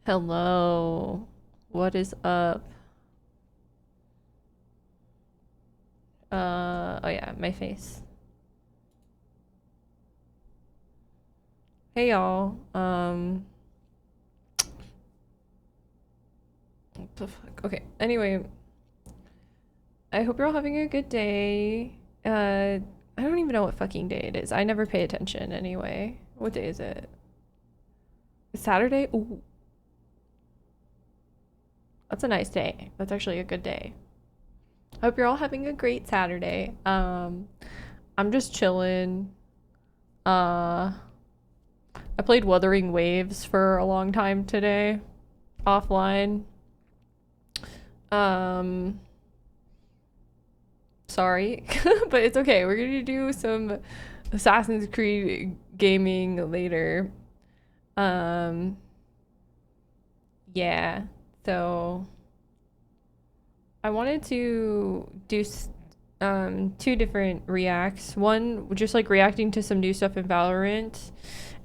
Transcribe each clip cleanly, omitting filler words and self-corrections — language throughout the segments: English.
Hello. What is up? Oh yeah, my face. Hey y'all. What the fuck? Okay. Anyway, I hope you're all having a good day. I don't even know what fucking day it is. I never pay attention anyway. What day is it? It's Saturday? Ooh. That's a nice day. That's actually a good day. I hope you're all having a great Saturday. I'm just chilling. I played Wuthering Waves for a long time today, offline. Sorry, but it's okay. We're gonna do some Assassin's Creed gaming later. Yeah. So I wanted to do two different reacts. One just like reacting to some new stuff in Valorant,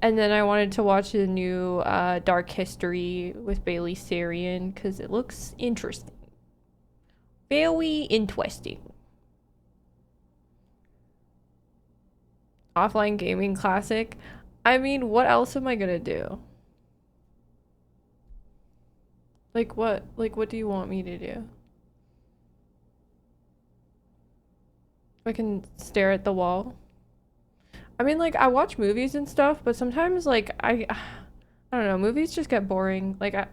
and then I wanted to watch the new Dark History with Bailey Sarian because it looks interesting. Very interesting. Offline gaming classic. I mean, what else am I gonna do? Like what? Like what do you want me to do? I can stare at the wall. I mean, like I watch movies and stuff, but sometimes like I don't know, movies just get boring. Like I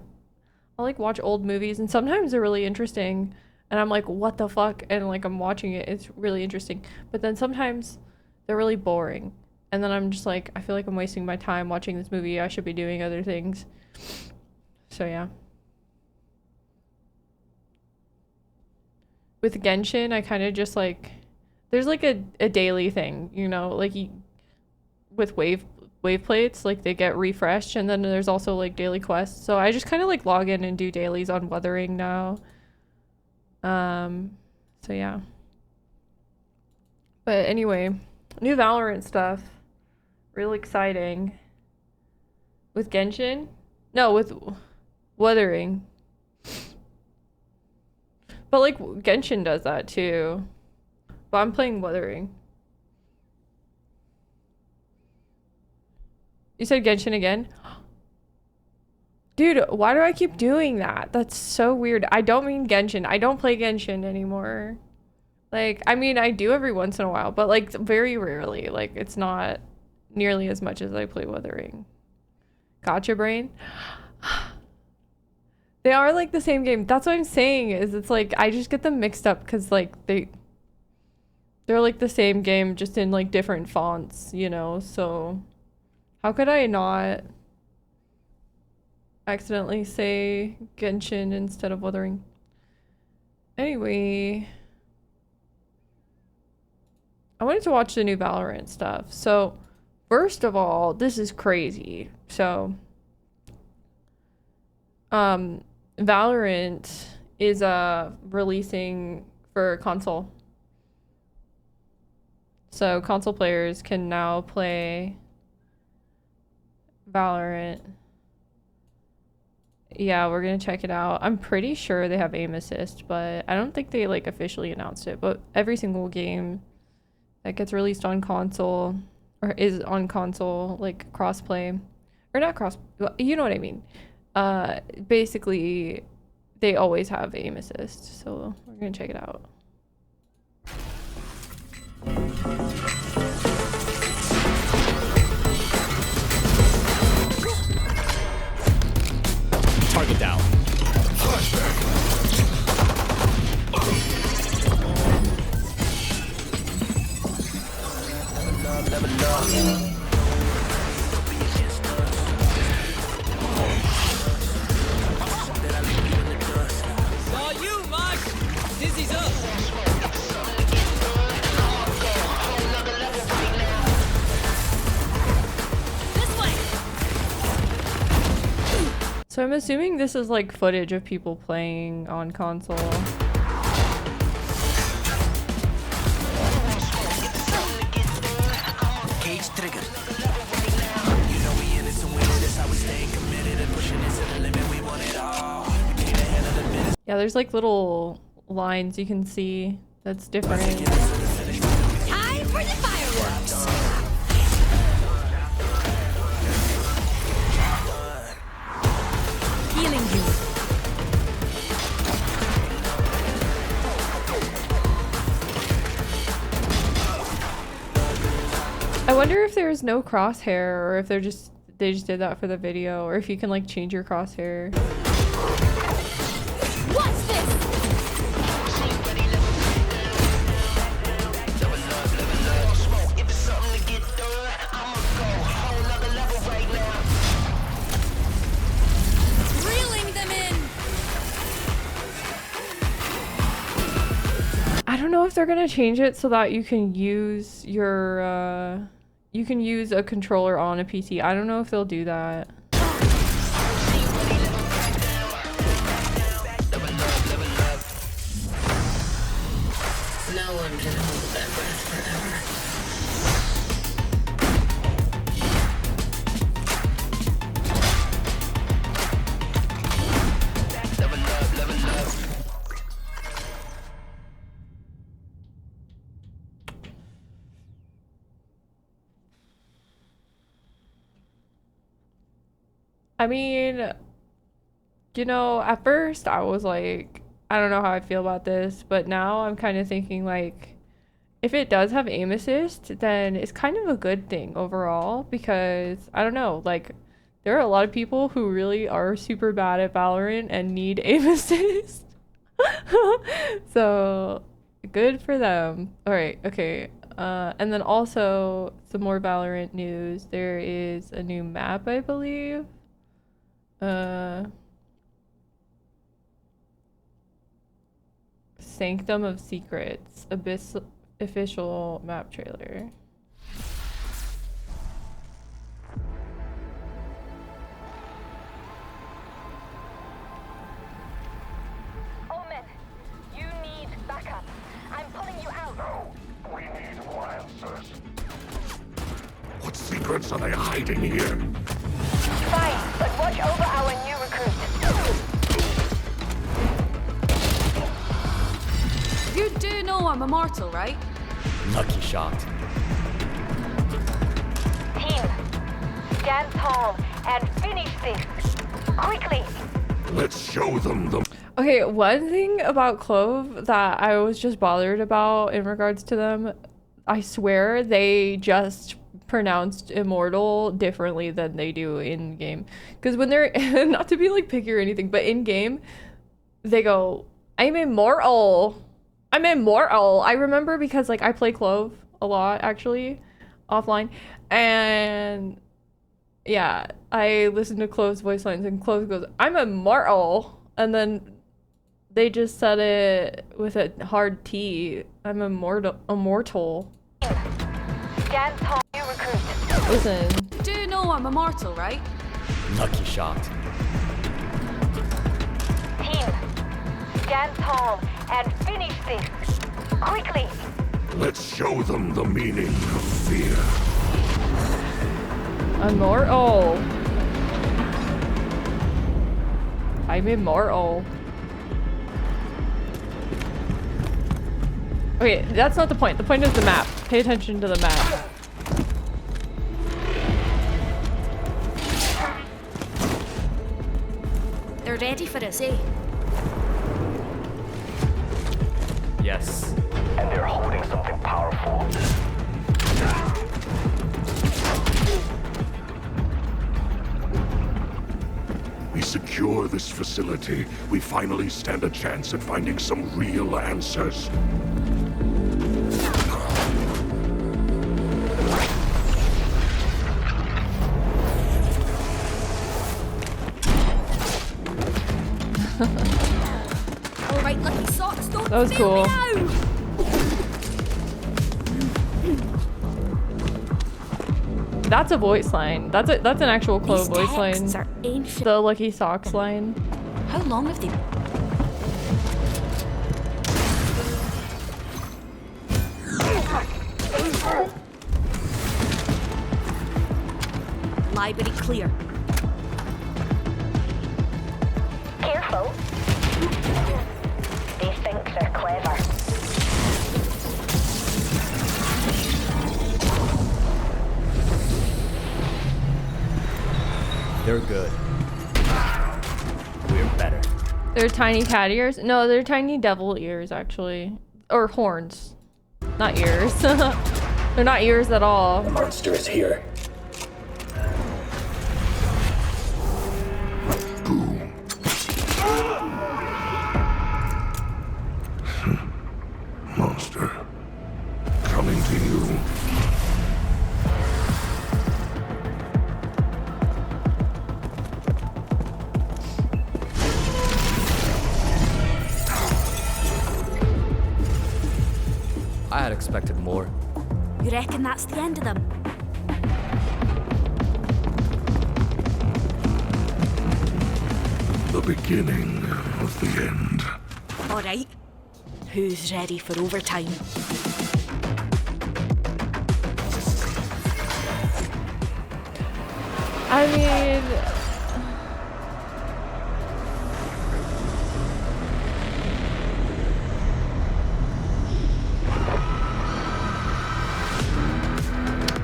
like watch old movies and sometimes they're really interesting and I'm like, what the fuck? And like I'm watching it, it's really interesting. But then sometimes they're really boring. And then I'm just like, I feel like I'm wasting my time watching this movie. I should be doing other things. So yeah. With Genshin, I kind of just like there's like a daily thing, you know, like with wave plates, like they get refreshed, and then there's also like daily quests. So I just kind of like log in and do dailies on Wuthering now. So yeah. But anyway, new Valorant stuff. Real exciting. With Genshin? No, with Wuthering. But like Genshin does that too. But I'm playing Wuthering. You said Genshin again? Dude, why do I keep doing that? That's so weird. I don't mean Genshin. I don't play Genshin anymore. Like, I mean, I do every once in a while, but like very rarely. Like, it's not nearly as much as I play Wuthering. Gotcha brain? They are like the same game. That's what I'm saying is it's like I just get them mixed up because like they're like the same game just in like different fonts, you know? So how could I not accidentally say Genshin instead of Wuthering? Anyway, I wanted to watch the new Valorant stuff. So first of all, this is crazy. So Valorant is releasing for console. So console players can now play Valorant. Yeah, we're gonna check it out. I'm pretty sure they have aim assist, but I don't think they like officially announced it. But every single game that gets released on console or is on console, like crossplay, or not cross, you know what I mean. Basically, they always have aim assist, so we're gonna check it out. Target down. All you, Mosh! Dizzy's up! This way! So I'm assuming this is like footage of people playing on console. Cage triggered. You know we in it to win it. That's how we stay committed and pushing it to the limit. We Yeah, there's like little lines you can see that's different. Time for the fireworks. Healing you. I wonder if there's no crosshair or if they just did that for the video, or if you can like change your crosshair. What's this? Reeling them in. I don't know if they're gonna change it so that you can use your you can use a controller on a PC. I don't know if they'll do that. No one can hold that breath forever. I mean, you know, at first I was like, I don't know how I feel about this, but now I'm kind of thinking like, if it does have aim assist, then it's kind of a good thing overall, because I don't know, like there are a lot of people who really are super bad at Valorant and need aim assist. So good for them. All right, okay. And then also some more Valorant news. There is a new map, I believe. Sanctum of Secrets, Abyss official map trailer. Omen, you need backup. I'm pulling you out. No, we need more answers. What secrets are they hiding here? Fine, but watch over our new recruit. You do know I'm immortal, right? Lucky shot. Team, stand tall and finish this. Quickly. Let's show them the... Okay, one thing about Clove that I was just bothered about in regards to them, I swear they just pronounced immortal differently than they do in game. Because when they're, not to be like picky or anything, but in game, they go, I'm immortal. I'm immortal. I remember because like I play Clove a lot actually offline, and yeah, I listen to Clove's voice lines and Clove goes, I'm immortal, and then they just said it with a hard T. I'm immortal. Stand tall, new recruit. Listen. You do know I'm immortal, right? Lucky shot. Team, stand tall and finish this. Quickly. Let's show them the meaning of fear. Immortal. I'm immortal. Okay, that's not the point. The point is the map. Pay attention to the map. They're ready for us, eh? Yes. And they're holding something powerful. We secure this facility, we finally stand a chance at finding some real answers. All right, lucky socks, don't That was fail cool. me now. That's a voice line. That's an actual Clove These voice line. texts are ancient. The Lucky Socks line. How long have they? Library clear. Careful. They think they're clever. They're good. We're better. They're tiny cat ears? No, they're tiny devil ears, actually. Or horns. Not ears. They're not ears at all. The monster is here. Boom. Monster. Coming to you. I had expected more. You reckon that's the end of them? The beginning of the end. All right. Who's ready for overtime? I mean...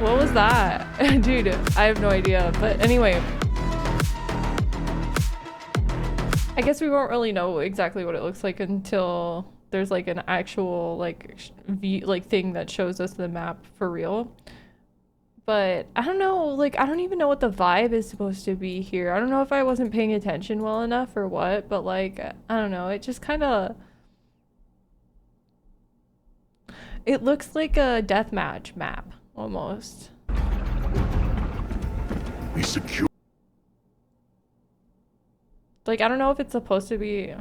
What was that? Dude, I have no idea. But anyway. I guess we won't really know exactly what it looks like until there's like an actual thing that shows us the map for real. But I don't know, like I don't even know what the vibe is supposed to be here. I don't know if I wasn't paying attention well enough or what, but like I don't know, it just kind of it looks like a deathmatch map almost. We secure. Like I don't know if it's supposed to be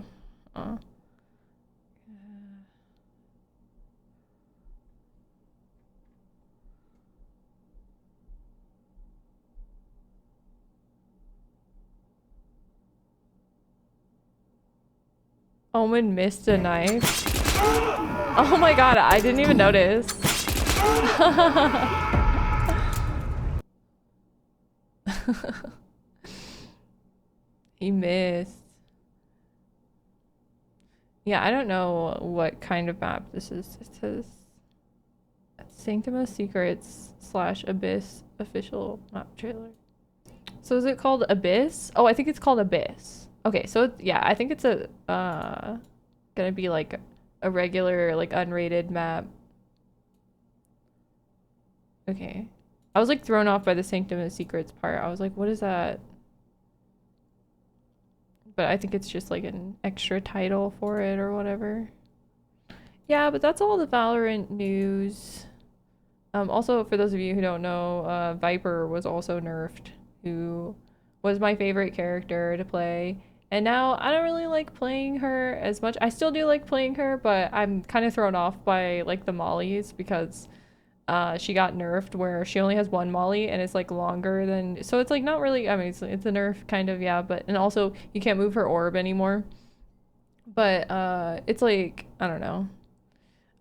Omen missed a knife. Oh my god, I didn't even notice. He missed. Yeah, I don't know what kind of map this is. It says Sanctum of Secrets / Abyss official map trailer. So is it called Abyss? Oh, I think it's called Abyss. Okay, so yeah, I think it's a gonna be like a regular like unrated map. Okay. I was like thrown off by the Sanctum of Secrets part. I was like, what is that? But I think it's just like an extra title for it or whatever. Yeah, but that's all the Valorant news. Also, for those of you who don't know, Viper was also nerfed, who was my favorite character to play. And now I don't really like playing her as much. I still do like playing her, but I'm kind of thrown off by like the mollies because she got nerfed where she only has one molly and it's like longer than, so it's like not really, I mean it's a nerf kind of, yeah, but and also you can't move her orb anymore. But it's like I don't know.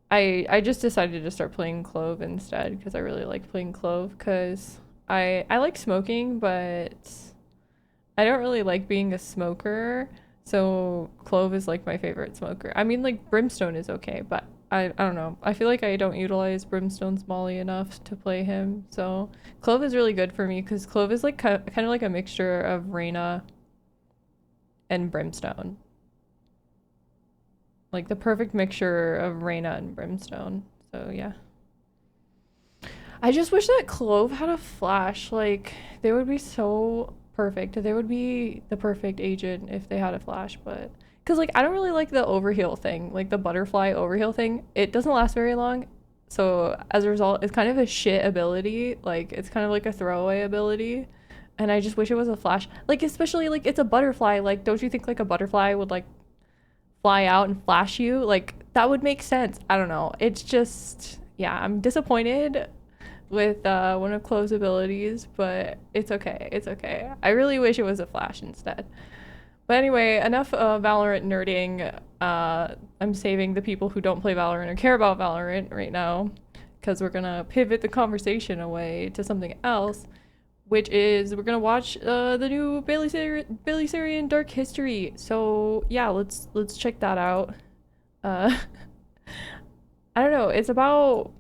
I just decided to start playing Clove instead because I really like playing Clove because I like smoking, but I don't really like being a smoker. So Clove is like my favorite smoker. I mean like Brimstone is okay, but I don't know. I feel like I don't utilize Brimstone's molly enough to play him. So Clove is really good for me because Clove is like kind of like a mixture of Reyna and Brimstone. Like the perfect mixture of Reyna and Brimstone. So yeah. I just wish that Clove had a flash. Like they would be so perfect. They would be the perfect agent if they had a flash, but because like I don't really like the overheal thing, like the butterfly overheal thing. It doesn't last very long. So as a result, it's kind of a shit ability. Like it's kind of like a throwaway ability. And I just wish it was a flash. Like especially like it's a butterfly. Like don't you think like a butterfly would like fly out and flash you? Like that would make sense. I don't know. It's just, yeah, I'm disappointed with one of Clove's abilities, but it's okay. It's okay. I really wish it was a flash instead. But anyway, enough Valorant nerding. I'm saving the people who don't play Valorant or care about Valorant right now because we're gonna pivot the conversation away to something else, which is we're gonna watch the new Bailey Sarian Dark History. So yeah, let's check that out. I don't know. It's about,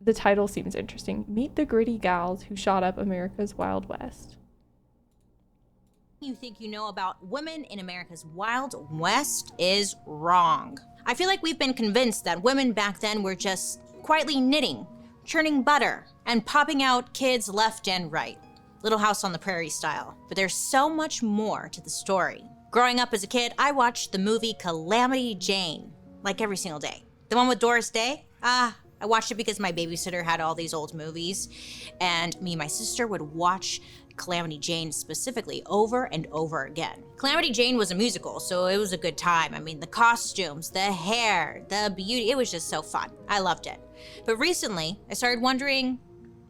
the title seems interesting. Meet the gritty gals who shot up America's Wild West. You think you know about women in America's Wild West is wrong. I feel like we've been convinced that women back then were just quietly knitting, churning butter, and popping out kids left and right. Little House on the Prairie style. But there's so much more to the story. Growing up as a kid, I watched the movie Calamity Jane, like every single day. The one with Doris Day? I watched it because my babysitter had all these old movies, and me and my sister would watch Calamity Jane specifically over and over again. Calamity Jane was a musical, so it was a good time. I mean, the costumes, the hair, the beauty, it was just so fun. I loved it. But recently, I started wondering,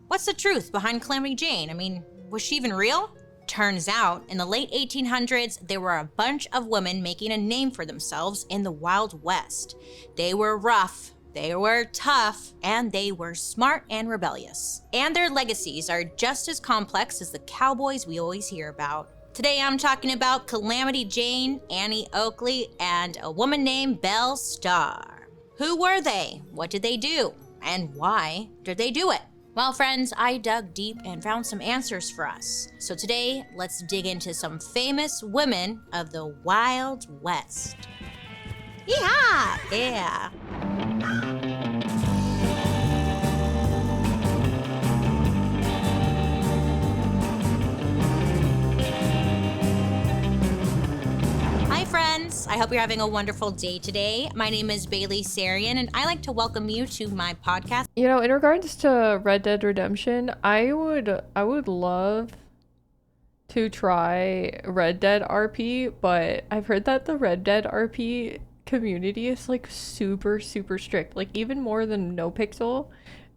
what's the truth behind Calamity Jane? I mean, was she even real? Turns out, in the late 1800s, there were a bunch of women making a name for themselves in the Wild West. They were rough, they were tough, and they were smart and rebellious. And their legacies are just as complex as the cowboys we always hear about. Today I'm talking about Calamity Jane, Annie Oakley, and a woman named Belle Starr. Who were they? What did they do? And why did they do it? Well, friends, I dug deep and found some answers for us. So today, let's dig into some famous women of the Wild West. Yeehaw! Yeah. Hi friends, I hope you're having a wonderful day today. My name is Bailey Sarian, and I like to welcome you to my podcast. You know, in regards to Red Dead Redemption, I would love to try Red Dead RP, but I've heard that the Red Dead RP community is like super strict, like even more than No Pixel,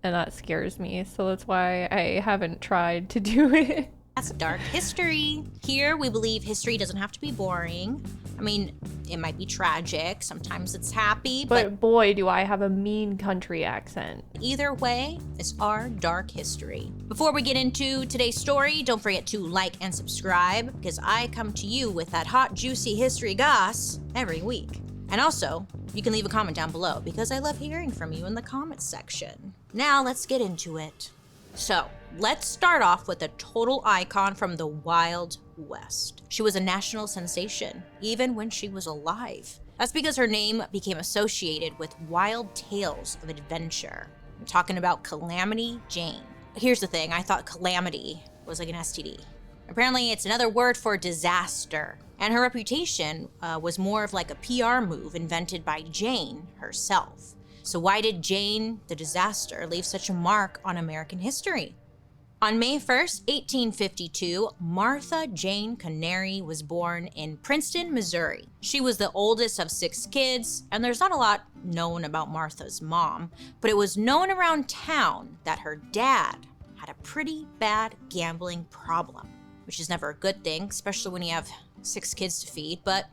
and that scares me. So that's why I haven't tried to do it. That's Dark History. Here, we believe history doesn't have to be boring. I mean, it might be tragic, sometimes it's happy, but boy, do I have a mean country accent. Either way, it's our dark history. Before we get into today's story, don't forget to like and subscribe, because I come to you with that hot, juicy history goss every week. And also, you can leave a comment down below, because I love hearing from you in the comments section. Now, let's get into it. So, let's start off with a total icon from the Wild West. She was a national sensation, even when she was alive. That's because her name became associated with wild tales of adventure. I'm talking about Calamity Jane. Here's the thing, I thought calamity was like an STD. Apparently, it's another word for disaster. And her reputation was more of like a PR move invented by Jane herself. So why did Jane the Disaster leave such a mark on American history? On May 1st, 1852, Martha Jane Canary was born in Princeton, Missouri. She was the oldest of 6 kids, and there's not a lot known about Martha's mom, but it was known around town that her dad had a pretty bad gambling problem, which is never a good thing, especially when you have 6 kids to feed, but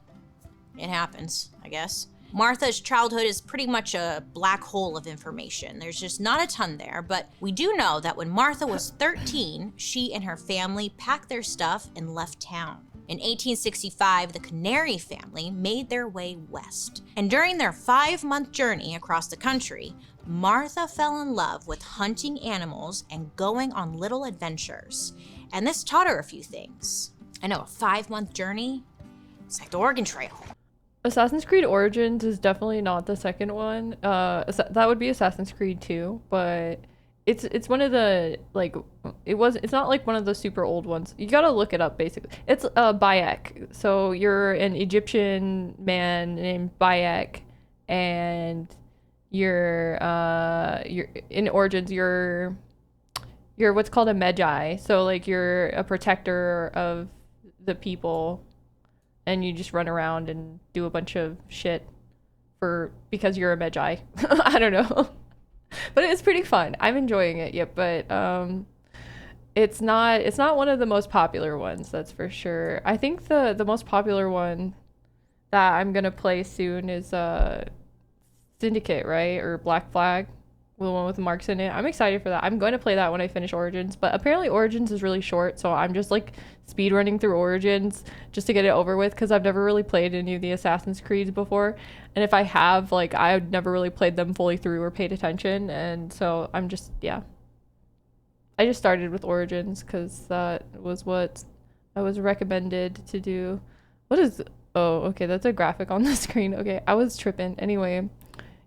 it happens, I guess. Martha's childhood is pretty much a black hole of information. There's just not a ton there, but we do know that when Martha was 13, she and her family packed their stuff and left town. In 1865, the Canary family made their way west. And during their 5-month journey across the country, Martha fell in love with hunting animals and going on little adventures. And this taught her a few things. I know, a 5-month journey? It's like the Oregon Trail. Assassin's Creed Origins is definitely not the second one. That would be Assassin's Creed 2, but it's one of the, like, it's not like one of the super old ones. You gotta look it up, basically. It's Bayek. So you're an Egyptian man named Bayek, and you're in Origins, you're what's called a Magi. So like you're a protector of the people, and you just run around and do a bunch of shit because you're a Magi. I don't know. But it's pretty fun. I'm enjoying it, yep, but it's not one of the most popular ones, that's for sure. I think the most popular one that I'm gonna play soon is Syndicate, right? Or Black Flag. the one with marks in it. I'm excited for that. I'm going to play that when I finish Origins, but apparently Origins is really short, so I'm just like speed running through Origins just to get it over with, because I've never really played any of the Assassin's Creeds before, and if I have, like, I've never really played them fully through or paid attention, and so I'm just, yeah. I just started with Origins because that was what I was recommended to do. What is, oh, okay, that's a graphic on the screen. Okay, I was tripping. Anyway,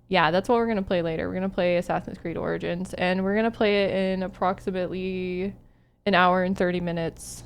yeah, that's what we're going to play later. We're going to play Assassin's Creed Origins, and we're going to play it in approximately an hour and 30 minutes.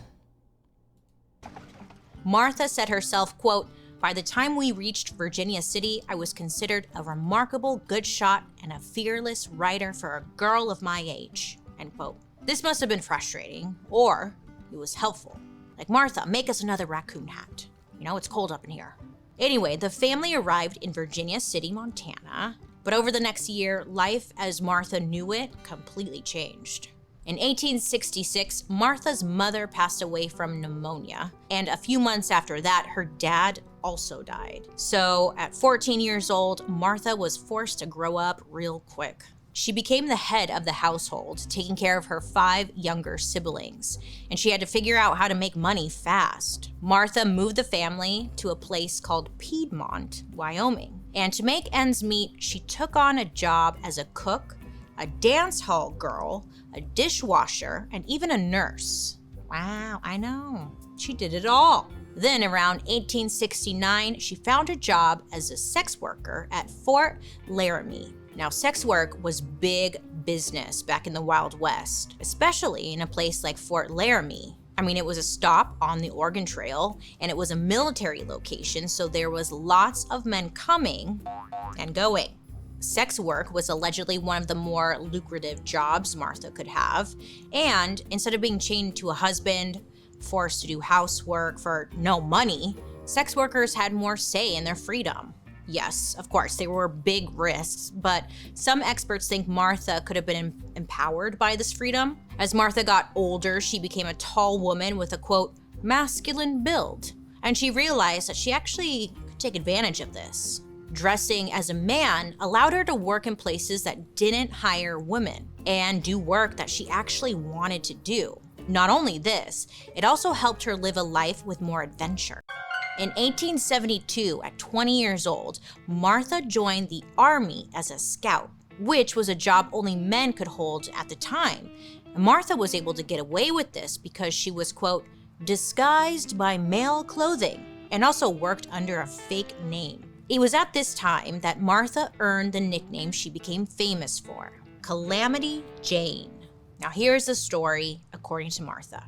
Martha said herself, quote, "By the time we reached Virginia City, I was considered a remarkable good shot and a fearless rider for a girl of my age," end quote. This must have been frustrating, or it was helpful. Like, Martha, make us another raccoon hat. You know, it's cold up in here. Anyway, the family arrived in Virginia City, Montana, but over the next year, life as Martha knew it completely changed. In 1866, Martha's mother passed away from pneumonia, and a few months after that, her dad also died. So at 14 years old, Martha was forced to grow up real quick. She became the head of the household, taking care of her 5 younger siblings, and she had to figure out how to make money fast. Martha moved the family to a place called Piedmont, Wyoming, and to make ends meet, she took on a job as a cook, a dance hall girl, a dishwasher, and even a nurse. Wow, I know, she did it all. Then around 1869, she found a job as a sex worker at Fort Laramie. Now, sex work was big business back in the Wild West, especially in a place like Fort Laramie. I mean, it was a stop on the Oregon Trail, and it was a military location, so there was lots of men coming and going. Sex work was allegedly one of the more lucrative jobs Martha could have, and instead of being chained to a husband, forced to do housework for no money, sex workers had more say in their freedom. Yes, of course, there were big risks, but some experts think Martha could have been empowered by this freedom. As Martha got older, she became a tall woman with a, quote, masculine build, and she realized that she actually could take advantage of this. Dressing as a man allowed her to work in places that didn't hire women and do work that she actually wanted to do. Not only this, it also helped her live a life with more adventure. In 1872, at 20 years old, Martha joined the Army as a scout, which was a job only men could hold at the time. And Martha was able to get away with this because she was, quote, disguised by male clothing, and also worked under a fake name. It was at this time that Martha earned the nickname she became famous for, Calamity Jane. Now here's the story according to Martha.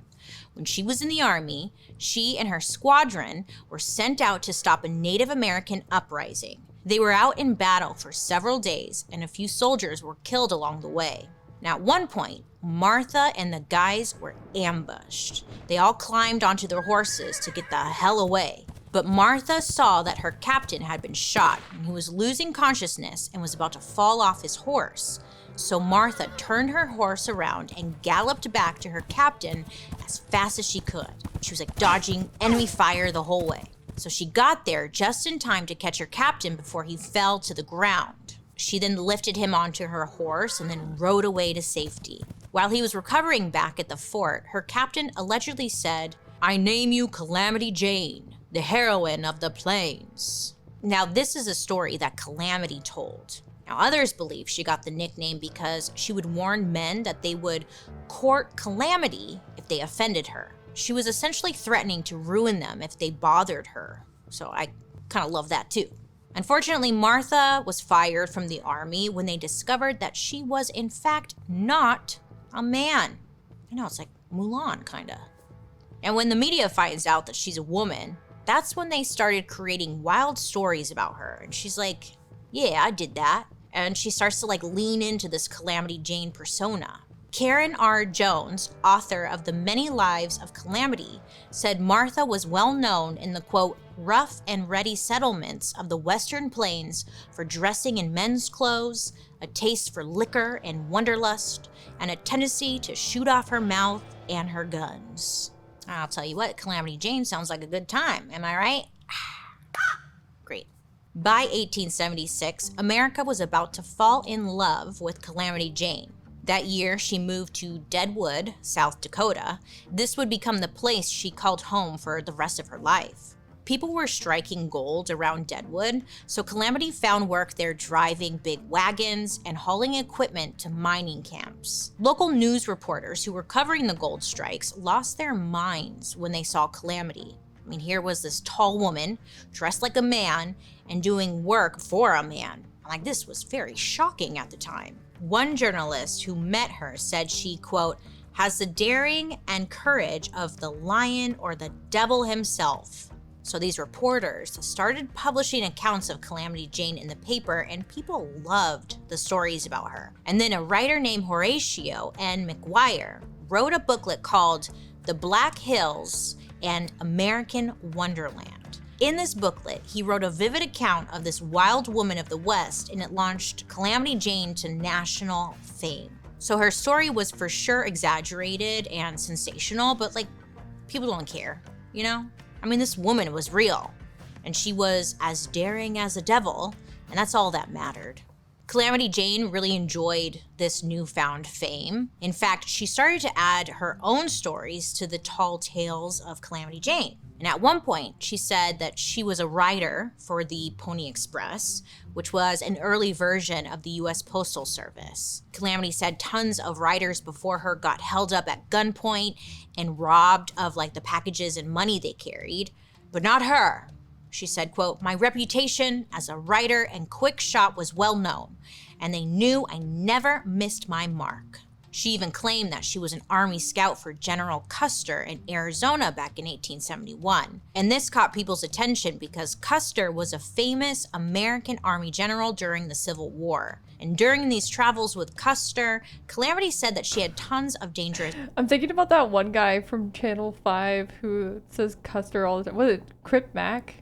When she was in the Army, she and her squadron were sent out to stop a Native American uprising. They were out in battle for several days, and a few soldiers were killed along the way. Now, at one point, Martha and the guys were ambushed. They all climbed onto their horses to get the hell away. But Martha saw that her captain had been shot, and he was losing consciousness and was about to fall off his horse. So Martha turned her horse around and galloped back to her captain as fast as she could. She was like dodging enemy fire the whole way. So she got there just in time to catch her captain before he fell to the ground. She then lifted him onto her horse and then rode away to safety. While he was recovering back at the fort, her captain allegedly said, "I name you Calamity Jane, the heroine of the plains." Now, this is a story that Calamity told. Now, others believe she got the nickname because she would warn men that they would court Calamity if they offended her. She was essentially threatening to ruin them if they bothered her. So I kind of love that too. Unfortunately, Martha was fired from the Army when they discovered that she was in fact not a man. I know, it's like Mulan, kinda. And when the media finds out that she's a woman, that's when they started creating wild stories about her. And she's like, yeah, I did that. And she starts to lean into this Calamity Jane persona. Karen R. Jones, author of The Many Lives of Calamity, said Martha was well known in the, quote, rough and ready settlements of the Western Plains for dressing in men's clothes, a taste for liquor and wanderlust, and a tendency to shoot off her mouth and her guns. I'll tell you what, Calamity Jane sounds like a good time, am I right? Great. By 1876, America was about to fall in love with Calamity Jane. That year, she moved to Deadwood, South Dakota. This would become the place she called home for the rest of her life. People were striking gold around Deadwood, so Calamity found work there driving big wagons and hauling equipment to mining camps. Local news reporters who were covering the gold strikes lost their minds when they saw Calamity. I mean, here was this tall woman, dressed like a man, and doing work for a man. Like, this was very shocking at the time. One journalist who met her said she, quote, has the daring and courage of the lion or the devil himself. So these reporters started publishing accounts of Calamity Jane in the paper, and people loved the stories about her. And then a writer named Horatio N. McGuire wrote a booklet called The Black Hills and American Wonderland. In this booklet, he wrote a vivid account of this wild woman of the West, and it launched Calamity Jane to national fame. So her story was for sure exaggerated and sensational, but like, people don't care, you know? I mean, this woman was real, and she was as daring as a devil, and that's all that mattered. Calamity Jane really enjoyed this newfound fame. In fact, she started to add her own stories to the tall tales of Calamity Jane. And at one point, she said that she was a writer for the Pony Express, which was an early version of the US Postal Service. Calamity said tons of writers before her got held up at gunpoint and robbed of like the packages and money they carried, but not her. She said, quote, my reputation as a writer and quick shot was well known, and they knew I never missed my mark. She even claimed that she was an Army scout for General Custer in Arizona back in 1871. And this caught people's attention because Custer was a famous American Army general during the Civil War. And during these travels with Custer, Calamity said that she had tons of dangerous... I'm thinking about that one guy from Channel 5 who says Custer all the time. Was it Crip Mac?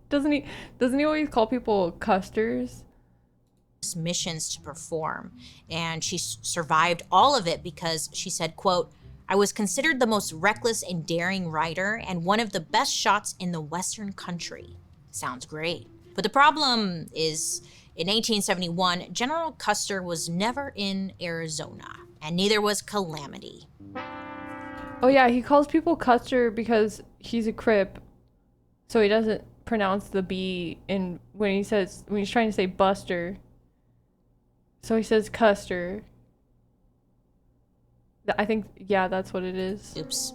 Doesn't he always call people Custers? Missions to perform, and she survived all of it because she said, quote, I was considered the most reckless and daring rider and one of the best shots in the Western country. Sounds great. But the problem is, in 1871, General Custer was never in Arizona, and neither was Calamity. Oh yeah, he calls people Custer because he's a Crip, so he doesn't pronounce the B in when he's trying to say Buster. So he says Custer. I think, yeah, that's what it is. Oops.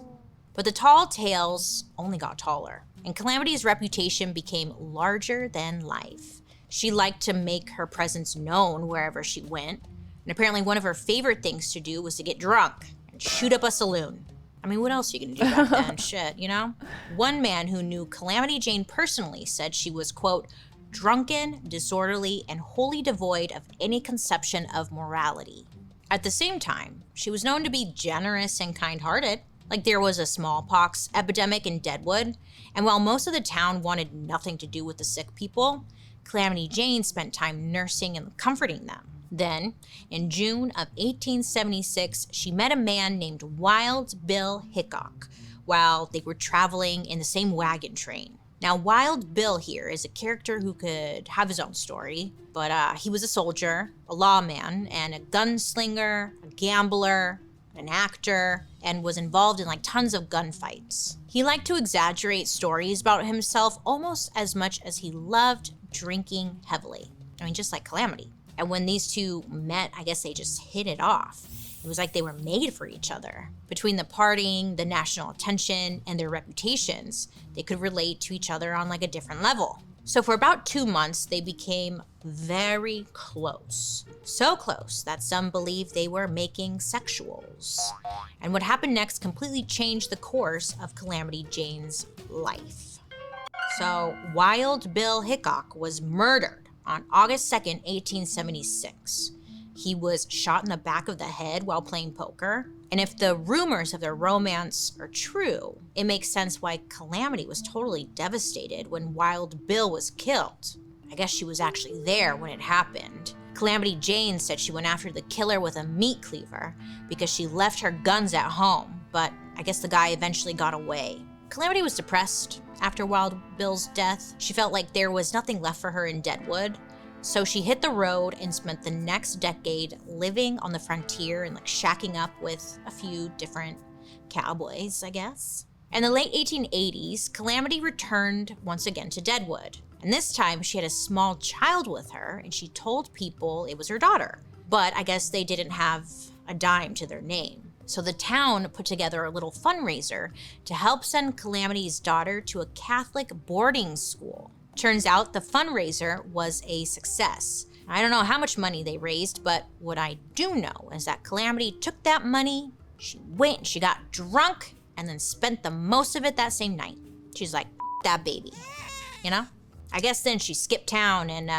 But the tall tales only got taller, and Calamity's reputation became larger than life. She liked to make her presence known wherever she went, and apparently one of her favorite things to do was to get drunk and shoot up a saloon. I mean, what else are you gonna do back then? Shit, you know? One man who knew Calamity Jane personally said she was, quote, drunken, disorderly, and wholly devoid of any conception of morality. At the same time, she was known to be generous and kind-hearted. Like, there was a smallpox epidemic in Deadwood, and while most of the town wanted nothing to do with the sick people, Calamity Jane spent time nursing and comforting them. Then, in June of 1876, she met a man named Wild Bill Hickok while they were traveling in the same wagon train. Now, Wild Bill here is a character who could have his own story, but he was a soldier, a lawman, and a gunslinger, a gambler, an actor, and was involved in like tons of gunfights. He liked to exaggerate stories about himself almost as much as he loved drinking heavily. I mean, just like Calamity. And when these two met, I guess they just hit it off. It was like they were made for each other. Between the partying, the national attention, and their reputations, they could relate to each other on like a different level. So for about 2 months, they became very close. So close that some believe they were making sexuals. And what happened next completely changed the course of Calamity Jane's life. So Wild Bill Hickok was murdered on August 2nd, 1876. He was shot in the back of the head while playing poker. And if the rumors of their romance are true, it makes sense why Calamity was totally devastated when Wild Bill was killed. I guess she was actually there when it happened. Calamity Jane said she went after the killer with a meat cleaver because she left her guns at home, but I guess the guy eventually got away. Calamity was depressed after Wild Bill's death. She felt like there was nothing left for her in Deadwood. So she hit the road and spent the next decade living on the frontier and like shacking up with a few different cowboys, I guess. In the late 1880s, Calamity returned once again to Deadwood. And this time she had a small child with her and she told people it was her daughter. But I guess they didn't have a dime to their name. So the town put together a little fundraiser to help send Calamity's daughter to a Catholic boarding school. Turns out the fundraiser was a success. I don't know how much money they raised, but what I do know is that Calamity took that money, she went and she got drunk, and then spent the most of it that same night. She's like, that baby, you know? I guess then she skipped town and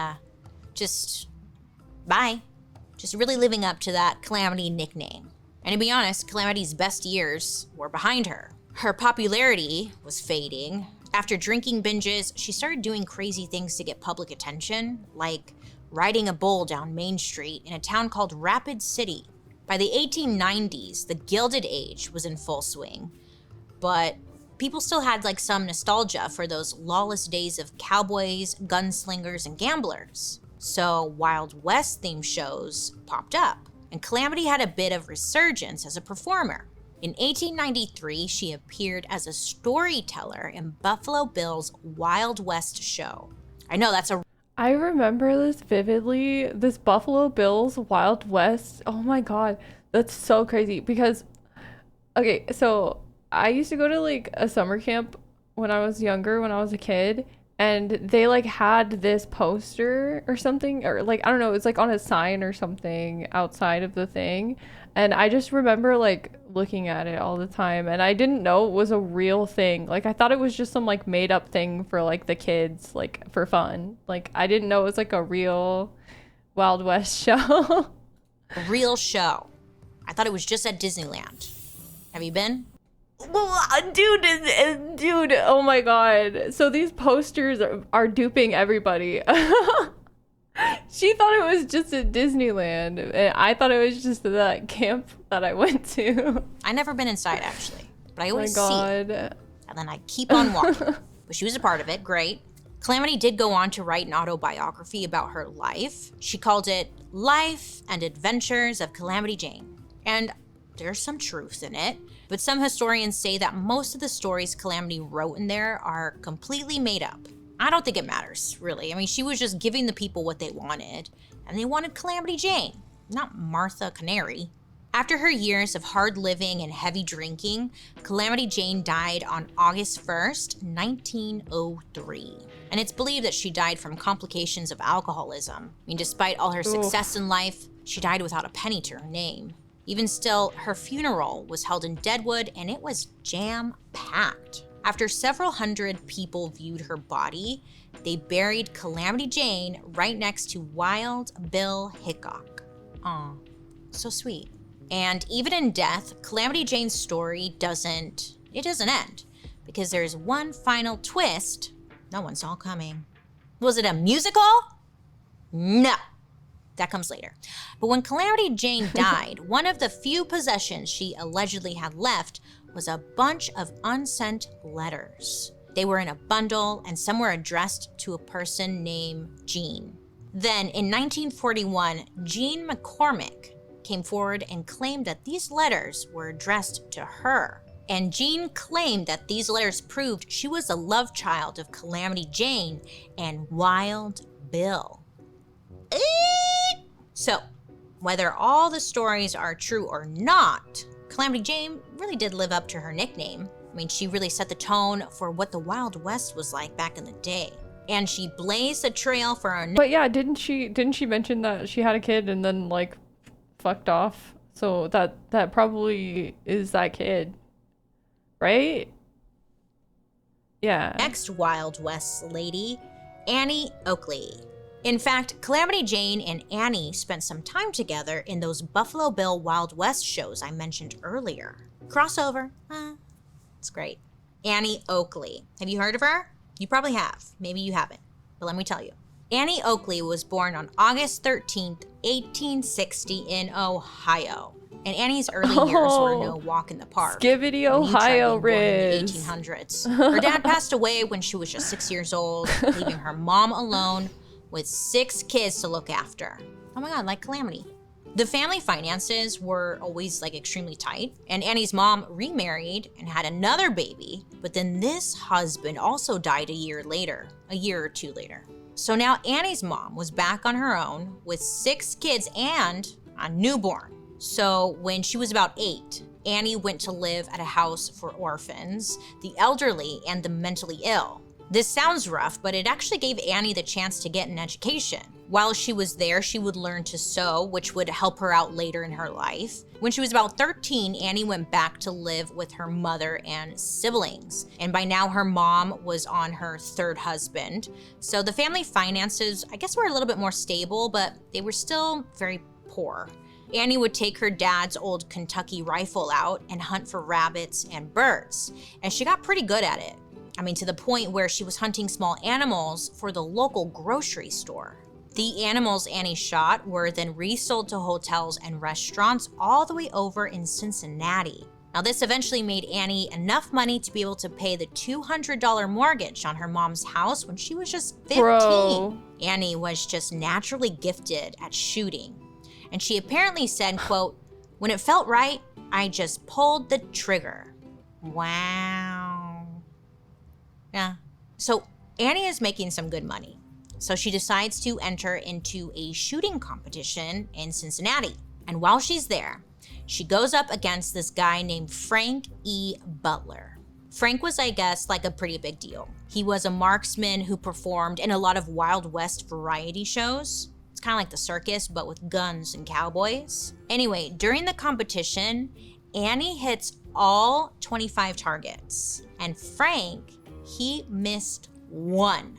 just bye. Just really living up to that Calamity nickname. And to be honest, Calamity's best years were behind her. Her popularity was fading. After drinking binges, she started doing crazy things to get public attention, like riding a bull down Main Street in a town called Rapid City. By the 1890s, the Gilded Age was in full swing, but people still had like some nostalgia for those lawless days of cowboys, gunslingers, and gamblers. So Wild West themed shows popped up, and Calamity had a bit of resurgence as a performer. In 1893, she appeared as a storyteller in Buffalo Bill's Wild West show. I know that's a... I remember this vividly. This Buffalo Bills Wild West. Oh my god, that's so crazy. Because, okay, so I used to go to like a summer camp when I was younger, when I was a kid, and they like had this poster or something, or like, I don't know, it was like on a sign or something outside of the thing. And I just remember like looking at it all the time, and I didn't know it was a real thing. Like I thought it was just some like made up thing for like the kids, like for fun. Like I didn't know it was like a real Wild West show. A real show. I thought it was just at Disneyland. Have you been? Well, dude, oh my god. So these posters are duping everybody. She thought it was just at Disneyland, and I thought it was just that camp that I went to. I never been inside actually, but I Oh my always see it. god. And then I keep on walking. But she was a part of it, great. Calamity did go on to write an autobiography about her life. She called it Life and Adventures of Calamity Jane. And there's some truth in it, but some historians say that most of the stories Calamity wrote in there are completely made up. I don't think it matters, really. I mean, she was just giving the people what they wanted, and they wanted Calamity Jane, not Martha Canary. After her years of hard living and heavy drinking, Calamity Jane died on August 1st, 1903. And it's believed that she died from complications of alcoholism. I mean, despite all her success in life, she died without a penny to her name. Even still, her funeral was held in Deadwood, and it was jam-packed. After several hundred people viewed her body, they buried Calamity Jane right next to Wild Bill Hickok. Aw, so sweet. And even in death, Calamity Jane's story doesn't end, because there's one final twist no one saw coming. Was it a musical? No. That comes later. But when Calamity Jane died, one of the few possessions she allegedly had left was a bunch of unsent letters. They were in a bundle, and some were addressed to a person named Jean. Then in 1941, Jean McCormick came forward and claimed that these letters were addressed to her. And Jean claimed that these letters proved she was a love child of Calamity Jane and Wild Bill. So, whether all the stories are true or not, Calamity Jane really did live up to her nickname. I mean, she really set the tone for what the Wild West was like back in the day. And she blazed the trail for our... But yeah, didn't she mention that she had a kid and then like fucked off? So that probably is that kid, right? Yeah. Next Wild West lady, Annie Oakley. In fact, Calamity Jane and Annie spent some time together in those Buffalo Bill Wild West shows I mentioned earlier. Crossover, it's great. Annie Oakley. Have you heard of her? You probably have. Maybe you haven't. But let me tell you. Annie Oakley was born on August 13th, 1860 in Ohio. And Annie's early years were no walk in the park. Skibbity When you tried Ohio being born in Riz. the 1800s. Her dad passed away when she was just 6 years old, leaving her mom alone with 6 kids to look after. Oh my God, like Calamity. The family finances were always like extremely tight, and Annie's mom remarried and had another baby, but then this husband also died a year or two later. So now Annie's mom was back on her own with 6 kids and a newborn. So when she was about 8, Annie went to live at a house for orphans, the elderly, and the mentally ill. This sounds rough, but it actually gave Annie the chance to get an education. While she was there, she would learn to sew, which would help her out later in her life. When she was about 13, Annie went back to live with her mother and siblings. And by now, her mom was on her 3rd husband. So the family finances, I guess, were a little bit more stable, but they were still very poor. Annie would take her dad's old Kentucky rifle out and hunt for rabbits and birds. And she got pretty good at it. I mean, to the point where she was hunting small animals for the local grocery store. The animals Annie shot were then resold to hotels and restaurants all the way over in Cincinnati. Now, this eventually made Annie enough money to be able to pay the $200 mortgage on her mom's house when she was just 15. Bro. Annie was just naturally gifted at shooting. And she apparently said, quote, "When it felt right, I just pulled the trigger." Wow. Yeah. So Annie is making some good money. So she decides to enter into a shooting competition in Cincinnati. And while she's there, she goes up against this guy named Frank E. Butler. Frank was, I guess, like a pretty big deal. He was a marksman who performed in a lot of Wild West variety shows. It's kind of like the circus, but with guns and cowboys. Anyway, during the competition, Annie hits all 25 targets. And Frank, he missed 1,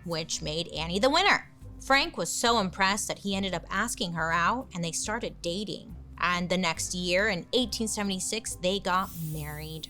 which made Annie the winner. Frank was so impressed that he ended up asking her out, and they started dating. And the next year, in 1876, they got married.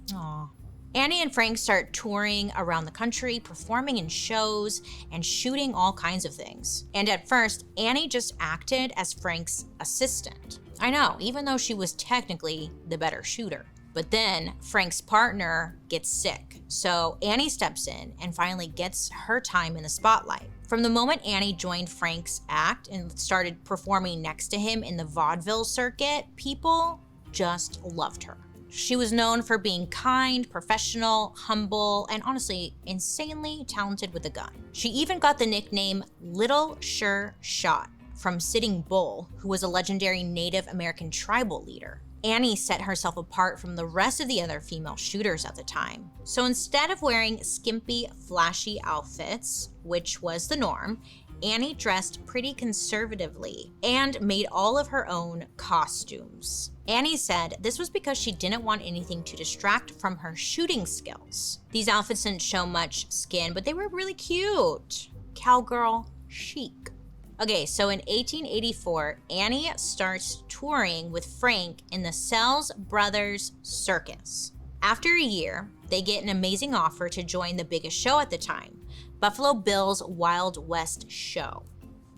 Aww. Annie and Frank start touring around the country, performing in shows, and shooting all kinds of things. And at first, Annie just acted as Frank's assistant. I know, even though she was technically the better shooter. But then Frank's partner gets sick, so Annie steps in and finally gets her time in the spotlight. From the moment Annie joined Frank's act and started performing next to him in the vaudeville circuit, people just loved her. She was known for being kind, professional, humble, and honestly, insanely talented with a gun. She even got the nickname Little Sure Shot from Sitting Bull, who was a legendary Native American tribal leader. Annie set herself apart from the rest of the other female shooters at the time. So instead of wearing skimpy, flashy outfits, which was the norm, Annie dressed pretty conservatively and made all of her own costumes. Annie said this was because she didn't want anything to distract from her shooting skills. These outfits didn't show much skin, but they were really cute. Cowgirl chic. Okay, so in 1884, Annie starts touring with Frank in the Sells Brothers Circus. After a year, they get an amazing offer to join the biggest show at the time, Buffalo Bill's Wild West show.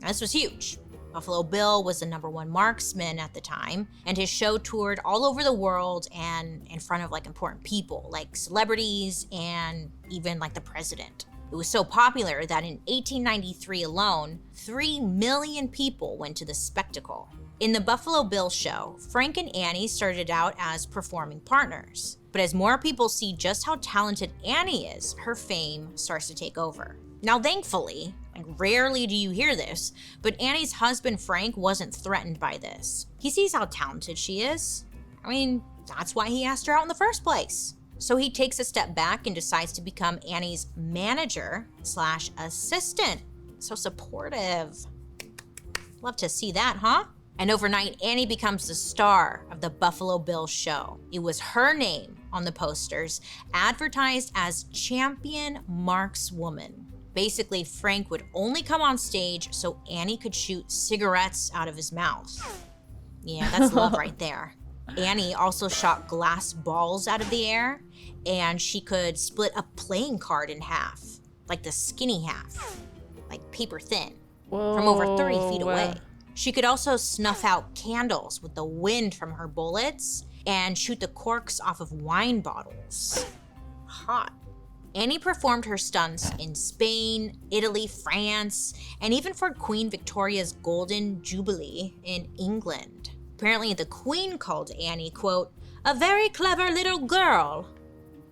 Now, this was huge. Buffalo Bill was the #1 marksman at the time, and his show toured all over the world and in front of like important people, like celebrities and even like the president. It was so popular that in 1893 alone, 3 million people went to the spectacle. In the Buffalo Bill show, Frank and Annie started out as performing partners. But as more people see just how talented Annie is, her fame starts to take over. Now, thankfully, like rarely do you hear this, but Annie's husband Frank wasn't threatened by this. He sees how talented she is. I mean, that's why he asked her out in the first place. So he takes a step back and decides to become Annie's manager/assistant. So supportive. Love to see that, huh? And overnight, Annie becomes the star of the Buffalo Bill show. It was her name on the posters, advertised as Champion Markswoman. Basically, Frank would only come on stage so Annie could shoot cigarettes out of his mouth. Yeah, that's love right there. Annie also shot glass balls out of the air, and she could split a playing card in half, like the skinny half, like paper thin, Whoa. from over 30 feet away. She could also snuff out candles with the wind from her bullets and shoot the corks off of wine bottles. Hot. Annie performed her stunts in Spain, Italy, France, and even for Queen Victoria's Golden Jubilee in England. Apparently, the Queen called Annie, quote, a very clever little girl.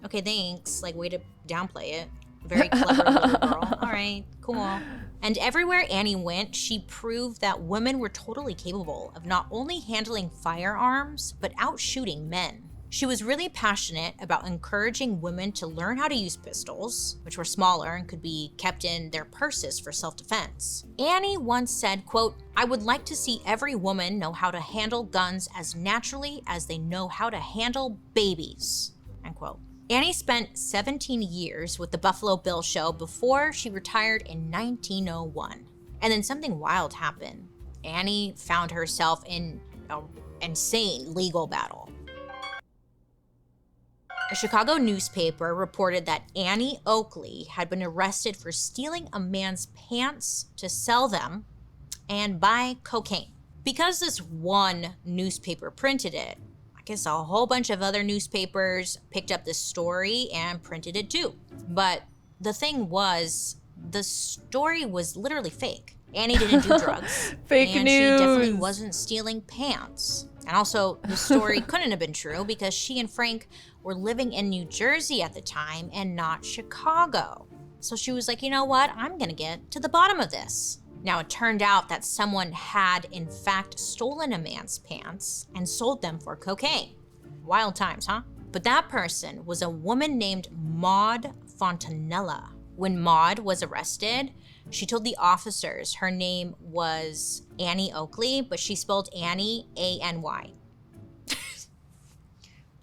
Okay, thanks. Like, way to downplay it. Very clever little girl. All right, cool. And everywhere Annie went, she proved that women were totally capable of not only handling firearms, but outshooting men. She was really passionate about encouraging women to learn how to use pistols, which were smaller and could be kept in their purses for self-defense. Annie once said, quote, I would like to see every woman know how to handle guns as naturally as they know how to handle babies, end quote. Annie spent 17 years with the Buffalo Bill Show before she retired in 1901. And then something wild happened. Annie found herself in an insane legal battle. A Chicago newspaper reported that Annie Oakley had been arrested for stealing a man's pants to sell them and buy cocaine. Because this one newspaper printed it, I guess a whole bunch of other newspapers picked up this story and printed it too. But the thing was, the story was literally fake. Annie didn't do drugs. Fake and news. She definitely wasn't stealing pants. And also, the story couldn't have been true because she and Frank were living in New Jersey at the time and not Chicago. So she was like, you know what? I'm gonna get to the bottom of this. Now, it turned out that someone had, in fact, stolen a man's pants and sold them for cocaine. Wild times, huh? But that person was a woman named Maud Fontanella. When Maud was arrested, she told the officers her name was Annie Oakley, but she spelled Annie A-N-Y.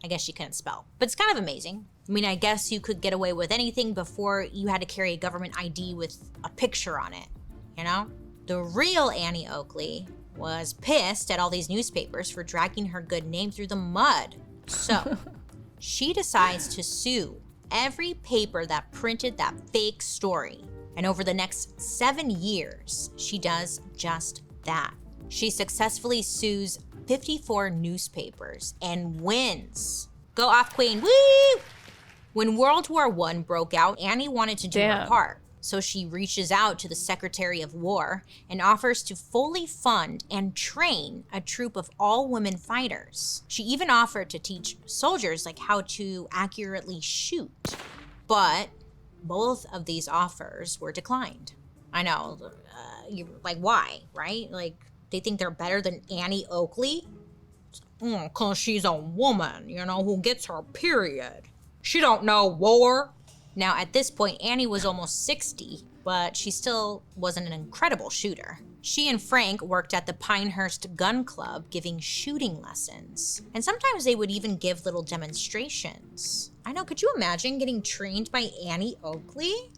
I guess she couldn't spell. But it's kind of amazing. I mean, I guess you could get away with anything before you had to carry a government ID with a picture on it, you know? The real Annie Oakley was pissed at all these newspapers for dragging her good name through the mud. So she decides to sue every paper that printed that fake story. And over the next 7 years, she does just that. She successfully sues 54 newspapers and wins. Go off, Queen, woo! When World War I broke out, Annie wanted to do her part. So she reaches out to the Secretary of War and offers to fully fund and train a troop of all-women fighters. She even offered to teach soldiers like how to accurately shoot. But both of these offers were declined. I know, you're like, why, right? Like, they think they're better than Annie Oakley? 'Cause she's a woman, you know, who gets her period. She don't know war. Now, at this point, Annie was almost 60, but she still wasn't an incredible shooter. She and Frank worked at the Pinehurst Gun Club giving shooting lessons. And sometimes they would even give little demonstrations. I know, could you imagine getting trained by Annie Oakley?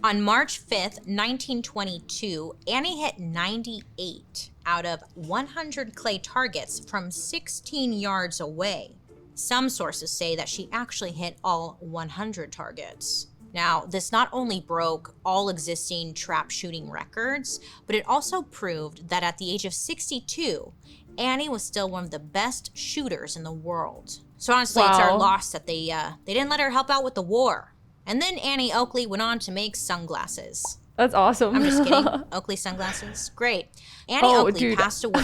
On March 5th, 1922, Annie hit 98 out of 100 clay targets from 16 yards away. Some sources say that she actually hit all 100 targets. Now, this not only broke all existing trap shooting records, but it also proved that at the age of 62, Annie was still one of the best shooters in the world. So honestly, it's our loss that they didn't let her help out with the war. And then Annie Oakley went on to make sunglasses. That's awesome. I'm just kidding. Oakley sunglasses. Great. Annie Oakley passed away.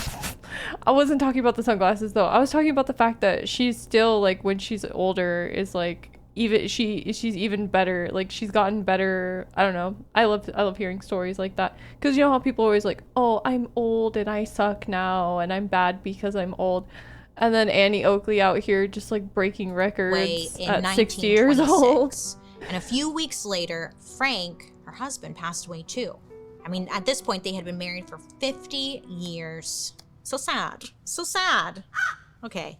I wasn't talking about the sunglasses though. I was talking about the fact that she's still like when she's older is like even she's even better. Like she's gotten better. I don't know. I love hearing stories like that because you know how people are always like, "Oh, I'm old and I suck now and I'm bad because I'm old." And then Annie Oakley out here just like breaking records at 60 years old. And a few weeks later, Frank, her husband, passed away too. I mean, at this point, they had been married for 50 years. So sad. So sad. Okay.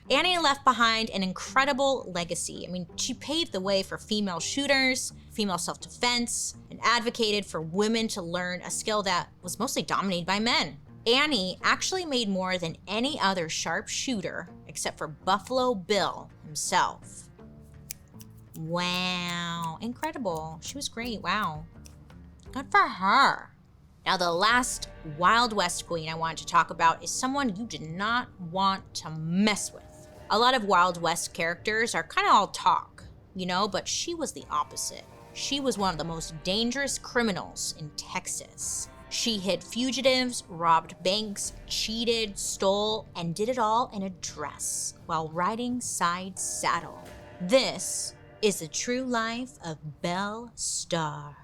Annie left behind an incredible legacy. I mean, she paved the way for female shooters, female self-defense, and advocated for women to learn a skill that was mostly dominated by men. Annie actually made more than any other sharpshooter except for Buffalo Bill himself. Wow, incredible. She was great, wow. Good for her. Now, the last Wild West queen I wanted to talk about is someone you did not want to mess with. A lot of Wild West characters are kind of all talk, you know, but she was the opposite. She was one of the most dangerous criminals in Texas. She hid fugitives, robbed banks, cheated, stole, and did it all in a dress while riding side saddle. This is the true life of Belle Starr.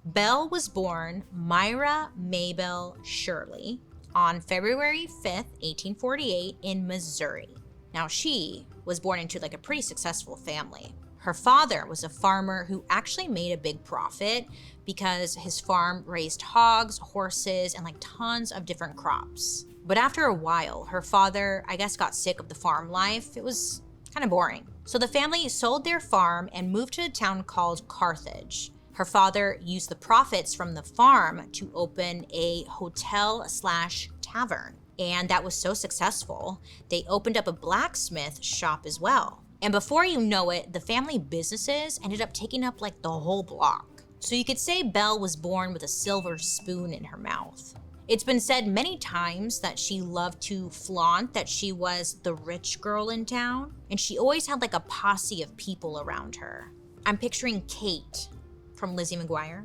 Belle was born Myra Maybelle Shirley on February 5th, 1848 in Missouri. Now, she was born into like a pretty successful family. Her father was a farmer who actually made a big profit because his farm raised hogs, horses, and like tons of different crops. But after a while, her father, I guess, got sick of the farm life. It was kind of boring. So the family sold their farm and moved to a town called Carthage. Her father used the profits from the farm to open a hotel/tavern. And that was so successful, they opened up a blacksmith shop as well. And before you know it, the family businesses ended up taking up like the whole block. So you could say Belle was born with a silver spoon in her mouth. It's been said many times that she loved to flaunt that she was the rich girl in town, and she always had like a posse of people around her. I'm picturing Kate from Lizzie McGuire.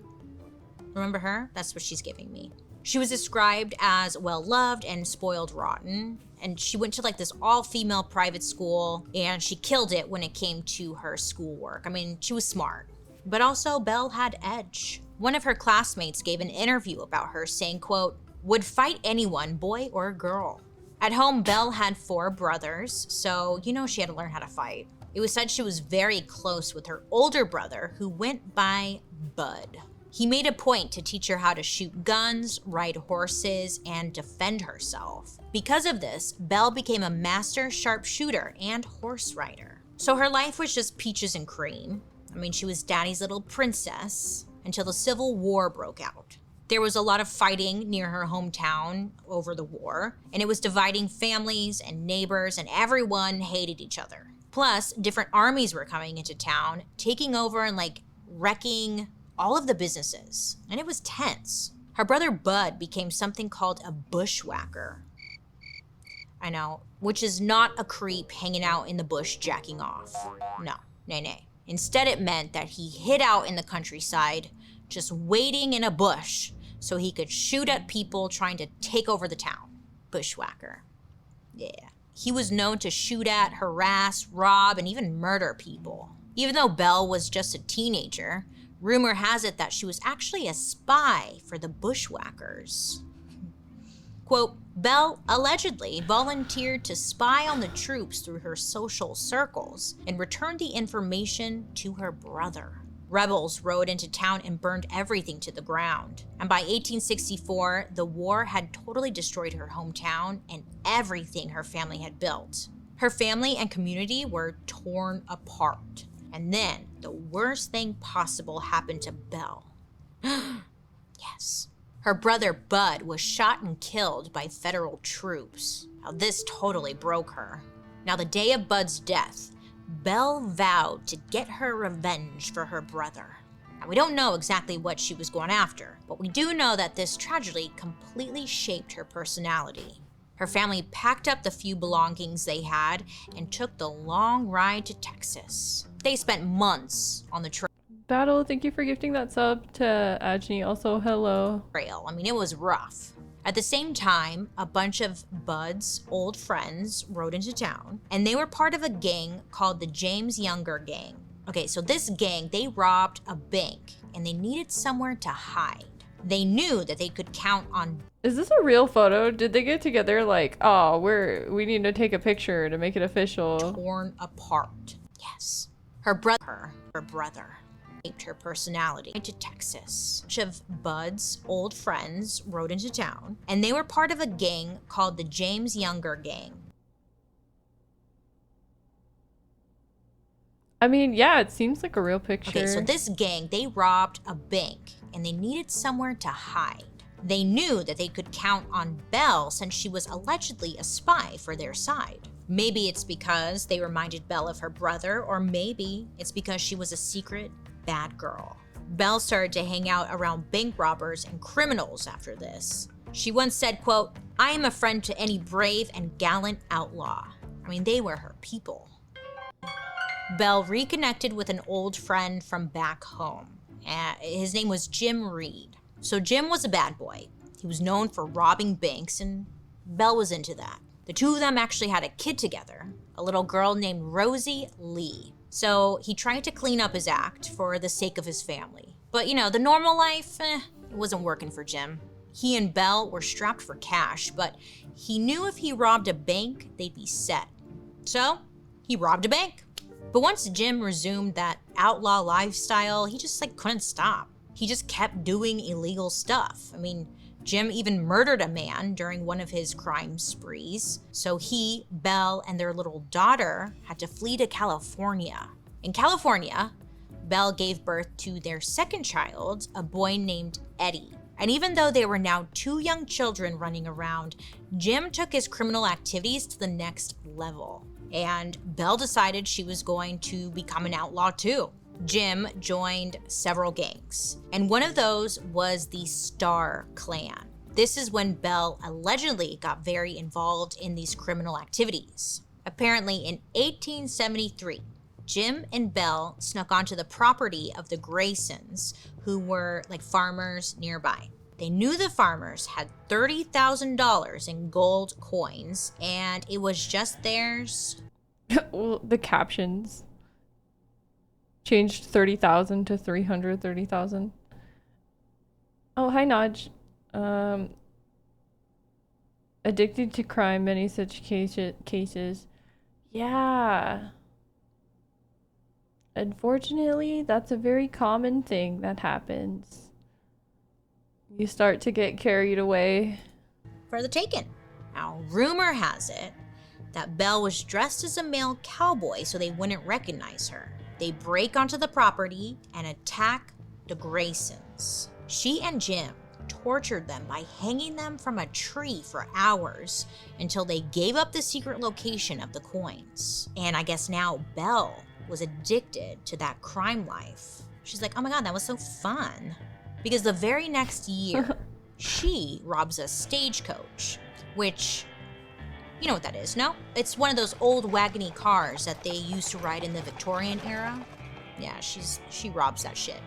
Remember her? That's what she's giving me. She was described as well-loved and spoiled rotten, and she went to like this all-female private school, and she killed it when it came to her schoolwork. I mean, she was smart, but also Belle had edge. One of her classmates gave an interview about her saying, quote, "Would fight anyone, boy or girl." At home, Belle had 4 brothers, so you know she had to learn how to fight. It was said she was very close with her older brother, who went by Bud. He made a point to teach her how to shoot guns, ride horses, and defend herself. Because of this, Belle became a master sharpshooter and horse rider. So her life was just peaches and cream. I mean, she was daddy's little princess until the Civil War broke out. There was a lot of fighting near her hometown over the war, and it was dividing families and neighbors, and everyone hated each other. Plus, different armies were coming into town, taking over and like wrecking all of the businesses, and it was tense. Her brother Bud became something called a bushwhacker. I know, which is not a creep hanging out in the bush jacking off. No, nay. Instead, it meant that he hid out in the countryside, just waiting in a bush so he could shoot at people trying to take over the town. Bushwhacker. Yeah. He was known to shoot at, harass, rob, and even murder people. Even though Belle was just a teenager, rumor has it that she was actually a spy for the bushwhackers. Quote, Belle allegedly volunteered to spy on the troops through her social circles and returned the information to her brother. Rebels rode into town and burned everything to the ground. And by 1864, the war had totally destroyed her hometown and everything her family had built. Her family and community were torn apart. And then the worst thing possible happened to Belle. Yes. Her brother Bud was shot and killed by federal troops. Now this totally broke her. Now the day of Bud's death, Belle vowed to get her revenge for her brother. Now we don't know exactly what she was going after, but we do know that this tragedy completely shaped her personality. Her family packed up the few belongings they had and took the long ride to Texas. They spent months on the trail. Battle, thank you for gifting that sub to Ajni. Also, hello. I mean, it was rough. At the same time, a bunch of Bud's old friends rode into town, and they were part of a gang called the James Younger Gang. Okay, so this gang, they robbed a bank, and they needed somewhere to hide. They knew that they could count on... Is this a real photo? Did they get together like, oh, we need to take a picture to make it official? Torn apart. Yes. Her brother shaped her personality to Texas. A bunch of Bud's old friends rode into town, and they were part of a gang called the James Younger Gang. I mean, yeah, it seems like a real picture. Okay, so this gang, they robbed a bank, and they needed somewhere to hide. They knew that they could count on Belle since she was allegedly a spy for their side. Maybe it's because they reminded Belle of her brother, or maybe it's because she was a secret bad girl. Belle started to hang out around bank robbers and criminals after this. She once said, quote, "I am a friend to any brave and gallant outlaw." I mean, they were her people. Belle reconnected with an old friend from back home. His name was Jim Reed. So Jim was a bad boy. He was known for robbing banks, and Belle was into that. The two of them actually had a kid together, a little girl named Rosie Lee. So he tried to clean up his act for the sake of his family. But you know, the normal life, it wasn't working for Jim. He and Belle were strapped for cash, but he knew if he robbed a bank, they'd be set. So he robbed a bank. But once Jim resumed that outlaw lifestyle, he just couldn't stop. He just kept doing illegal stuff. I mean, Jim even murdered a man during one of his crime sprees. So he, Belle, and their little daughter had to flee to California. In California, Belle gave birth to their second child, a boy named Eddie. And even though they were now two young children running around, Jim took his criminal activities to the next level. And Belle decided she was going to become an outlaw too. Jim joined several gangs, and one of those was the Star Clan. This is when Belle allegedly got very involved in these criminal activities. Apparently in 1873, Jim and Belle snuck onto the property of the Graysons, who were farmers nearby. They knew the farmers had $30,000 in gold coins, and it was just theirs. Well, the captions changed 30,000 to 330,000. Oh, hi, Naj. Addicted to crime, many such cases. Yeah. Unfortunately, that's a very common thing that happens. You start to get carried away. For the taken. Now, rumor has it that Belle was dressed as a male cowboy so they wouldn't recognize her. They break onto the property and attack the Graysons. She and Jim tortured them by hanging them from a tree for hours until they gave up the secret location of the coins. And I guess now Belle was addicted to that crime life. She's like, oh my God, that was so fun. Because the very next year, she robs a stagecoach, which, you know what that is, no? It's one of those old wagony cars that they used to ride in the Victorian era. Yeah, she robs that shit.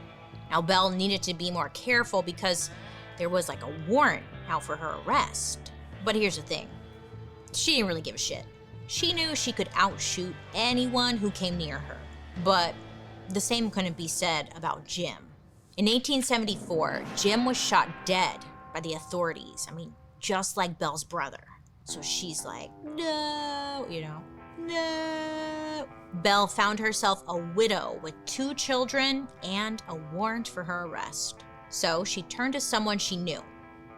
Now, Belle needed to be more careful because there was a warrant out for her arrest. But here's the thing. She didn't really give a shit. She knew she could outshoot anyone who came near her. But the same couldn't be said about Jim. In 1874, Jim was shot dead by the authorities. I mean, just like Belle's brother. So she's like, no, no. Belle found herself a widow with 2 children and a warrant for her arrest. So she turned to someone she knew,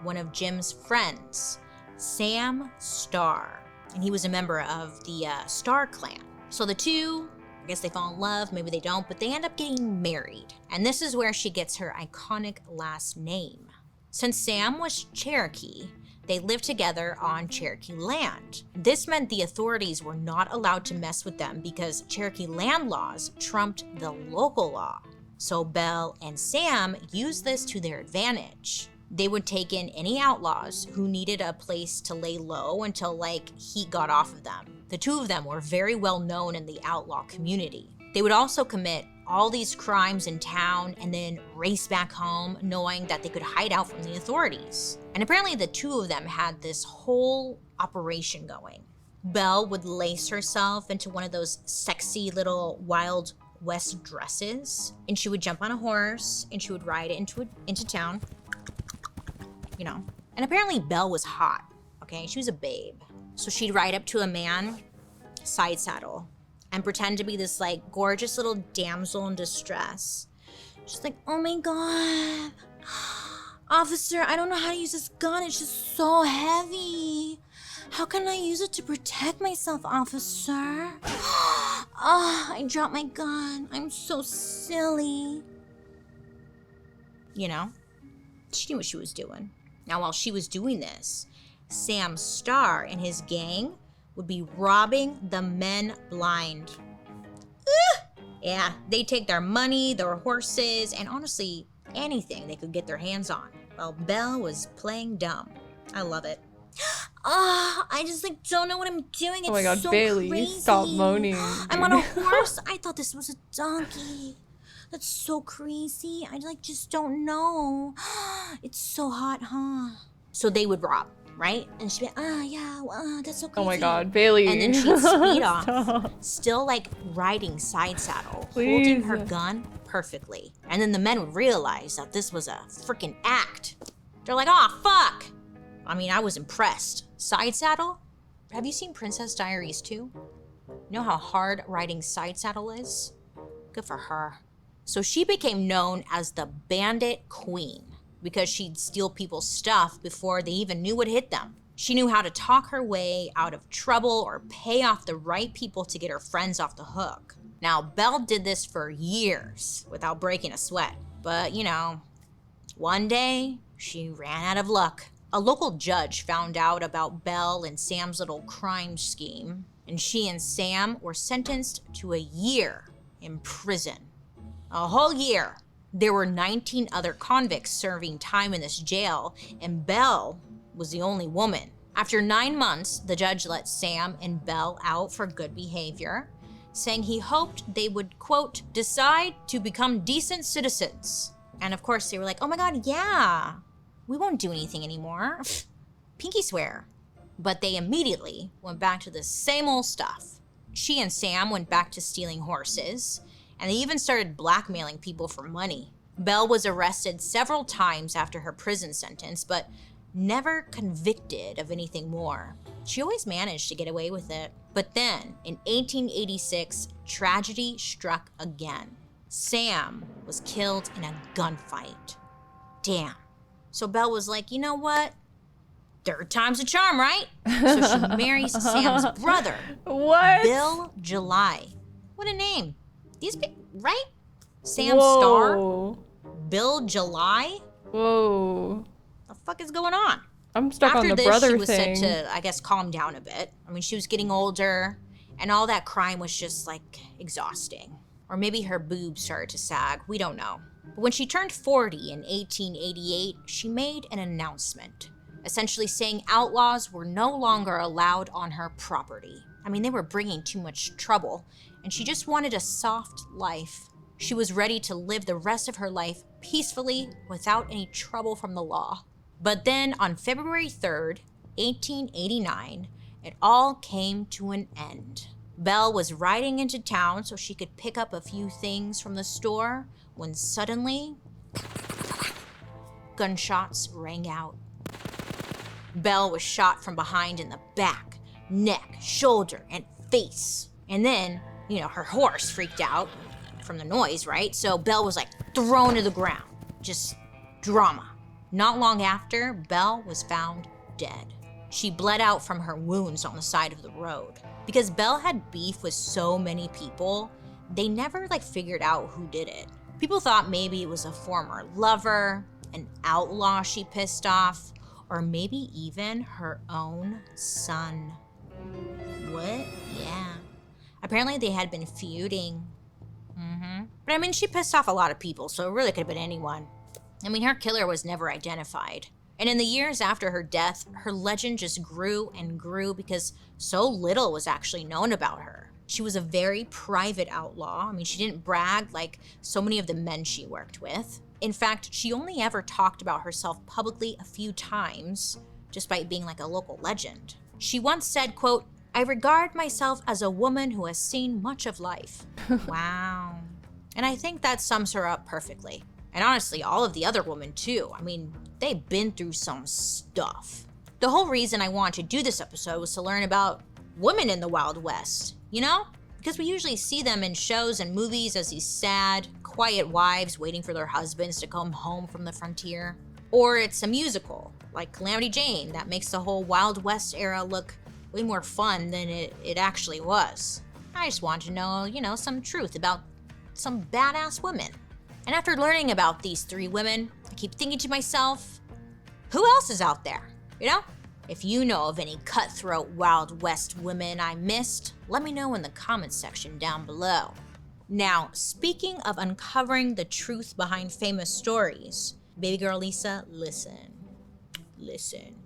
one of Jim's friends, Sam Starr. And he was a member of the Star Clan. So the two, I guess they fall in love, maybe they don't, but they end up getting married. And this is where she gets her iconic last name. Since Sam was Cherokee, they lived together on Cherokee land. This meant the authorities were not allowed to mess with them because Cherokee land laws trumped the local law. So Belle and Sam used this to their advantage. They would take in any outlaws who needed a place to lay low until heat got off of them. The two of them were very well known in the outlaw community. They would also commit all these crimes in town and then race back home knowing that they could hide out from the authorities. And apparently the two of them had this whole operation going. Belle would lace herself into one of those sexy little Wild West dresses, and she would jump on a horse and she would ride into town. And apparently Belle was hot, okay? She was a babe. So she'd ride up to a man, side saddle, and pretend to be this gorgeous little damsel in distress. She's like, oh my God, officer, I don't know how to use this gun. It's just so heavy. How can I use it to protect myself, officer? Oh, I dropped my gun. I'm so silly. She knew what she was doing. Now, while she was doing this, Sam Starr and his gang would be robbing the men blind. Yeah, they take their money, their horses, and honestly, anything they could get their hands on, while Belle was playing dumb. I love it. I just like don't know what I'm doing. It's Oh my god, so Bailey, crazy. stop moaning. I'm on a horse. I thought this was a donkey. That's so crazy. I like just don't know. It's so hot, huh? So they would rob, right? And she'd be, yeah, that's so crazy. Oh my god, Bailey. And then she'd speed off, Stop. still like riding side saddle, Please. holding her gun perfectly. And then the men would realize that this was a freaking act. They're like, oh, fuck. I mean, I was impressed. Side saddle? Have you seen Princess Diaries 2? You know how hard riding side saddle is? Good for her. So she became known as the Bandit Queen because she'd steal people's stuff before they even knew what hit them. She knew how to talk her way out of trouble or pay off the right people to get her friends off the hook. Now, Belle did this for years without breaking a sweat. But, you know, one day she ran out of luck. A local judge found out about Belle and Sam's little crime scheme, and she and Sam were sentenced to a year in prison. A whole year. There were 19 other convicts serving time in this jail, and Belle was the only woman. After 9 months, the judge let Sam and Belle out for good behavior, saying he hoped they would, quote, decide to become decent citizens. And of course, they were like, oh my god, yeah, we won't do anything anymore. Pinky swear. But they immediately went back to the same old stuff. She and Sam went back to stealing horses, and they even started blackmailing people for money. Belle was arrested several times after her prison sentence, but never convicted of anything more. She always managed to get away with it. But then, in 1886, tragedy struck again. Sam was killed in a gunfight. Damn. So Belle was like, you know what? Third time's a charm, right? So she marries Sam's brother, What? Bill July. What a name. These right? Sam Whoa. Star? Bill July? Whoa. The fuck is going on? I'm stuck After on the this, brother she was thing. said to, I guess, calm down a bit. I mean, she was getting older, and all that crime was just, like, exhausting. Or maybe her boobs started to sag. We don't know. But when she turned 40 in 1888, she made an announcement, essentially saying outlaws were no longer allowed on her property. I mean, they were bringing too much trouble, and she just wanted a soft life. She was ready to live the rest of her life peacefully without any trouble from the law. But then on February 3rd, 1889, it all came to an end. Belle was riding into town so she could pick up a few things from the store when suddenly, gunshots rang out. Belle was shot from behind in the back, neck, shoulder, and face. And then, you know, her horse freaked out from the noise, right? So Belle was like thrown to the ground. Just drama. Not long after, Belle was found dead. She bled out from her wounds on the side of the road. Because Belle had beef with so many people, they never figured out who did it. People thought maybe it was a former lover, an outlaw she pissed off, or maybe even her own son. What? Yeah. Apparently they had been feuding. But I mean, she pissed off a lot of people, so it really could have been anyone. I mean, her killer was never identified. And in the years after her death, her legend just grew and grew because so little was actually known about her. She was a very private outlaw. I mean, she didn't brag like so many of the men she worked with. In fact, she only ever talked about herself publicly a few times, despite being like a local legend. She once said, quote, "I regard myself as a woman who has seen much of life." Wow. And I think that sums her up perfectly. And honestly, all of the other women too. I mean, they've been through some stuff. The whole reason I wanted to do this episode was to learn about women in the Wild West, you know? Because we usually see them in shows and movies as these sad, quiet wives waiting for their husbands to come home from the frontier. Or it's a musical, like Calamity Jane, that makes the whole Wild West era look way more fun than it actually was. I just wanted to know, you know, some truth about some badass women. And after learning about these three women, I keep thinking to myself, who else is out there? You know? If you know of any cutthroat Wild West women I missed, let me know in the comments section down below. Now, speaking of uncovering the truth behind famous stories, baby girl Lisa, listen.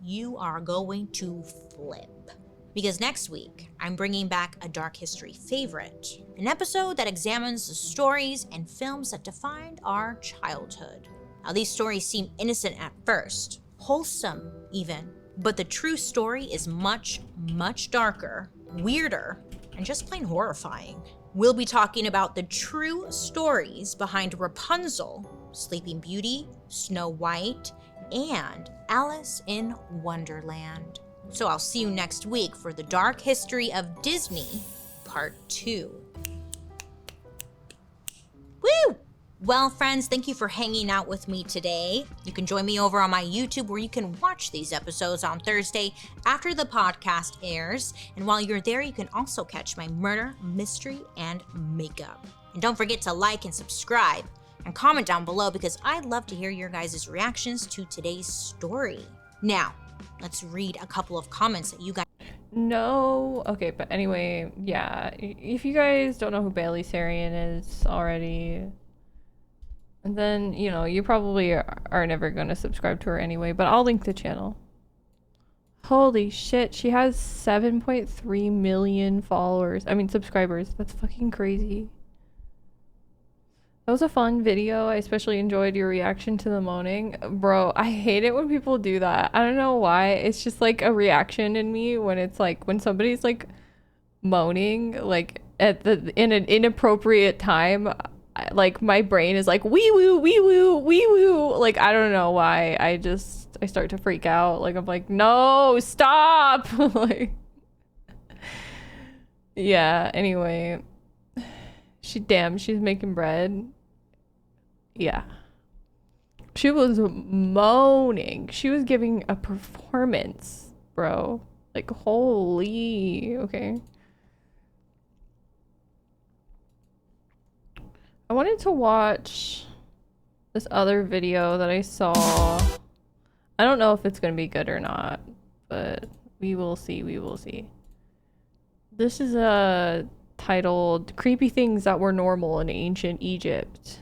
You are going to flip. Because next week, I'm bringing back a dark history favorite, an episode that examines the stories and films that defined our childhood. Now, these stories seem innocent at first, wholesome even, but the true story is much, much darker, weirder, and just plain horrifying. We'll be talking about the true stories behind Rapunzel, Sleeping Beauty, Snow White, and Alice in Wonderland. So I'll see you next week for the Dark History of Disney, Part 2. Woo! Well, friends, thank you for hanging out with me today. You can join me over on my YouTube where you can watch these episodes on Thursday after the podcast airs. And while you're there, you can also catch my murder, mystery, and makeup. And don't forget to like and subscribe and comment down below because I'd love to hear your guys' reactions to today's story. Now, let's read a couple of comments that you guys... No. Okay, but anyway, yeah. If you guys don't know who Bailey Sarian is already, then, you know, you probably are never going to subscribe to her anyway, but I'll link the channel. Holy shit, she has 7.3 million followers. I mean, subscribers. That's fucking crazy. That was a fun video. I especially enjoyed your reaction to the moaning. Bro, I hate it when people do that. I don't know why. It's just like a reaction in me when it's like, when somebody's like moaning, like in an inappropriate time, like my brain is like, wee woo, wee woo, wee woo. Like, I don't know why. I start to freak out. Like, I'm like, no, stop. Like, yeah, anyway. She's making bread. Yeah. She was moaning. She was giving a performance, bro. Like, holy. Okay. I wanted to watch this other video that I saw. I don't know if it's gonna be good or not, but we will see. We will see. This is titled Creepy Things That Were Normal in Ancient Egypt.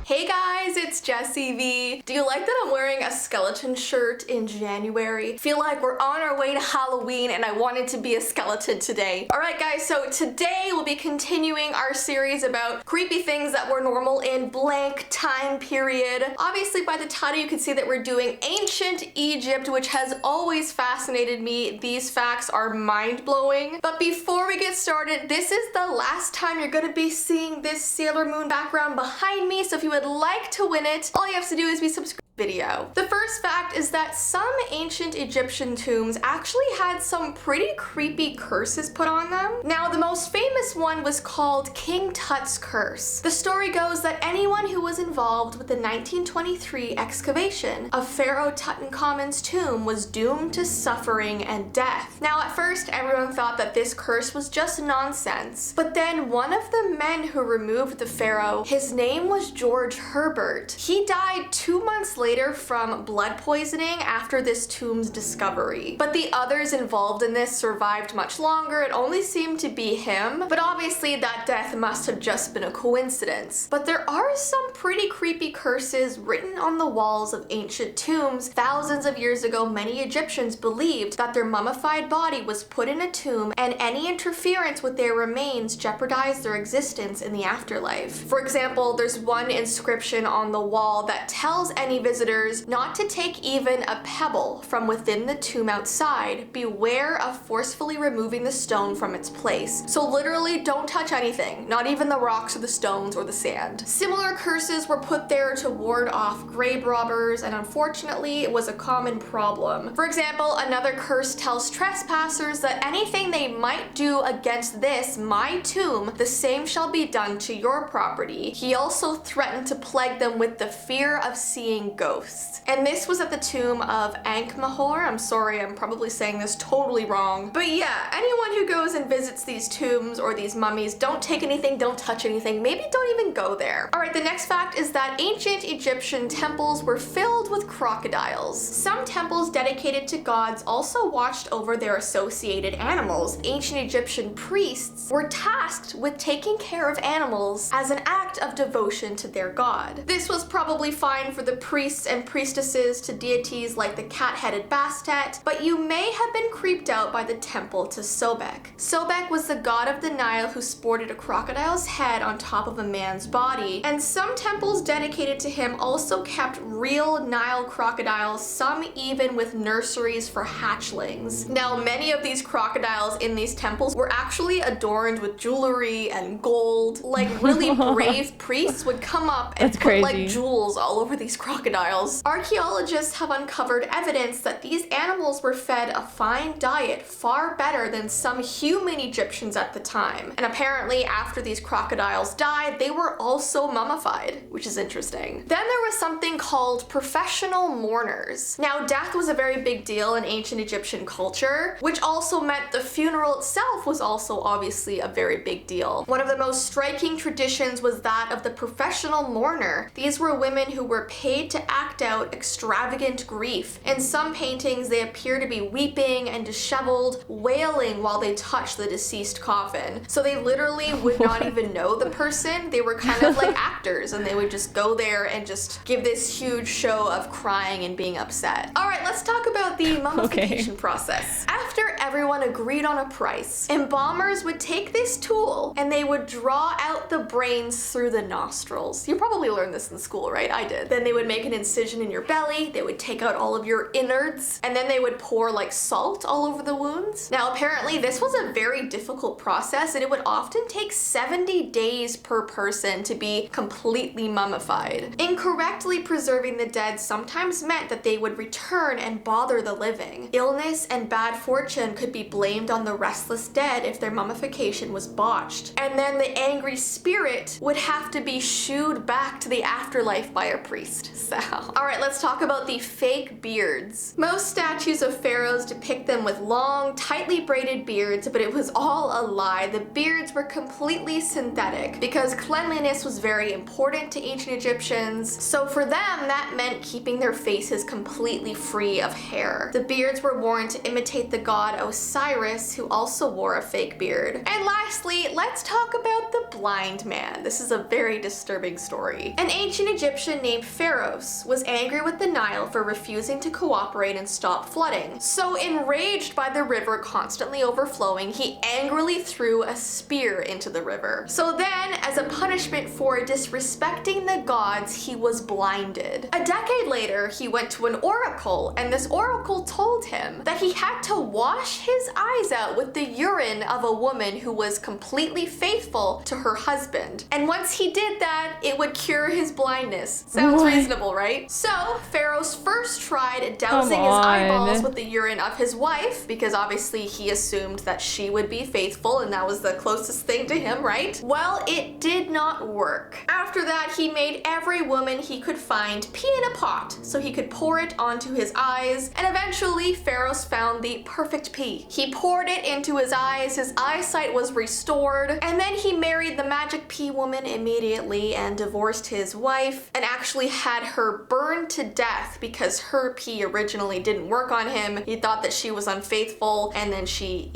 Hey guys, it's Jessie V. Do you like that I'm wearing a skeleton shirt in January? Feel like we're on our way to Halloween and I wanted to be a skeleton today. Alright guys, so today we'll be continuing our series about creepy things that were normal in blank time period. Obviously by the title you can see that we're doing ancient Egypt, which has always fascinated me. These facts are mind-blowing. But before we get started, this is the last time you're gonna be seeing this Sailor Moon background behind me, so if you would like to win it, all you have to do is be subscribed. Video. The first fact is that some ancient Egyptian tombs actually had some pretty creepy curses put on them. Now, the most famous one was called King Tut's Curse. The story goes that anyone who was involved with the 1923 excavation of Pharaoh Tutankhamun's tomb was doomed to suffering and death. Now, at first, everyone thought that this curse was just nonsense, but then one of the men who removed the pharaoh, his name was George Herbert. He died 2 months later from blood poisoning after this tomb's discovery. But the others involved in this survived much longer. It only seemed to be him, but obviously that death must have just been a coincidence. But there are some pretty creepy curses written on the walls of ancient tombs. Thousands of years ago, many Egyptians believed that their mummified body was put in a tomb and any interference with their remains jeopardized their existence in the afterlife. For example, there's one inscription on the wall that tells any visitors not to take even a pebble from within the tomb outside. Beware of forcefully removing the stone from its place. So literally don't touch anything, not even the rocks or the stones or the sand. Similar curses were put there to ward off grave robbers, and unfortunately it was a common problem. For example, another curse tells trespassers that anything they might do against this, my tomb, the same shall be done to your property. He also threatened to plague them with the fear of seeing ghosts. ghosts. And this was at the tomb of Ankh-Mahor. I'm sorry, I'm probably saying this totally wrong. But yeah, anyone who goes and visits these tombs or these mummies, don't take anything, don't touch anything, maybe don't even go there. Alright, the next fact is that ancient Egyptian temples were filled with crocodiles. Some temples dedicated to gods also watched over their associated animals. Ancient Egyptian priests were tasked with taking care of animals as an act of devotion to their god. This was probably fine for the priests and priestesses to deities like the cat-headed Bastet, but you may have been creeped out by the temple to Sobek. Sobek was the god of the Nile who sported a crocodile's head on top of a man's body, and some temples dedicated to him also kept real Nile crocodiles, some even with nurseries for hatchlings. Now, many of these crocodiles in these temples were actually adorned with jewelry and gold. Like, really brave priests would come up and put like jewels all over these crocodiles. Archaeologists have uncovered evidence that these animals were fed a fine diet far better than some human Egyptians at the time. And apparently after these crocodiles died, they were also mummified, which is interesting. Then there was something called professional mourners. Now, death was a very big deal in ancient Egyptian culture, which also meant the funeral itself was also obviously a very big deal. One of the most striking traditions was that of the professional mourner. These were women who were paid to act out extravagant grief. In some paintings, they appear to be weeping and disheveled, wailing while they touch the deceased coffin. So they literally would not even know the person. They were kind of like actors, and they would just go there and just give this huge show of crying and being upset. All right, let's talk about the mummification process. After everyone agreed on a price, embalmers would take this tool and they would draw out the brains through the nostrils. You probably learned this in school, right? I did. Then they would make an incision in your belly, they would take out all of your innards, and then they would pour like salt all over the wounds. Now, apparently this was a very difficult process, and it would often take 70 days per person to be completely mummified. Incorrectly preserving the dead sometimes meant that they would return and bother the living. Illness and bad fortune could be blamed on the restless dead if their mummification was botched. And then the angry spirit would have to be shooed back to the afterlife by a priest. So, alright, let's talk about the fake beards. Most statues of pharaohs depict them with long, tightly braided beards, but it was all a lie. The beards were completely synthetic because cleanliness was very important to ancient Egyptians. So for them, that meant keeping their faces completely free of hair. The beards were worn to imitate the god Osiris, who also wore a fake beard. And lastly, let's talk about the blind man. This is a very disturbing story. An ancient Egyptian named Pharaohs was angry with the Nile for refusing to cooperate and stop flooding. So enraged by the river constantly overflowing, he angrily threw a spear into the river. So then, as a punishment for disrespecting the gods, he was blinded. A decade later, he went to an oracle, and this oracle told him that he had to wash his eyes out with the urine of a woman who was completely faithful to her husband. And once he did that, it would cure his blindness. Sounds reasonable, right? So, Pharaoh's first tried dousing his eyeballs with the urine of his wife, because obviously he assumed that she would be faithful and that was the closest thing to him, right? Well, it did not work. After that, he made every woman he could find pee in a pot so he could pour it onto his eyes, and eventually Pharaohs found the perfect pee. He poured it into his eyes, his eyesight was restored, and then he married the magic pea woman immediately and divorced his wife and actually had her burned to death because her pee originally didn't work on him. He thought that she was unfaithful, and then she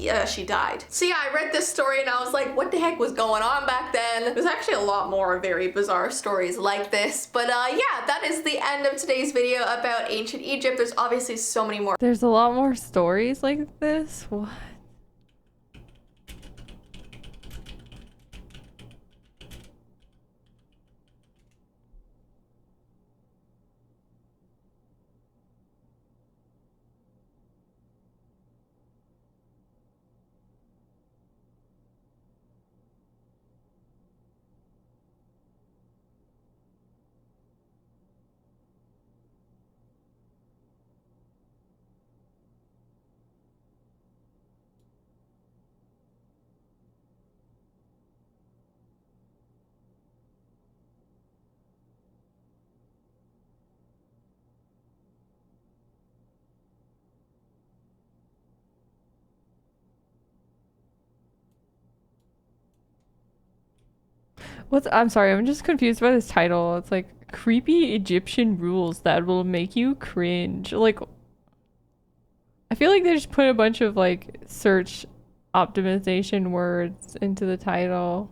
died. So yeah, I read this story and I was like, what the heck was going on back then? There's actually a lot more very bizarre stories like this, but yeah, that is the end of today's video about ancient Egypt. There's obviously so many more. There's a lot more stories like this? What? I'm sorry, I'm just confused by this title. It's like creepy Egyptian rules that will make you cringe. Like, I feel like they just put a bunch of like search optimization words into the title.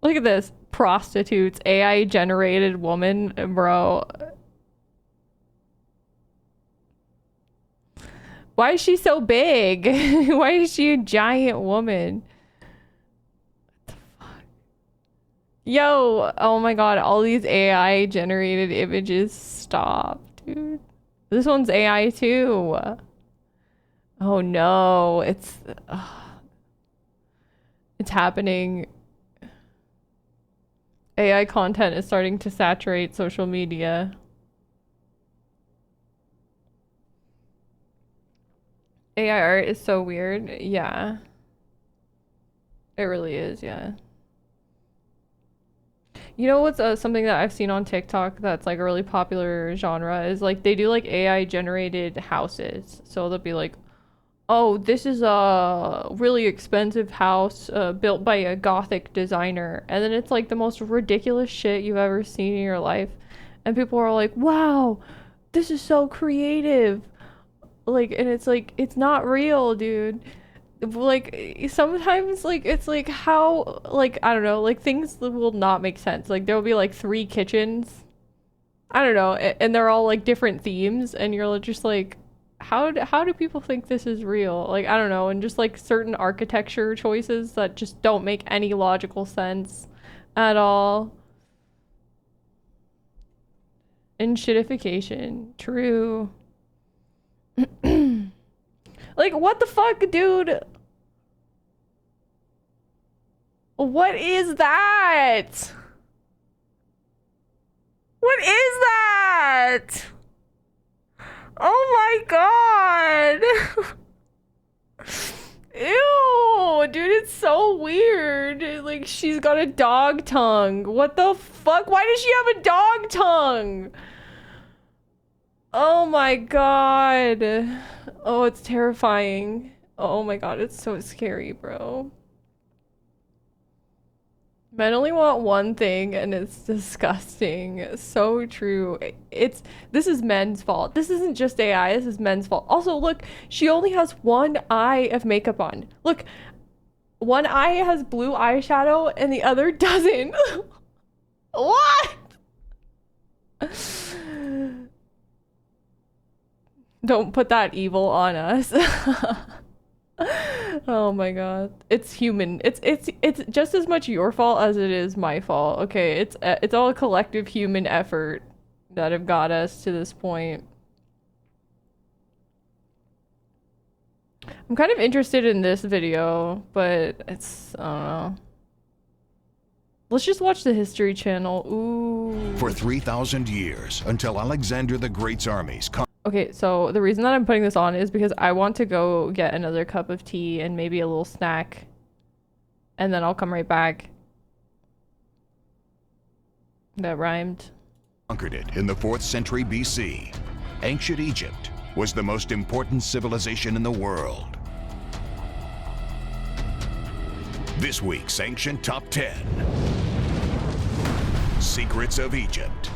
Look at this. Prostitutes, AI generated woman, bro. Why is she so big? Why is she a giant woman? What the fuck? Yo, oh my god, all these AI generated images. Stop, dude. This one's AI too. Oh no, it's happening. AI content is starting to saturate social media. AI art is so weird. Yeah. It really is, yeah. You know what's something that I've seen on TikTok that's like a really popular genre is like they do like AI generated houses. So they'll be like, oh, this is a really expensive house built by a gothic designer. And then it's like the most ridiculous shit you've ever seen in your life. And people are like, wow, this is so creative. Like, and it's like, it's not real, dude. Like, sometimes, like, it's like how, like, I don't know, like, things will not make sense. Like, there will be like 3 kitchens. I don't know. And they're all like different themes. And you're just like, how do people think this is real? Like, I don't know. And just like certain architecture choices that just don't make any logical sense at all. And shitification. True. Like, what the fuck, dude? What is that? What is that? Oh my god. Ew, dude, it's so weird. Like, she's got a dog tongue. What the fuck? Why does she have a dog tongue? Oh my god. Oh, it's terrifying. Oh my god, it's so scary, bro. Men only want one thing and it's disgusting. So true. This is men's fault. This isn't just AI, this is men's fault. Also, look, she only has one eye of makeup on. Look, one eye has blue eyeshadow and the other doesn't. What? Don't put that evil on us. Oh my god. It's human. It's just as much your fault as it is my fault. Okay, it's all a collective human effort that have got us to this point. I'm kind of interested in this video, but it's, I don't know. Let's just watch the History Channel. Ooh. For 3,000 years, until Alexander the Great's armies Okay, so the reason that I'm putting this on is because I want to go get another cup of tea and maybe a little snack. And then I'll come right back. That rhymed. conquered it in the 4th century BC. Ancient Egypt was the most important civilization in the world. This week's Ancient Top 10. Secrets of Egypt.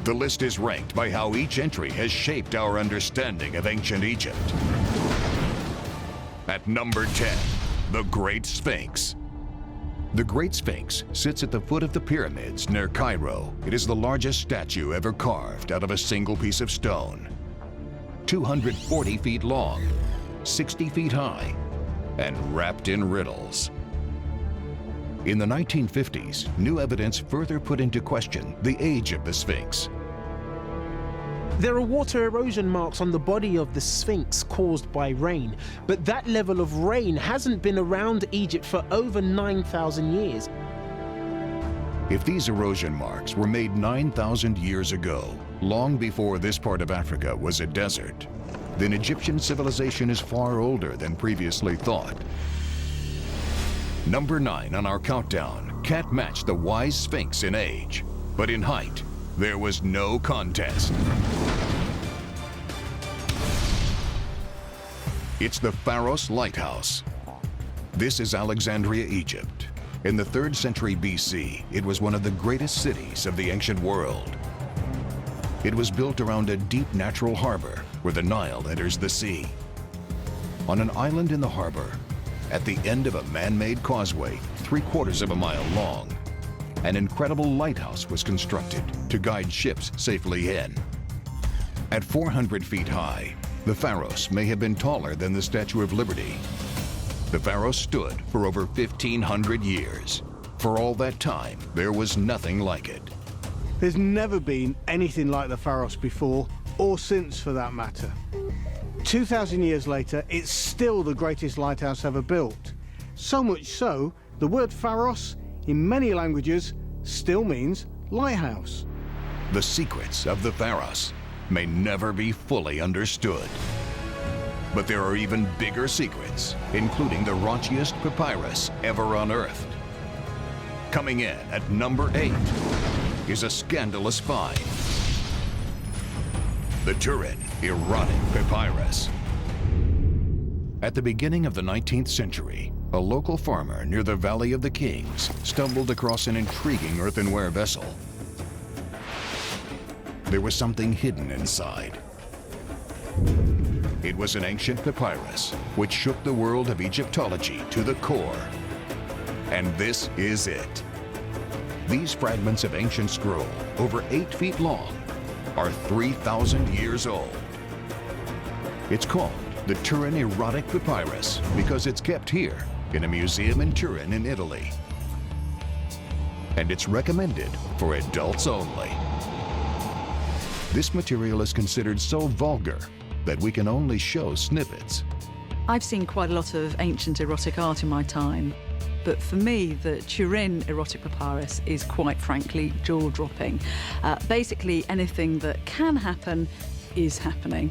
The list is ranked by how each entry has shaped our understanding of ancient Egypt. At number 10, the Great Sphinx. The Great Sphinx sits at the foot of the pyramids near Cairo. It is the largest statue ever carved out of a single piece of stone. 240 feet long, 60 feet high, and wrapped in riddles. In the 1950s, new evidence further put into question the age of the Sphinx. There are water erosion marks on the body of the Sphinx caused by rain, but that level of rain hasn't been around Egypt for over 9,000 years. If these erosion marks were made 9,000 years ago, long before this part of Africa was a desert, then Egyptian civilization is far older than previously thought. Number 9 on our countdown, can't match the wise Sphinx in age, but in height, there was no contest. It's the Pharos Lighthouse. This is Alexandria, Egypt. In the 3rd century BC, it was one of the greatest cities of the ancient world. It was built around a deep natural harbor where the Nile enters the sea. On an island in the harbor, at the end of a man-made causeway 3/4 of a mile long, an incredible lighthouse was constructed to guide ships safely in. At 400 feet high, the Pharos may have been taller than the Statue of Liberty. The Pharos stood for over 1,500 years. For all that time, there was nothing like it. There's never been anything like the Pharos before, or since for that matter. 2,000 years later, it's still the greatest lighthouse ever built. So much so, the word Pharos, in many languages, still means lighthouse. The secrets of the Pharos may never be fully understood. But there are even bigger secrets, including the raunchiest papyrus ever unearthed. Coming in at number 8 is a scandalous find. The Turin Erotic Papyrus. At the beginning of the 19th century, a local farmer near the Valley of the Kings stumbled across an intriguing earthenware vessel. There was something hidden inside. It was an ancient papyrus which shook the world of Egyptology to the core. And this is it. These fragments of ancient scroll, over 8 feet long, are 3,000 years old. It's called the Turin Erotic Papyrus because it's kept here in a museum in Turin in Italy. And it's recommended for adults only. This material is considered so vulgar that we can only show snippets. I've seen quite a lot of ancient erotic art in my time, but for me, the Turin Erotic Papyrus is quite frankly jaw-dropping. Basically, anything that can happen is happening.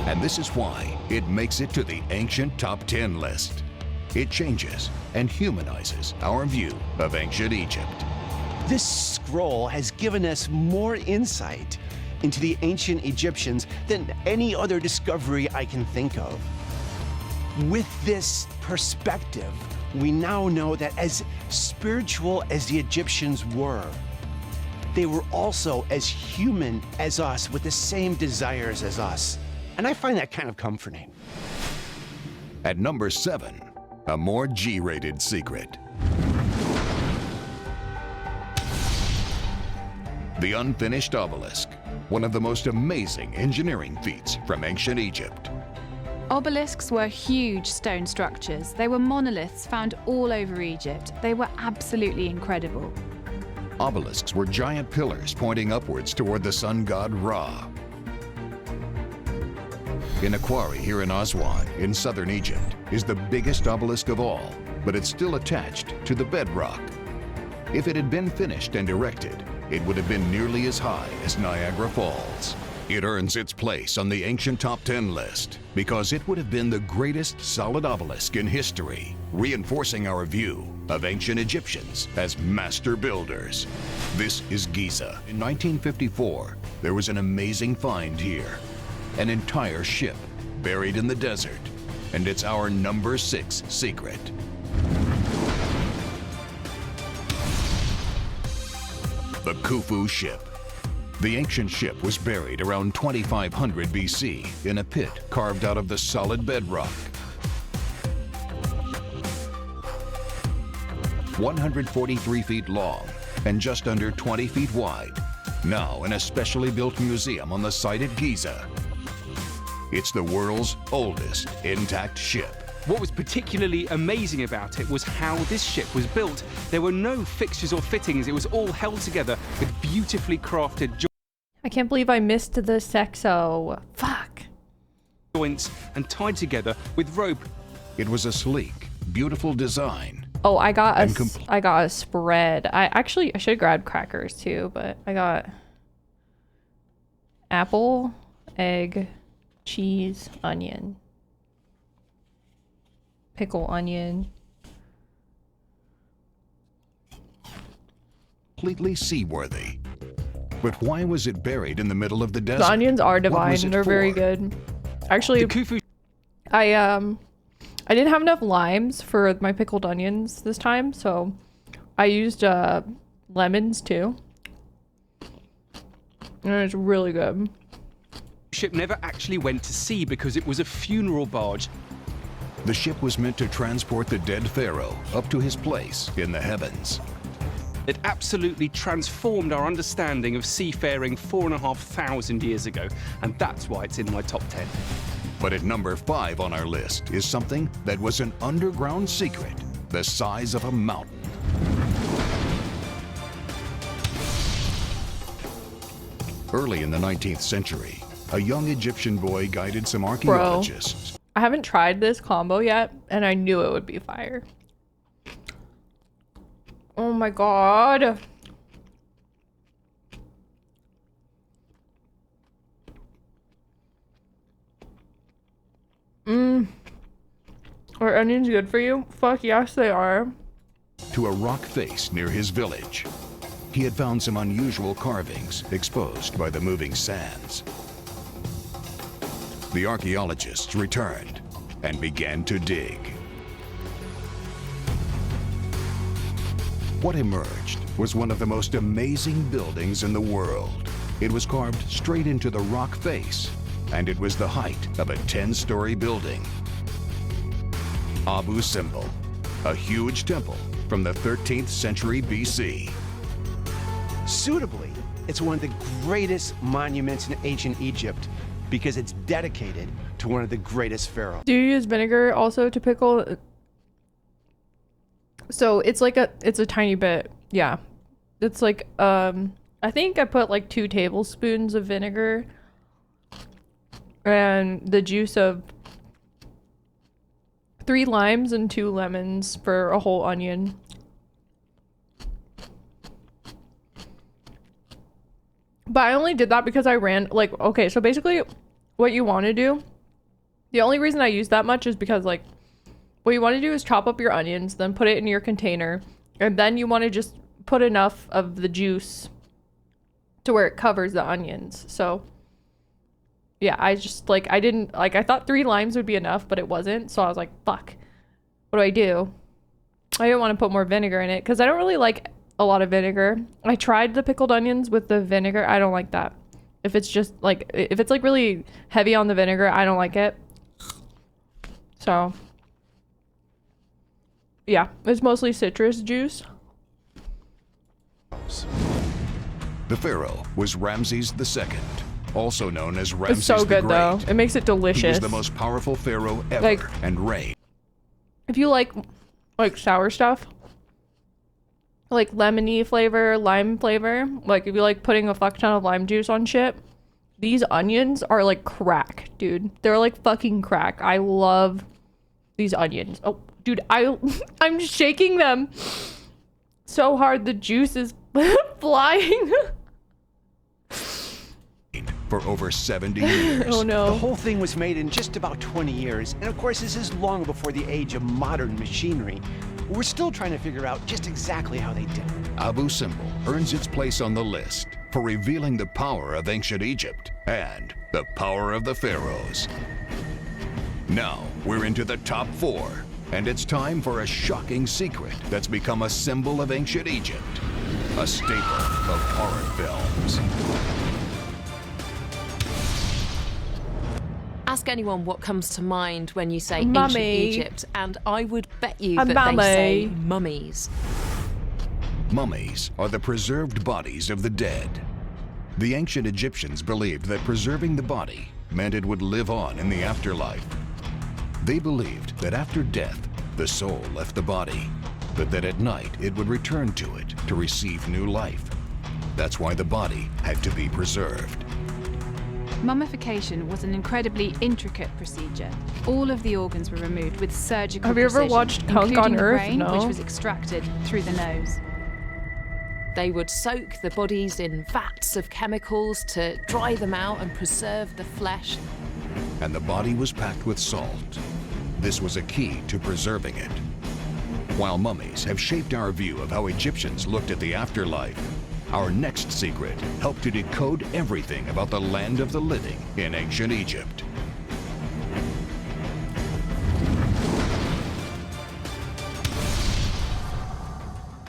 And this is why it makes it to the ancient top 10 list. It changes and humanizes our view of ancient Egypt. This scroll has given us more insight into the ancient Egyptians than any other discovery I can think of. With this perspective, we now know that as spiritual as the Egyptians were, they were also as human as us with the same desires as us. And I find that kind of comforting. At number 7, a more G-rated secret. The unfinished obelisk, one of the most amazing engineering feats from ancient Egypt. Obelisks were huge stone structures. They were monoliths found all over Egypt. They were absolutely incredible. Obelisks were giant pillars pointing upwards toward the sun god Ra. In a quarry here in Aswan, in southern Egypt, is the biggest obelisk of all, but it's still attached to the bedrock. If it had been finished and erected, it would have been nearly as high as Niagara Falls. It earns its place on the ancient top 10 list because it would have been the greatest solid obelisk in history, reinforcing our view of ancient Egyptians as master builders. This is Giza. In 1954, there was an amazing find here. An entire ship buried in the desert, and it's our number 6 secret. The Khufu ship. The ancient ship was buried around 2500 BC in a pit carved out of the solid bedrock. 143 feet long and just under 20 feet wide, now in a specially built museum on the site at Giza. It's the world's oldest intact ship. What was particularly amazing about it was how this ship was built. There were no fixtures or fittings. It was all held together with beautifully crafted I can't believe I missed the sexo. Fuck. joints and tied together with rope. It was a sleek, beautiful design. Oh, I got a spread. I should grab crackers too, but I got apple, egg, cheese, onion, pickle onion, completely seaworthy. But why was it buried in the middle of the desert? The onions are What divine. was it They're very for? good. Actually, I didn't have enough limes for my pickled onions this time, so I used lemons too. And it's really good. Ship never actually went to sea because it was a funeral barge. The ship was meant to transport the dead pharaoh up to his place in the heavens. It absolutely transformed our understanding of seafaring 4,500 years ago, and that's why it's in my top 10. But at number 5 on our list is something that was an underground secret, the size of a mountain. Early in the 19th century, a young Egyptian boy guided some archaeologists. I haven't tried this combo yet, and I knew it would be fire. Oh my god. Are onions good for you? Fuck yes, they are. To a rock face near his village. He had found some unusual carvings exposed by the moving sands. The archaeologists returned and began to dig. What emerged was one of the most amazing buildings in the world. It was carved straight into the rock face, and it was the height of a 10-story building. Abu Simbel, a huge temple from the 13th century BC. Suitably, it's one of the greatest monuments in ancient Egypt because it's dedicated to one of the greatest pharaohs. Do you use vinegar also to pickle? So it's like it's a tiny bit. Yeah. It's like, I think I put like 2 tablespoons of vinegar and the juice of 3 limes and 2 lemons for a whole onion. But I only did that because I ran, like, okay, so basically what you want to do, the only reason I use that much is because, like, what you want to do is chop up your onions, then put it in your container, and then you want to just put enough of the juice to where it covers the onions. So, yeah, I just, like, I didn't, like, I thought 3 limes would be enough, but it wasn't, so I was like, fuck, what do I do? I didn't want to put more vinegar in it, because I don't really like a lot of vinegar. I tried the pickled onions with the vinegar. I don't like that. If it's just like, if it's like really heavy on the vinegar, I don't like it. So yeah, it's mostly citrus juice. The pharaoh was Ramses II, also known as Ramses It's so good the though. Great. It makes it delicious. He was the most powerful pharaoh ever Like, and reigned. if you like sour stuff, like lemony flavor, lime flavor, like if you like putting a fuck ton of lime juice on shit, these onions are like crack, dude. They're like fucking crack. I love these onions. Oh, dude, I'm shaking them so hard the juice is flying. For over 70 years. Oh no. The whole thing was made in just about 20 years, and of course this is long before the age of modern machinery. We're still trying to figure out just exactly how they did it. Abu Simbel earns its place on the list for revealing the power of ancient Egypt and the power of the pharaohs. Now we're into the top 4, and it's time for a shocking secret that's become a symbol of ancient Egypt, a staple of horror films. Ask anyone what comes to mind when you say Mummy. ancient Egypt, and I would bet you A that mummy. they say mummies. Mummies are the preserved bodies of the dead. The ancient Egyptians believed that preserving the body meant it would live on in the afterlife. They believed that after death, the soul left the body, but that at night it would return to it to receive new life. That's why the body had to be preserved. Mummification was an incredibly intricate procedure. All of the organs were removed with surgical Have you ever precision, watched Hunk on including the Earth? brain, No. which was extracted through the nose. They would soak the bodies in vats of chemicals to dry them out and preserve the flesh. And the body was packed with salt. This was a key to preserving it. While mummies have shaped our view of how Egyptians looked at the afterlife, our next secret helped to decode everything about the land of the living in ancient Egypt.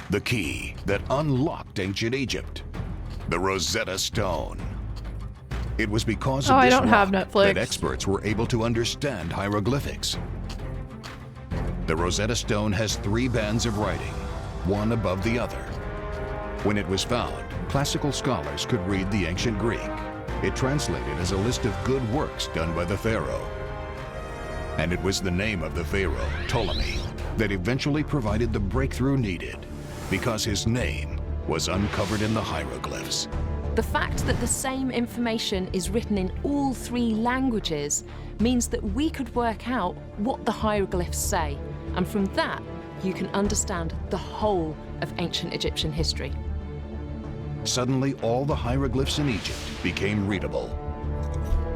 The key that unlocked ancient Egypt, the Rosetta Stone. It was because of I this don't have rock Netflix. that experts were able to understand hieroglyphics. The Rosetta Stone has 3 bands of writing, one above the other. When it was found, classical scholars could read the ancient Greek. It translated as a list of good works done by the pharaoh. And it was the name of the pharaoh, Ptolemy, that eventually provided the breakthrough needed, because his name was uncovered in the hieroglyphs. The fact that the same information is written in all 3 languages means that we could work out what the hieroglyphs say, and from that, you can understand the whole of ancient Egyptian history. Suddenly, all the hieroglyphs in Egypt became readable.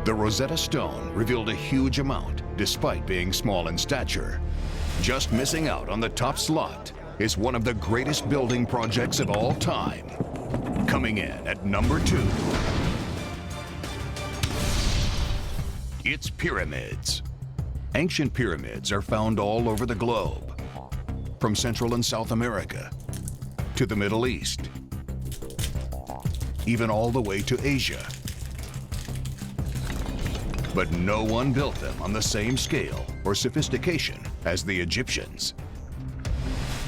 The Rosetta Stone revealed a huge amount, despite being small in stature. Just missing out on the top slot is one of the greatest building projects of all time. Coming in at number 2, it's pyramids. Ancient pyramids are found all over the globe, from Central and South America to the Middle East, even all the way to Asia. But no one built them on the same scale or sophistication as the Egyptians.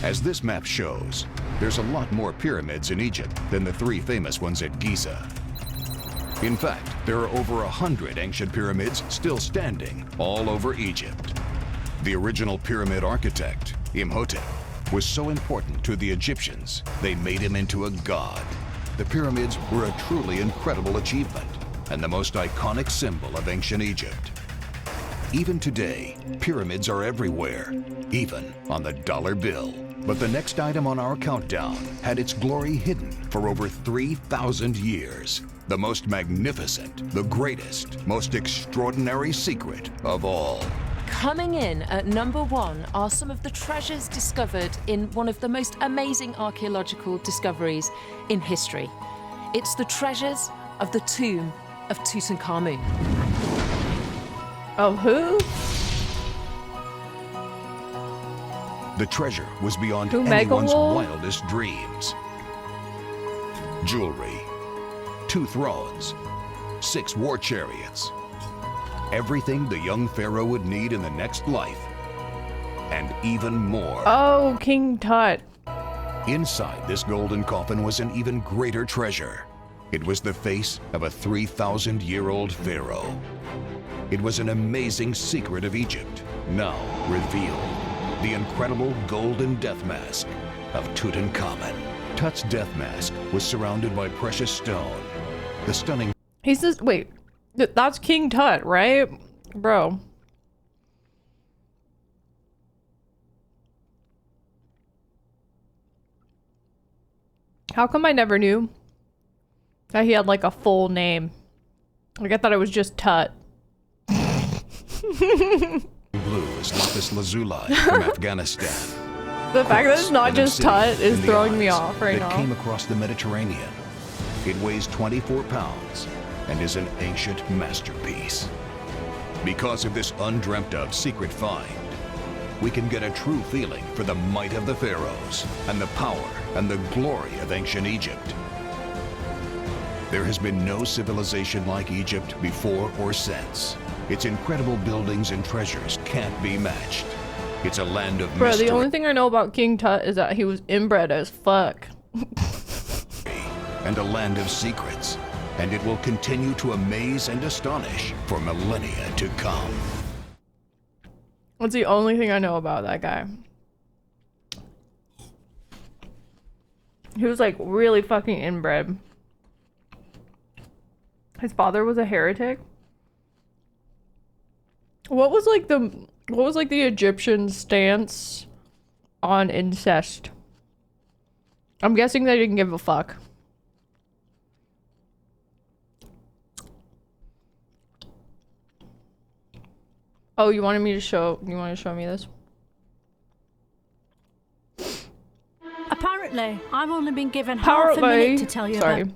As this map shows, there's a lot more pyramids in Egypt than the 3 famous ones at Giza. In fact, there are over 100 ancient pyramids still standing all over Egypt. The original pyramid architect, Imhotep, was so important to the Egyptians, they made him into a god. The pyramids were a truly incredible achievement and the most iconic symbol of ancient Egypt. Even today, pyramids are everywhere, even on the dollar bill. But the next item on our countdown had its glory hidden for over 3,000 years. The most magnificent, the greatest, most extraordinary secret of all. Coming in at number 1 are some of the treasures discovered in one of the most amazing archaeological discoveries in history. It's the treasures of the tomb of Tutankhamun. Of who? The treasure was beyond Who, anyone's Megawolf? wildest dreams. Jewelry, 2 thrones, 6 war chariots, everything the young pharaoh would need in the next life, and even more. Oh, King Tut. Inside this golden coffin was an even greater treasure. It was the face of a 3,000-year-old pharaoh. It was an amazing secret of Egypt, now revealed. The incredible golden death mask of Tutankhamun. Tut's death mask was surrounded by precious stone. The stunning... He's this, wait, that's King Tut, right? Bro. How come I never knew that he had like a full name? Like I thought it was just Tut. blue is lapis lazuli from Afghanistan. The fact that it's not An just obsidian Tut is in the throwing me eyes off right that now. came across the Mediterranean. It weighs 24 pounds and is an ancient masterpiece. Because of this undreamt of secret find, we can get a true feeling for the might of the pharaohs and the power and the glory of ancient Egypt. There has been no civilization like Egypt before or since. Its incredible buildings and treasures can't be matched. It's a land of Bro, mystery the only thing I know about King Tut is that he was inbred as fuck. and a land of secrets, and it will continue to amaze and astonish for millennia to come. That's the only thing I know about that guy. He was like really fucking inbred. His father was a heretic. What was like the Egyptian stance on incest? I'm guessing they didn't give a fuck. Oh, you want to show me this? Apparently, I've only been given half a minute to tell you Sorry. about...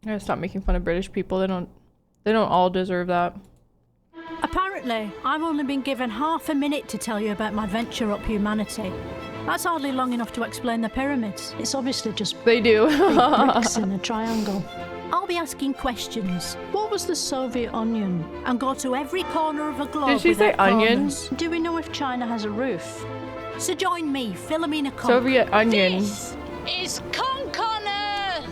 I gotta stop making fun of British people. They don't all deserve that. Apparently, I've only been given half a minute to tell you about my venture up humanity. That's hardly long enough to explain the pyramids. It's obviously just they do bricks in a triangle. I'll be asking questions. What was the Soviet Onion? And go to every corner of a globe. Did she say without onions? corners. Do we know if China has a roof? So join me, Philomena Conk. Soviet Onion. This is Conk on Earth!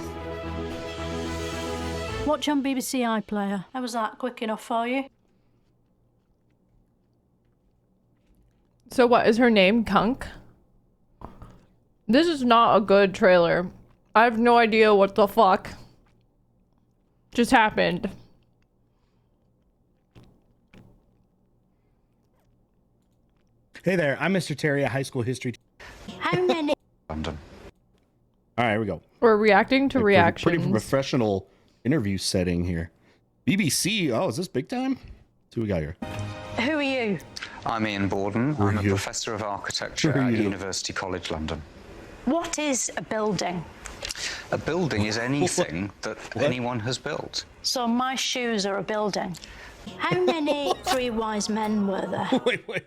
Watch on BBC iPlayer. How was that quick enough for you? So what is her name? Kunk? This is not a good trailer. I have no idea what the fuck just happened. Hey there, I'm Mr. Terry, a high school history. How many? London. All right, here we go. We're reacting to reactions. Pretty professional interview setting here. BBC. Oh, is this big time? See what we got here. Who are you? I'm Ian Borden. I'm a professor of architecture at University College London. What is a building? A building is anything that anyone has built. So my shoes are a building. How many three wise men were there? Wait.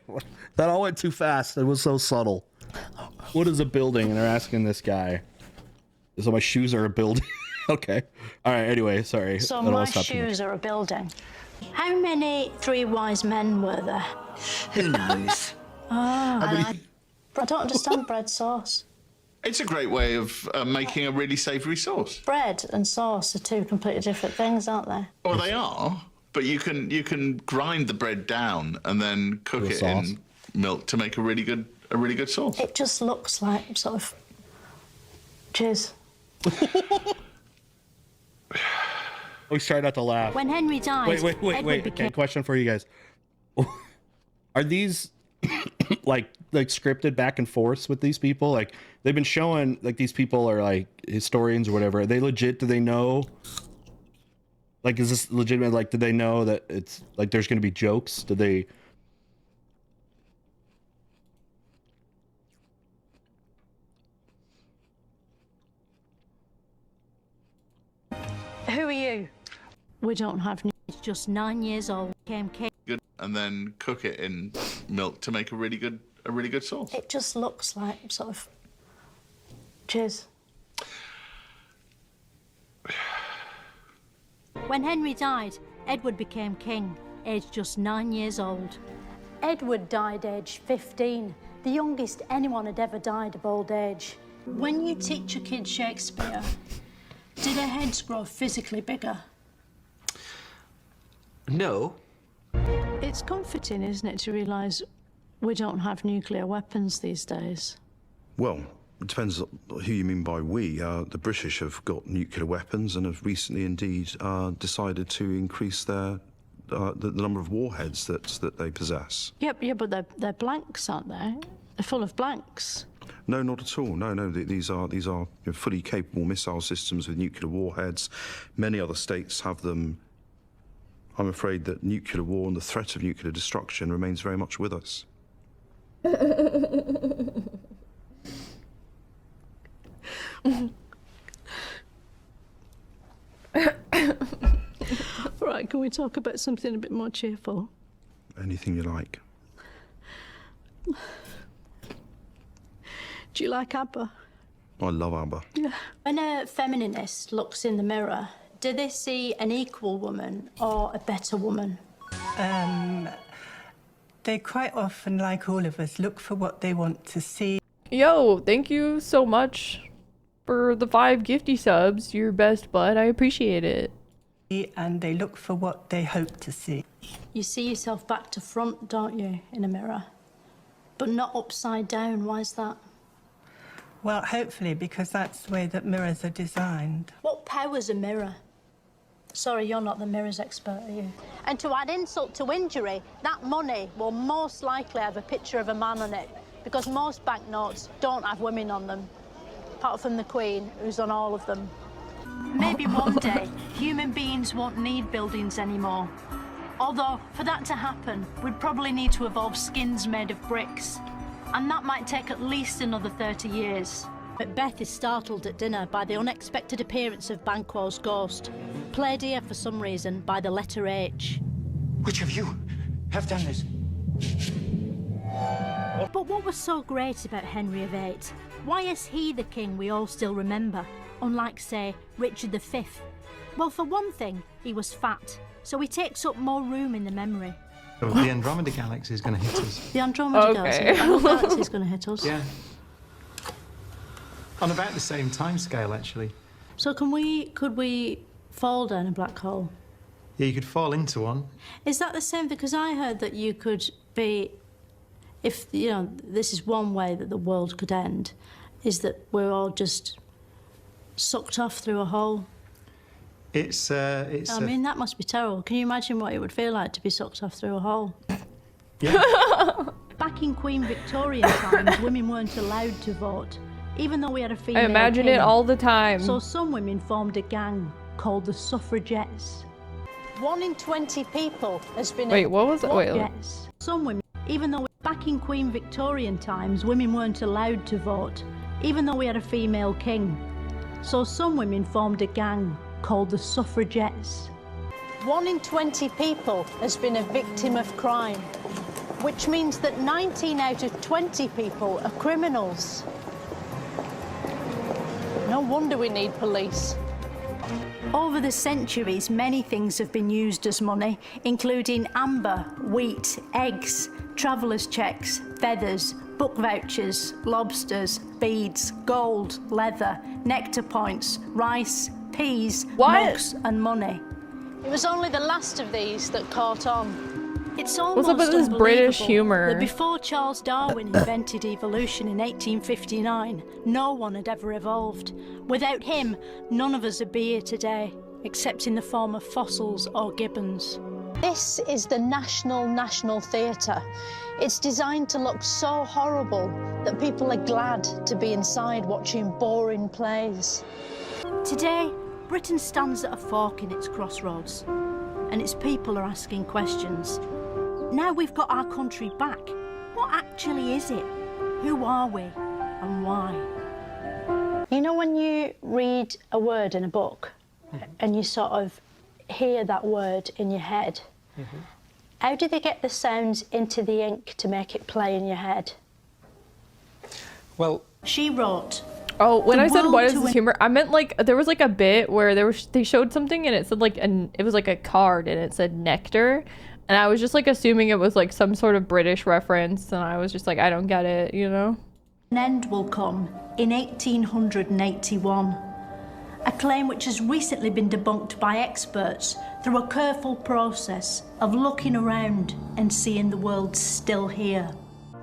That all went too fast. It was so subtle. What is a building? And they're asking this guy. So my shoes are a building. Okay. All right. Anyway, sorry. So my shoes are a building. How many three wise men were there? Who knows? I don't understand bread sauce. It's a great way of making a really savoury sauce. Bread and sauce are two completely different things, aren't they? Well, they are, but you can grind the bread down and then cook it in milk to make a really good sauce. It just looks like sort of. Cheers. We try not to laugh. When Henry died, Wait. Okay, question for you guys. Are these like scripted back and forth with these people? Like they've been showing like these people are like historians or whatever. Are they legit? Do they know? Like, is this legitimate? Like, do they know that it's like there's going to be jokes? Do they? Who are you? We don't have. It's just 9 years old. Came Good, and then cook it in milk to make a really good sauce. It just looks like sort of. Cheers. When Henry died, Edward became king, aged just 9 years old. Edward died aged 15, the youngest anyone had ever died of old age. When you teach your kids Shakespeare, do their heads grow physically bigger? No. It's comforting, isn't it, to realise we don't have nuclear weapons these days? Well, it depends who you mean by we. The British have got nuclear weapons and have recently indeed decided to increase the number of warheads that they possess. Yep, yeah, but they're blanks, aren't they? They're full of blanks. No, not at all. No. These are fully capable missile systems with nuclear warheads. Many other states have them. I'm afraid that nuclear war and the threat of nuclear destruction remains very much with us. Right, can we talk about something a bit more cheerful? Anything you like. Do you like ABBA? I love ABBA. Yeah. When a feminist looks in the mirror, do they see an equal woman or a better woman? They quite often, like all of us, look for what they want to see. Yo, thank you so much for the 5 gifty subs. You're best bud. I appreciate it. And they look for what they hope to see. You see yourself back to front, don't you, in a mirror? But not upside down. Why is that? Well, hopefully, because that's the way that mirrors are designed. What power's a mirror? Sorry, you're not the mirrors expert, are you? And to add insult to injury, that money will most likely have a picture of a man on it, because most banknotes don't have women on them, apart from the Queen, who's on all of them. Maybe one day, human beings won't need buildings anymore. Although, for that to happen, we'd probably need to evolve skins made of bricks. And that might take at least another 30 years. Macbeth is startled at dinner by the unexpected appearance of Banquo's ghost, played here for some reason by the letter H. Which of you have done this? But what was so great about Henry VIII? Why is he the king we all still remember, unlike, say, Richard V? Well, for one thing, he was fat, so he takes up more room in the memory. Oh, the Andromeda Galaxy is going to hit us. The Andromeda Galaxy is going to hit us? Yeah. On about the same time scale, actually. So could we fall down a black hole? Yeah, you could fall into one. Is that the same? Because I heard that you could be, if, you know, this is one way that the world could end, is that we're all just sucked off through a hole. I mean, that must be terrible. Can you imagine what it would feel like to be sucked off through a hole? Yeah. Back in Queen Victorian times, women weren't allowed to vote, even though we had a female I imagine king. it all the time. So some women formed a gang called the suffragettes. 1 in 20 people has been... Wait, what was it? Wait. Yes. Some women, even though back in Queen Victorian times, women weren't allowed to vote, even though we had a female king. So some women formed a gang called the suffragettes. 1 in 20 people has been a victim of crime, which means that 19 out of 20 people are criminals. No wonder we need police. Over the centuries, many things have been used as money, including amber, wheat, eggs, travellers' checks, feathers, book vouchers, lobsters, beads, gold, leather, nectar points, rice, peas, mugs and money. It was only the last of these that caught on. It's almost What's up with this British unbelievable humor? that before Charles Darwin invented evolution in 1859, no one had ever evolved. Without him, none of us would be here today, except in the form of fossils or gibbons. This is the National Theatre. It's designed to look so horrible that people are glad to be inside watching boring plays. Today, Britain stands at a fork in its crossroads, and its people are asking questions. Now we've got our country back, what actually is it? Who are we, and why? You know when you read a word in a book, and you sort of hear that word in your head, how do they get the sounds into the ink to make it play in your head? Well... She wrote... Oh, when The I said world what is to this win- humor, I meant like there was like a bit where they showed something and it said like it was like a card and it said nectar, and I was just like assuming it was like some sort of British reference, and I was just like, I don't get it, you know? An end will come in 1881, a claim which has recently been debunked by experts through a careful process of looking around and seeing the world still here.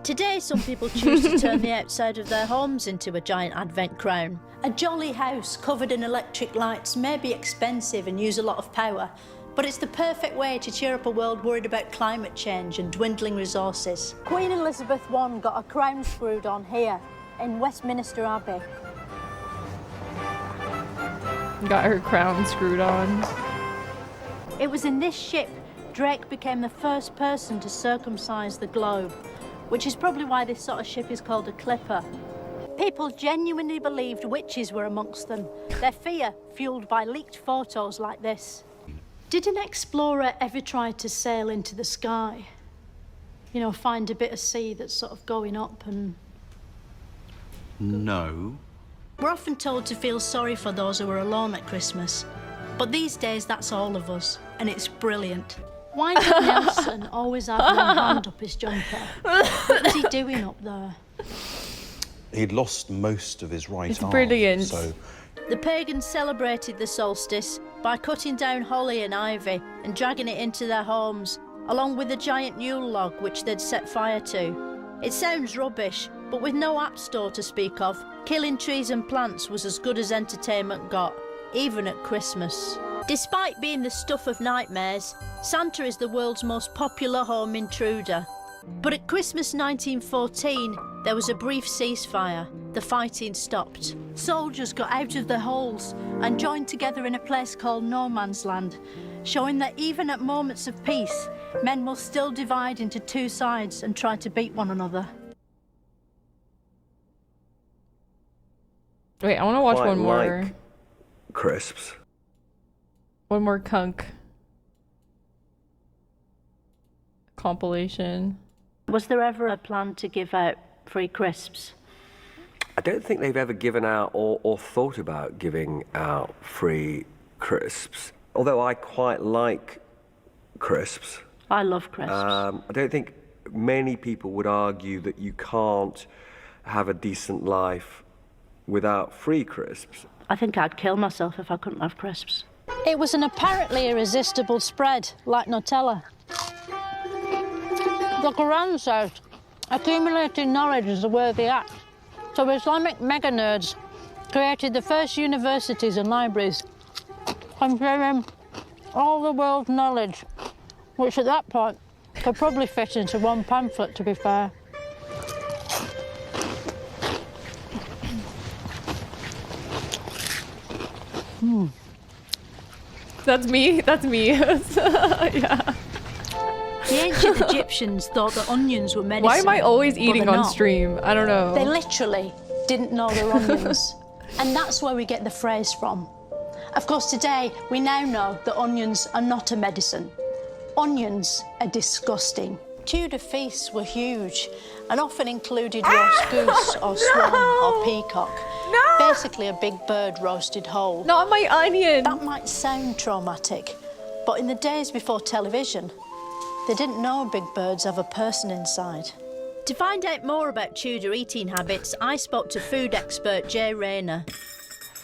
Today, some people choose to turn the outside of their homes into a giant advent crown. A jolly house covered in electric lights may be expensive and use a lot of power, but it's the perfect way to cheer up a world worried about climate change and dwindling resources. Queen Elizabeth I got a crown screwed on here in Westminster Abbey. Got her crown screwed on. It was in this ship Drake became the first person to circumcise the globe, which is probably why this sort of ship is called a clipper. People genuinely believed witches were amongst them, their fear fueled by leaked photos like this. Did an explorer ever try to sail into the sky? You know, find a bit of sea that's sort of going up and... No. We're often told to feel sorry for those who are alone at Christmas, but these days that's all of us, and it's brilliant. Why did Nelson always have one hand up his jumper? What was he doing up there? He'd lost most of his right It's arm. brilliant. So The pagans celebrated the solstice by cutting down holly and ivy and dragging it into their homes, along with a giant Yule log which they'd set fire to. It sounds rubbish, but with no app store to speak of, killing trees and plants was as good as entertainment got, even at Christmas. Despite being the stuff of nightmares, Santa is the world's most popular home intruder. But at Christmas 1914, there was a brief ceasefire. The fighting stopped. Soldiers got out of their holes and joined together in a place called No Man's Land, showing that even at moments of peace, men will still divide into two sides and try to beat one another. Wait, I want to watch quite one more. like crisps. One more Kunk compilation. Was there ever a plan to give out free crisps? I don't think they've ever given out or thought about giving out free crisps. Although I quite like crisps. I love crisps. I don't think many people would argue that you can't have a decent life without free crisps. I think I'd kill myself if I couldn't have crisps. It was an apparently irresistible spread, like Nutella. The Quran says, accumulating knowledge is a worthy act. So Islamic mega-nerds created the first universities and libraries, conferring all the world's knowledge, which at that point could probably fit into one pamphlet, to be fair. That's me. That's me. Yeah. The ancient Egyptians thought that onions were medicine. Why am I always but eating they're on not. stream? I don't know. They literally didn't know they were onions. And that's where we get the phrase from. Of course, today, we now know that onions are not a medicine. Onions are disgusting. Tudor feasts were huge and often included roast goose or swan or peacock. No! Basically a big bird roasted whole. Not my onion! That might sound traumatic, but in the days before television, they didn't know big birds have a person inside. To find out more about Tudor eating habits, I spoke to food expert Jay Rayner.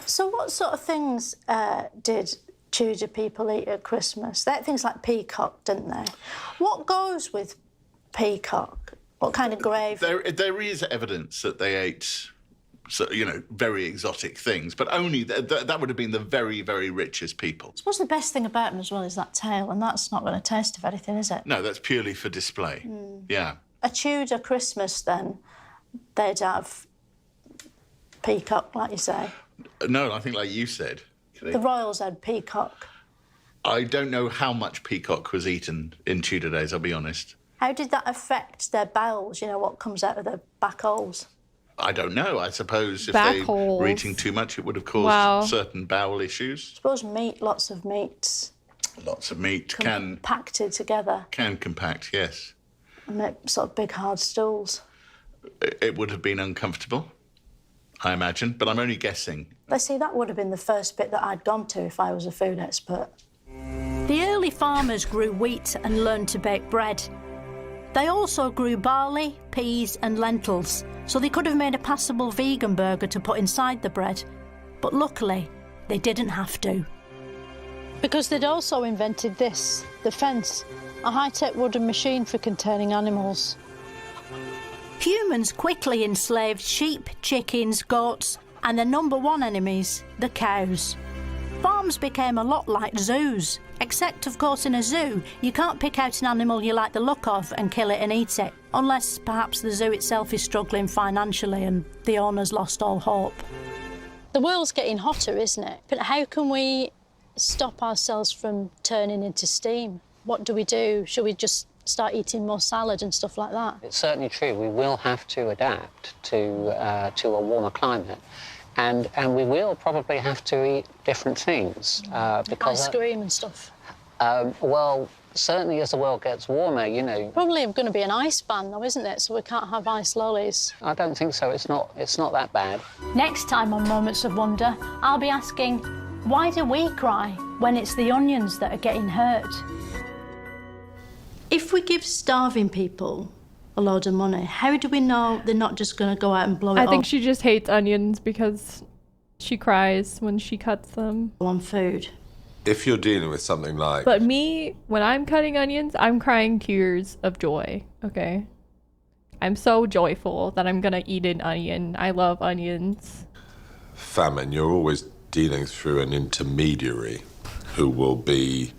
So what sort of things did Tudor people eat at Christmas? They ate things like peacock, didn't they? What goes with peacock? What kind of gravy? There is evidence that they ate, very exotic things, but only that would have been the very, very richest people. I suppose the best thing about them as well is that tail, and that's not going to taste of anything, is it? No, that's purely for display. Yeah. A Tudor Christmas, then, they'd have peacock, like you say. No, I think like you said. The royals had peacock. I don't know how much peacock was eaten in Tudor days, I'll be honest. How did that affect their bowels? You know, what comes out of their back holes? I don't know. I suppose if Back they holes. were eating too much, it would have caused certain bowel issues. I suppose meat, lots of meats. Lots of meat can Compacted together compact, yes. and make sort of big hard stools. It would have been uncomfortable, I imagine, but I'm only guessing. Let's see, that would have been the first bit that I'd gone to if I was a food expert. The early farmers grew wheat and learned to bake bread. They also grew barley, peas and lentils, so they could have made a passable vegan burger to put inside the bread. But luckily, they didn't have to. Because they'd also invented this, the fence, a high-tech wooden machine for containing animals. Humans quickly enslaved sheep, chickens, goats, and their number one enemies, the cows. Farms became a lot like zoos, except, of course, in a zoo, you can't pick out an animal you like the look of and kill it and eat it, unless perhaps the zoo itself is struggling financially and the owner's lost all hope. The world's getting hotter, isn't it? But how can we stop ourselves from turning into steam? What do we do? Should we just start eating more salad and stuff like that? It's certainly true. We will have to adapt to a warmer climate. And we will probably have to eat different things. Because ice cream and stuff. Well, certainly as the world gets warmer, you know... Probably going to be an ice ban, though, isn't it? So we can't have ice lollies. I don't think so. It's not that bad. Next time on Moments of Wonder, I'll be asking, why do we cry when it's the onions that are getting hurt? If we give starving people a load of money, how do we know they're not just going to go out and blow it I think off? she just hates onions because she cries when she cuts them. On food. If you're dealing with something like... But me, when I'm cutting onions, I'm crying tears of joy, okay? I'm so joyful that I'm gonna eat an onion. I love onions. famine, you're always dealing through an intermediary who will be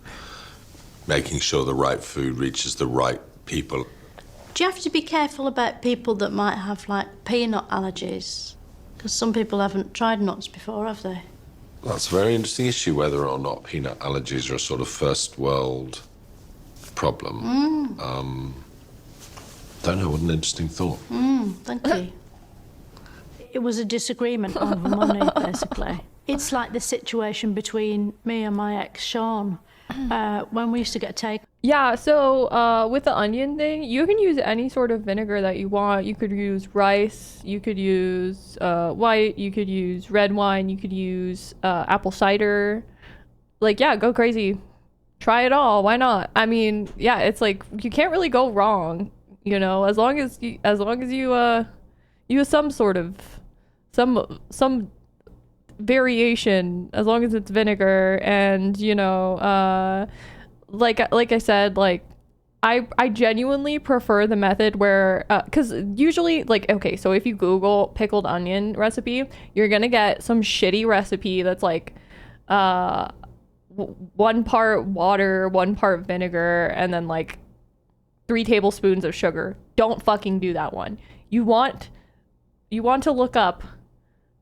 making sure the right food reaches the right people. Do you have to be careful about people that might have, like, peanut allergies? Because some people haven't tried nuts before, have they? That's a very interesting issue, whether or not peanut allergies are a sort of first world problem. Don't know, what an interesting thought. Thank you. It was a disagreement over money, basically. It's like the situation between me and my ex, Sean, when we used to get a take. Yeah, so with the onion thing, you can use any sort of vinegar that you want. You could use rice, you could use white, you could use red wine, you could use apple cider. Like, yeah, go crazy. Try it all. Why not? I mean, yeah, it's like you can't really go wrong, you know, as long as you use some sort of some variation, as long as it's vinegar. And you know, like I said, like I genuinely prefer the method where because usually, like, okay, so if you Google pickled onion recipe, you're gonna get some shitty recipe that's like 1 part water, 1 part vinegar, and then like 3 tablespoons of sugar. Don't fucking do that one. You want to look up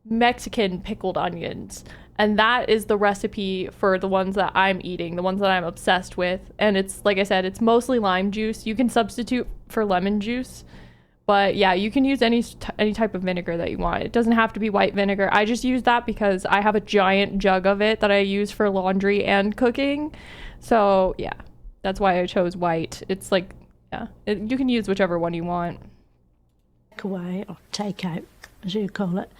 Mexican pickled onions, and that is the recipe for the ones that I'm eating, the ones that I'm obsessed with. And it's, like I said, it's mostly lime juice. You can substitute for lemon juice, but yeah, you can use any type of vinegar that you want. It doesn't have to be white vinegar. I just use that because I have a giant jug of it that I use for laundry and cooking. So yeah, that's why I chose white. It's like, yeah, you can use whichever one you want. Takeaway or takeout, as you call it.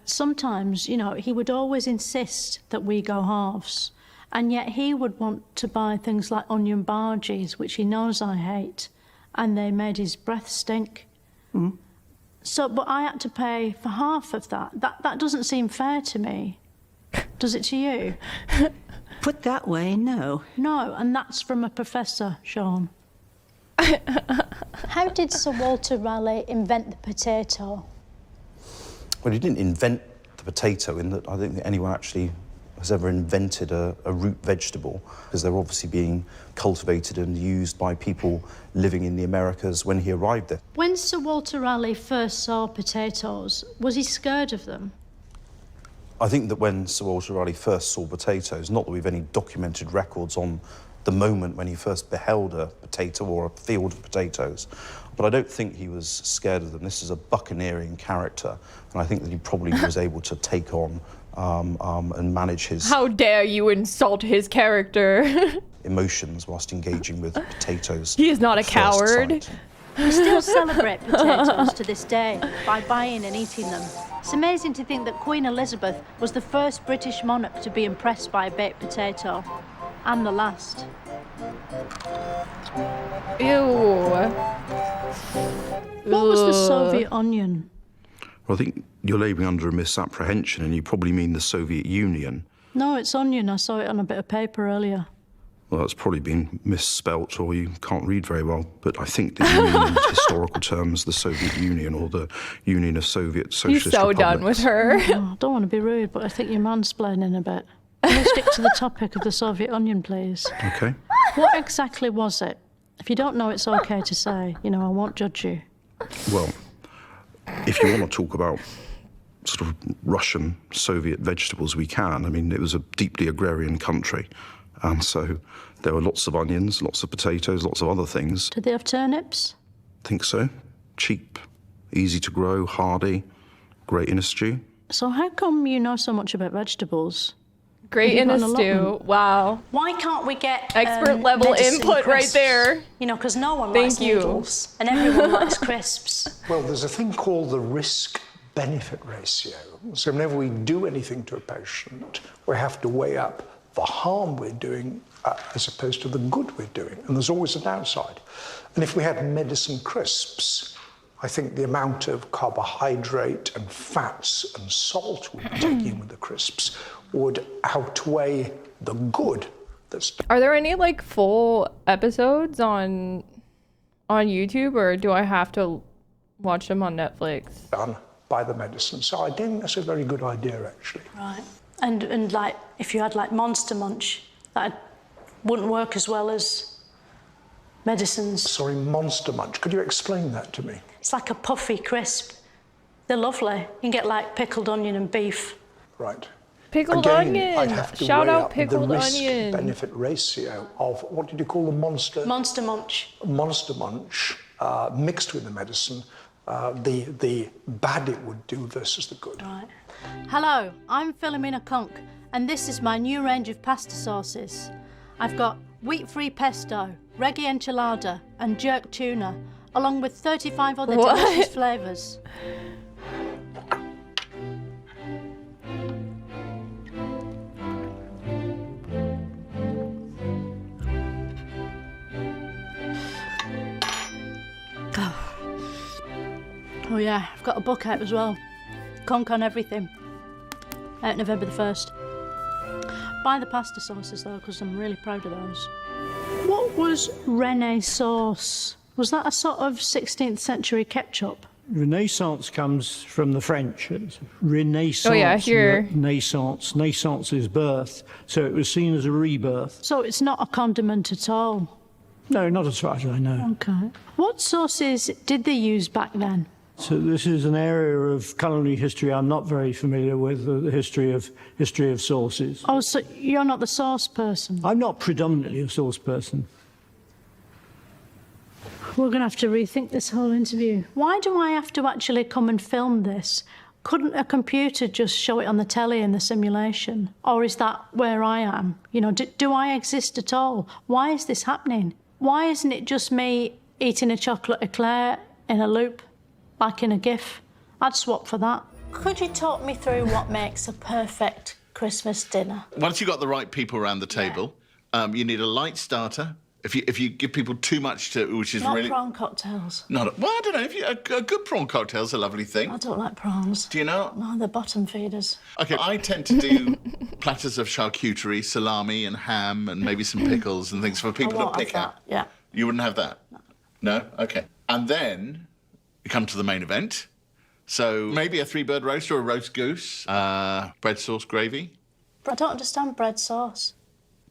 Sometimes, you know, he would always insist that we go halves, and yet he would want to buy things like onion bhajis, which he knows I hate, and they made his breath stink. So, but I had to pay for half of that. That doesn't seem fair to me. Does it to you? Put that way, no. No, and that's from a professor, Sean. How did Sir Walter Raleigh invent the potato? Well, he didn't invent the potato in that I don't think anyone actually has ever invented a root vegetable, because they're obviously being cultivated and used by people living in the Americas when he arrived there. When Sir Walter Raleigh first saw potatoes, was he scared of them? I think that when Sir Walter Raleigh first saw potatoes, not that we've any documented records on the moment when he first beheld a potato or a field of potatoes, but I don't think he was scared of them. This is a buccaneering character, and I think that he probably was able to take on and manage his... How dare you insult his character? ...emotions whilst engaging with potatoes. He is not a coward. We still celebrate potatoes to this day by buying and eating them. It's amazing to think that Queen Elizabeth was the first British monarch to be impressed by a baked potato, and the last. Ew. What was the Soviet onion? Well, I think you're labouring under a misapprehension, and you probably mean the Soviet Union. No, it's onion. I saw it on a bit of paper earlier. Well, that's probably been misspelt, or you can't read very well. But I think that you mean in historical terms the Soviet Union, or the Union of Soviet Socialist He's so Republics. done with her. Oh, I don't want to be rude, but I think you're mansplaining a bit. Can we stick to the topic of the Soviet onion, please? OK. What exactly was it? If you don't know, it's OK to say. You know, I won't judge you. Well, if you want to talk about sort of Russian Soviet vegetables, we can. I mean, it was a deeply agrarian country, and so there were lots of onions, lots of potatoes, lots of other things. Did they have turnips? I think so. Cheap, easy to grow, hardy, great in a stew. So how come you know so much about vegetables? Great in a stew. Wow. Why can't we get expert level input crisps? right there? You know, because no one Thank likes you. noodles and everyone likes crisps. Well, there's a thing called the risk-benefit ratio. So whenever we do anything to a patient, we have to weigh up the harm we're doing as opposed to the good we're doing. And there's always a downside. And if we had medicine crisps, I think the amount of carbohydrate and fats and salt we'd be taking in with the crisps would outweigh the good that's... Are there any like full episodes on YouTube, or do I have to watch them on Netflix? Done by the medicine. So I think that's a very good idea, actually. Right. And like, if you had like Monster Munch, that wouldn't work as well as medicines. Sorry, Monster Munch. Could you explain that to me? It's like a puffy crisp. They're lovely. You can get like pickled onion and beef. Right. Pickled Again, I'd onion. have to Shout weigh out up pickled the onion. risk-benefit ratio of, what did you call the monster? Monster Munch. Monster Munch mixed with the medicine the bad it would do versus the good. Right. Hello, I'm Philomena Kunk, and this is my new range of pasta sauces. I've got wheat-free pesto, reggae enchilada, and jerk tuna, along with 35 other delicious flavours. Oh yeah, I've got a book out as well. Conk on everything. Out November the 1st. Buy the pasta sauces though, because I'm really proud of those. What was Renaissance? Was that a sort of 16th century ketchup? Renaissance comes from the French. It's Renaissance. Oh yeah, here. Naissance. Naissance is birth. So it was seen as a rebirth. So it's not a condiment at all? No, not as far as I know. Okay. What sauces did they use back then? So this is an area of culinary history I'm not very familiar with, the history of sauces. Oh, so you're not the sauce person? I'm not predominantly a sauce person. We're going to have to rethink this whole interview. Why do I have to actually come and film this? Couldn't a computer just show it on the telly in the simulation? Or is that where I am? You know, do I exist at all? Why is this happening? Why isn't it just me eating a chocolate eclair in a loop, like in a GIF? I'd swap for that. Could you talk me through what makes a perfect Christmas dinner? Once you've got the right people around the table, you need a light starter. If you give people too much to, which is Not really prawn cocktails. well, I don't know. A good prawn cocktail's a lovely thing. I don't like prawns. Do you know? No, they're bottom feeders. Okay, I tend to do platters of charcuterie, salami and ham and maybe some pickles and things for people to pick out. Yeah. You wouldn't have that? No? Okay. And then you come to the main event. So maybe a 3-bird roast or a roast goose, bread sauce gravy. But I don't understand bread sauce.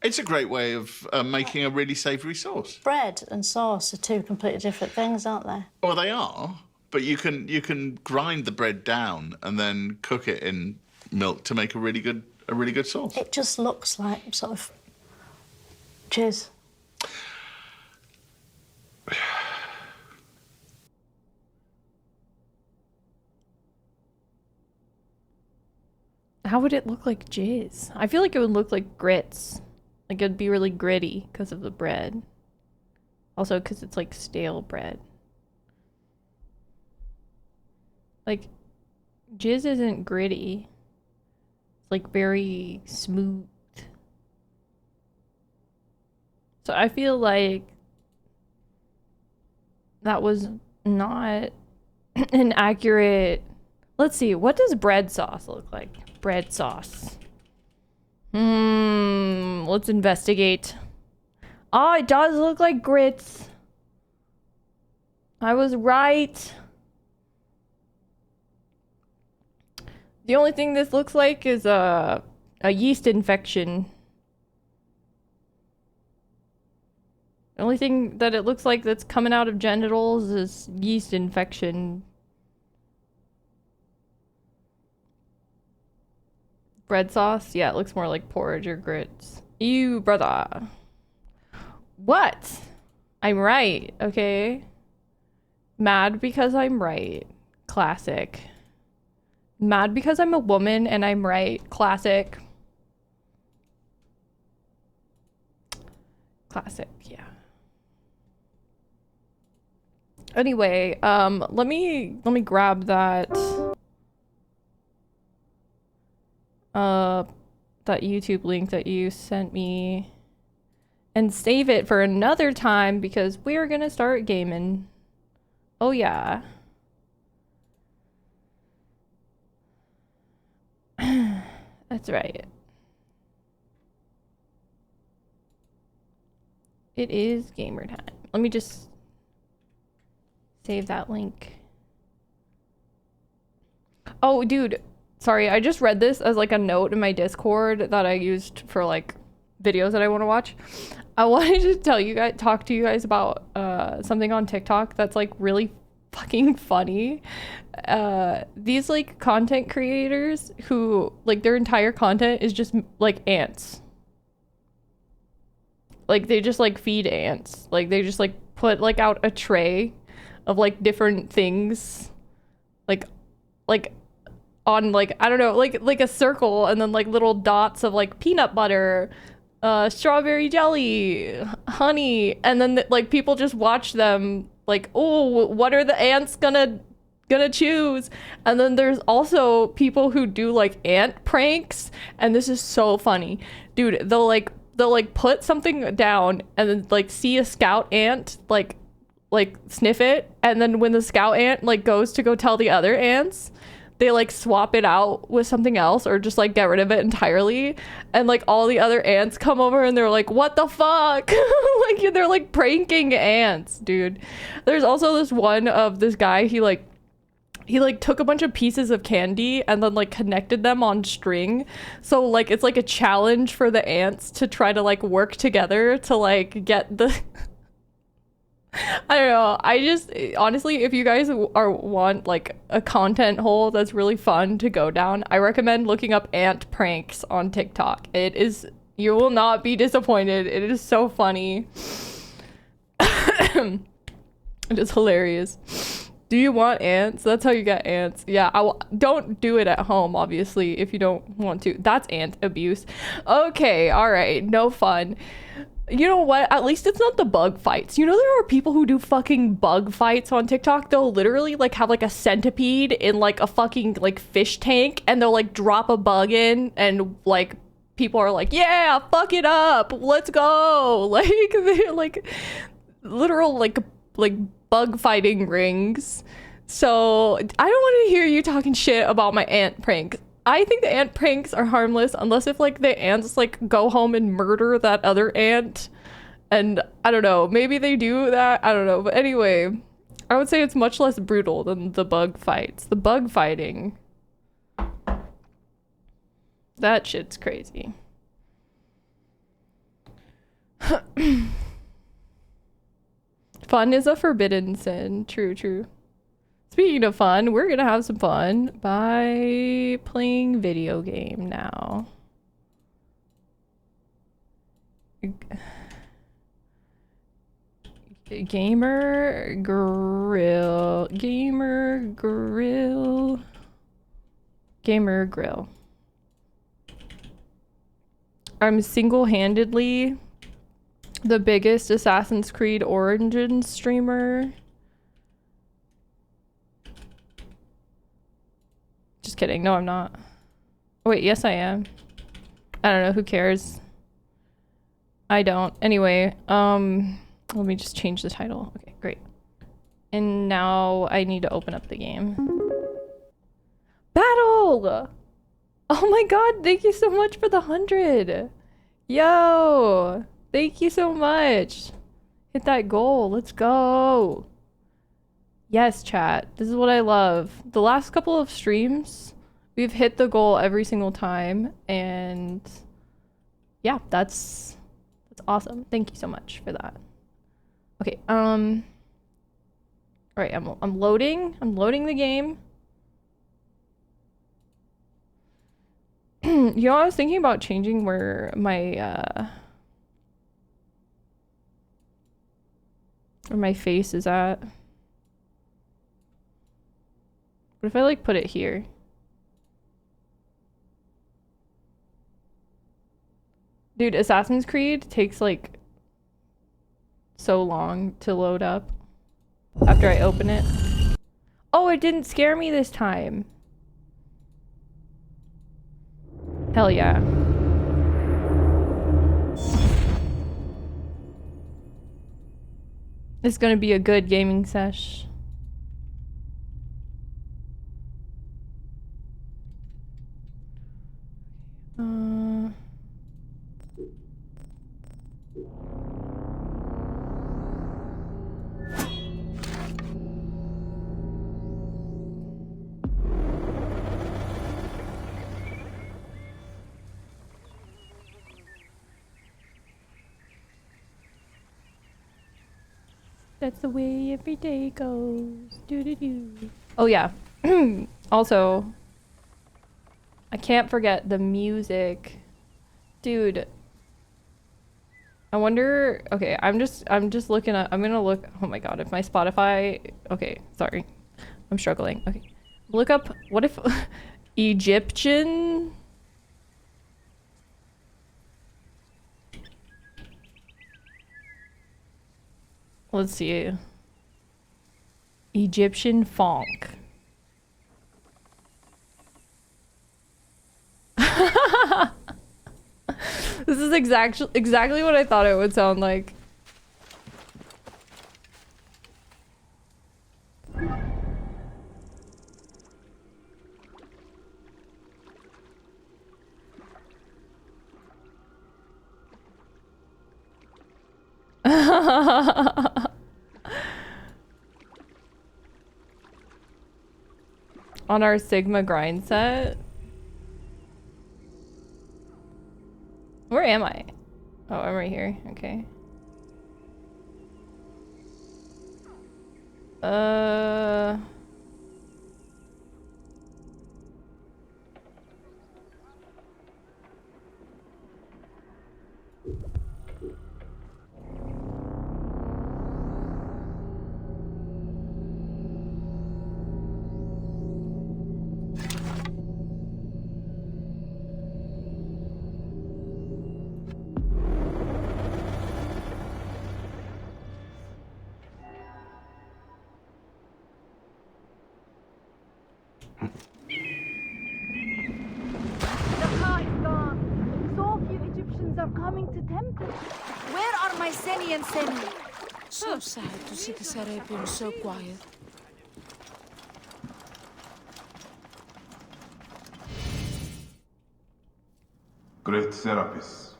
It's a great way of making a really savoury sauce. Bread and sauce are two completely different things, aren't they? Well, they are, but you can grind the bread down and then cook it in milk to make a really good sauce. It just looks like sort of jizz. How would it look like jizz? I feel like it would look like grits. Like it'd be really gritty because of the bread. Also because it's like stale bread. Like jizz isn't gritty. It's like very smooth. So I feel like that was not an accurate... Let's see, what does bread sauce look like? Bread sauce. Let's investigate. Oh, it does look like grits. I was right. The only thing this looks like is a yeast infection. The only thing that it looks like that's coming out of genitals is yeast infection. Bread sauce? Yeah, it looks more like porridge or grits. Ew, brother. What? I'm right, okay? Mad because I'm right. Classic. Mad because I'm a woman and I'm right. Classic. Classic, yeah. Anyway, let me grab that that YouTube link that you sent me and save it for another time because we're gonna start gaming. Oh yeah. That's right. It is gamer time. Let me just save that link. Oh, dude. Sorry, I just read this as like a note in my Discord that I used for like videos that I want to watch. I wanted to talk to you guys about something on TikTok that's like really fucking funny. These like content creators who like their entire content is just like ants. Like they just like feed ants. Like they just like put like out a tray of like different things, like on like, I don't know, like a circle, and then like little dots of like peanut butter, strawberry jelly, honey, and then like people just watch them like, oh, what are the ants gonna choose? And then there's also people who do like ant pranks, and this is so funny, dude. They'll like put something down and then like see a scout ant like sniff it, and then when the scout ant like goes to go tell the other ants, they like swap it out with something else or just like get rid of it entirely, and like all the other ants come over and they're like, what the fuck? Like they're like pranking ants, dude. There's also this one of this guy, he took a bunch of pieces of candy and then like connected them on string, so like it's like a challenge for the ants to try to like work together to like get the I don't know. I just, honestly, if you guys want like a content hole that's really fun to go down, I recommend looking up ant pranks on TikTok. You will not be disappointed. It is so funny. It is hilarious. Do you want ants? That's how you get ants. Yeah, don't do it at home, obviously, if you don't want to. That's ant abuse. Okay, all right, no fun. You know what? At least it's not the bug fights. You know, there are people who do fucking bug fights on TikTok. They'll literally like have like a centipede in like a fucking like fish tank, and they'll like drop a bug in, and like people are like, yeah, fuck it up, let's go. Like they're like literal like bug fighting rings. So I don't want to hear you talking shit about my ant prank. I think the ant pranks are harmless unless if like the ants like go home and murder that other ant, and I don't know, maybe they do that, I don't know, but anyway, I would say it's much less brutal than the bug fights. The bug fighting, that shit's crazy. Fun is a forbidden sin. True. Speaking of fun, we're gonna have some fun by playing video game now. Gamer grill. I'm single-handedly the biggest Assassin's Creed Origins streamer. Just kidding. No, I'm not. Oh, wait, yes, I am. I don't know. Who cares? I don't. Anyway, let me just change the title. Okay, great. And now I need to open up the game. Battle! Oh my god, thank you so much for the 100. Yo, thank you so much. Hit that goal. Let's go. Yes, chat. This is what I love. The last couple of streams, we've hit the goal every single time, and yeah, that's awesome. Thank you so much for that. Okay, all right, I'm loading the game. You know, I was thinking about changing where my face is at. What if I like put it here? Dude, Assassin's Creed takes like so long to load up after I open it. Oh, it didn't scare me this time. Hell yeah. It's gonna be a good gaming sesh. That's the way every day goes. Do. Oh yeah. Also, I can't forget the music. Dude. I wonder. Okay, I'm just looking at. I'm gonna look. Oh my god, if my Spotify. Okay, sorry, I'm struggling. Okay, look up. What if Egyptian? Let's see. Egyptian funk. This is exactly what I thought it would sound like. On our Sigma grind set. Where am I? Oh, I'm right here. Okay. The car is gone. So few Egyptians are coming to temple. Where are my Seni and Seni? So sad to see the Serapeum so quiet. Great Serapis,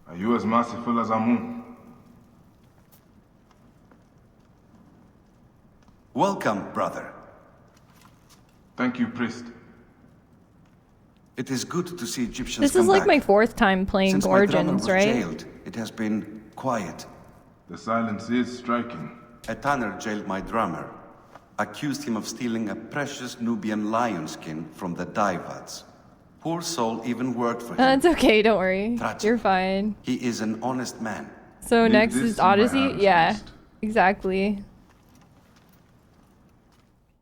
are you as merciful as Amun? Welcome, brother. Thank you, priest. It is good to see Egyptians This is like my 4th time playing Since my drummer Origins, was right? jailed, it has been quiet. The silence is striking. A tanner jailed my drummer, accused him of stealing a precious Nubian lion skin from the Daivads. Poor soul even worked for him. It's okay, don't worry. Tragic. You're fine. He is an honest man. So Leave next this is in my Odyssey? hands, Yeah, priest. exactly.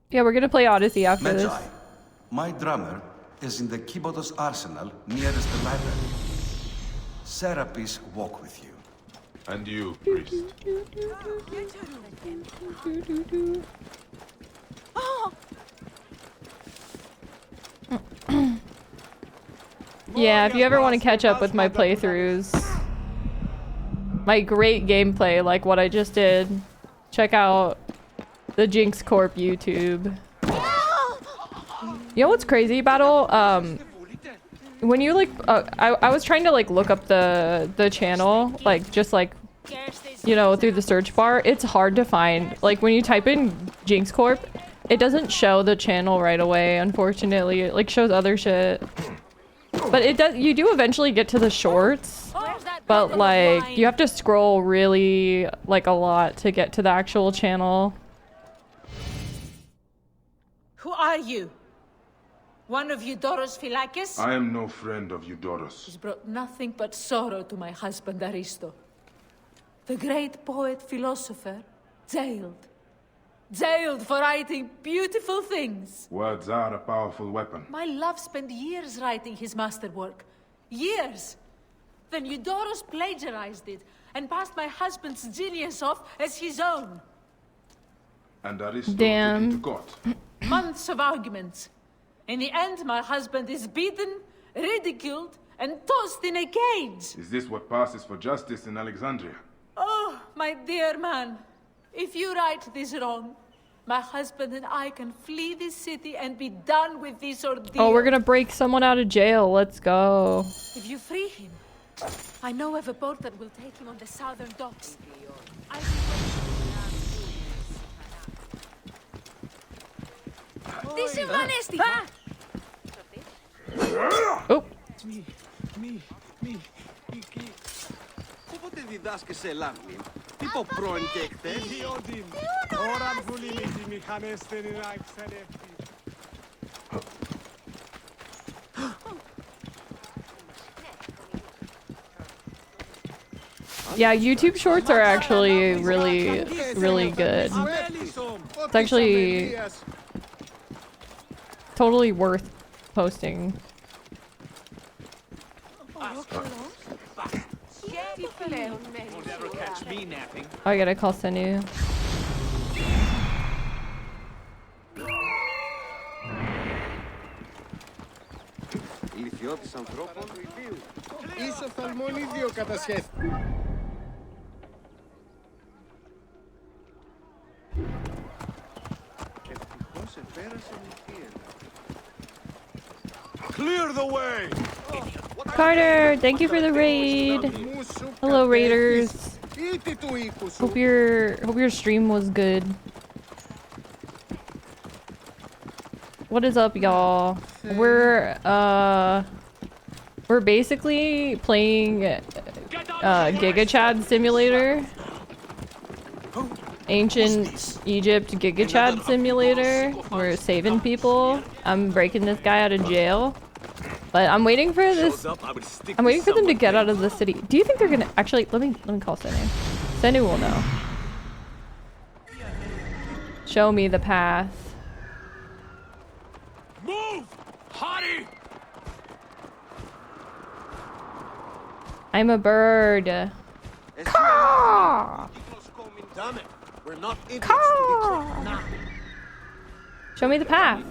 Yeah, we're gonna play Odyssey after Medjai, this. my drummer is in the Kibotos arsenal nearest the library. Serapis walk with you. And you, priest. Yeah, if you ever want to catch up with my playthroughs, my great gameplay like what I just did, check out the Jinx Corp YouTube. You know what's crazy, Battle? When you like, I was trying to like look up the channel, like just like, you know, through the search bar. It's hard to find. Like when you type in Jinx Corp, it doesn't show the channel right away, unfortunately. It like shows other shit. But it does, you do eventually get to the shorts. But like, you have to scroll really like a lot to get to the actual channel. Who are you? One of Eudoros Philakis? I am no friend of Eudoros. He's brought nothing but sorrow to my husband Aristo. The great poet philosopher, jailed. Jailed for writing beautiful things. Words are a powerful weapon. My love spent years writing his masterwork. Years! Then Eudoros plagiarized it and passed my husband's genius off as his own. And Aristo Damn. took it to court. Months of arguments. In the end, my husband is beaten, ridiculed, and tossed in a cage. Is this what passes for justice in Alexandria? Oh, my dear man. If you right this wrong, my husband and I can flee this city and be done with this ordeal. Oh, we're gonna break someone out of jail. Let's go. If you free him, I know of a boat that will take him on the southern docks. This is honesty. Oh. Όποτε διδάσκεσαι σε Λάμλιν, τι πω πρώην και εχθές. Ώρα που λύνει τις μηχανές δεν είναι να εξελεύει. Yeah, YouTube Shorts are actually really, really good. It's actually totally worth posting. I gotta call Senu. Clear the way! Carter, thank you for the raid. Hello, raiders. Hope your stream was good. What is up, y'all? We're basically playing Giga Chad Simulator. Ancient Egypt Giga Chad Simulator. We're saving people. I'm breaking this guy out of jail. But I'm waiting for this. I'm waiting for them to get out of the city. Do you think they're gonna actually? Let me call Senu. Senu will know. Show me the path. Move! Hottie! I'm a bird. Caw! Damn it! We're not idiots Caw! Show me the path.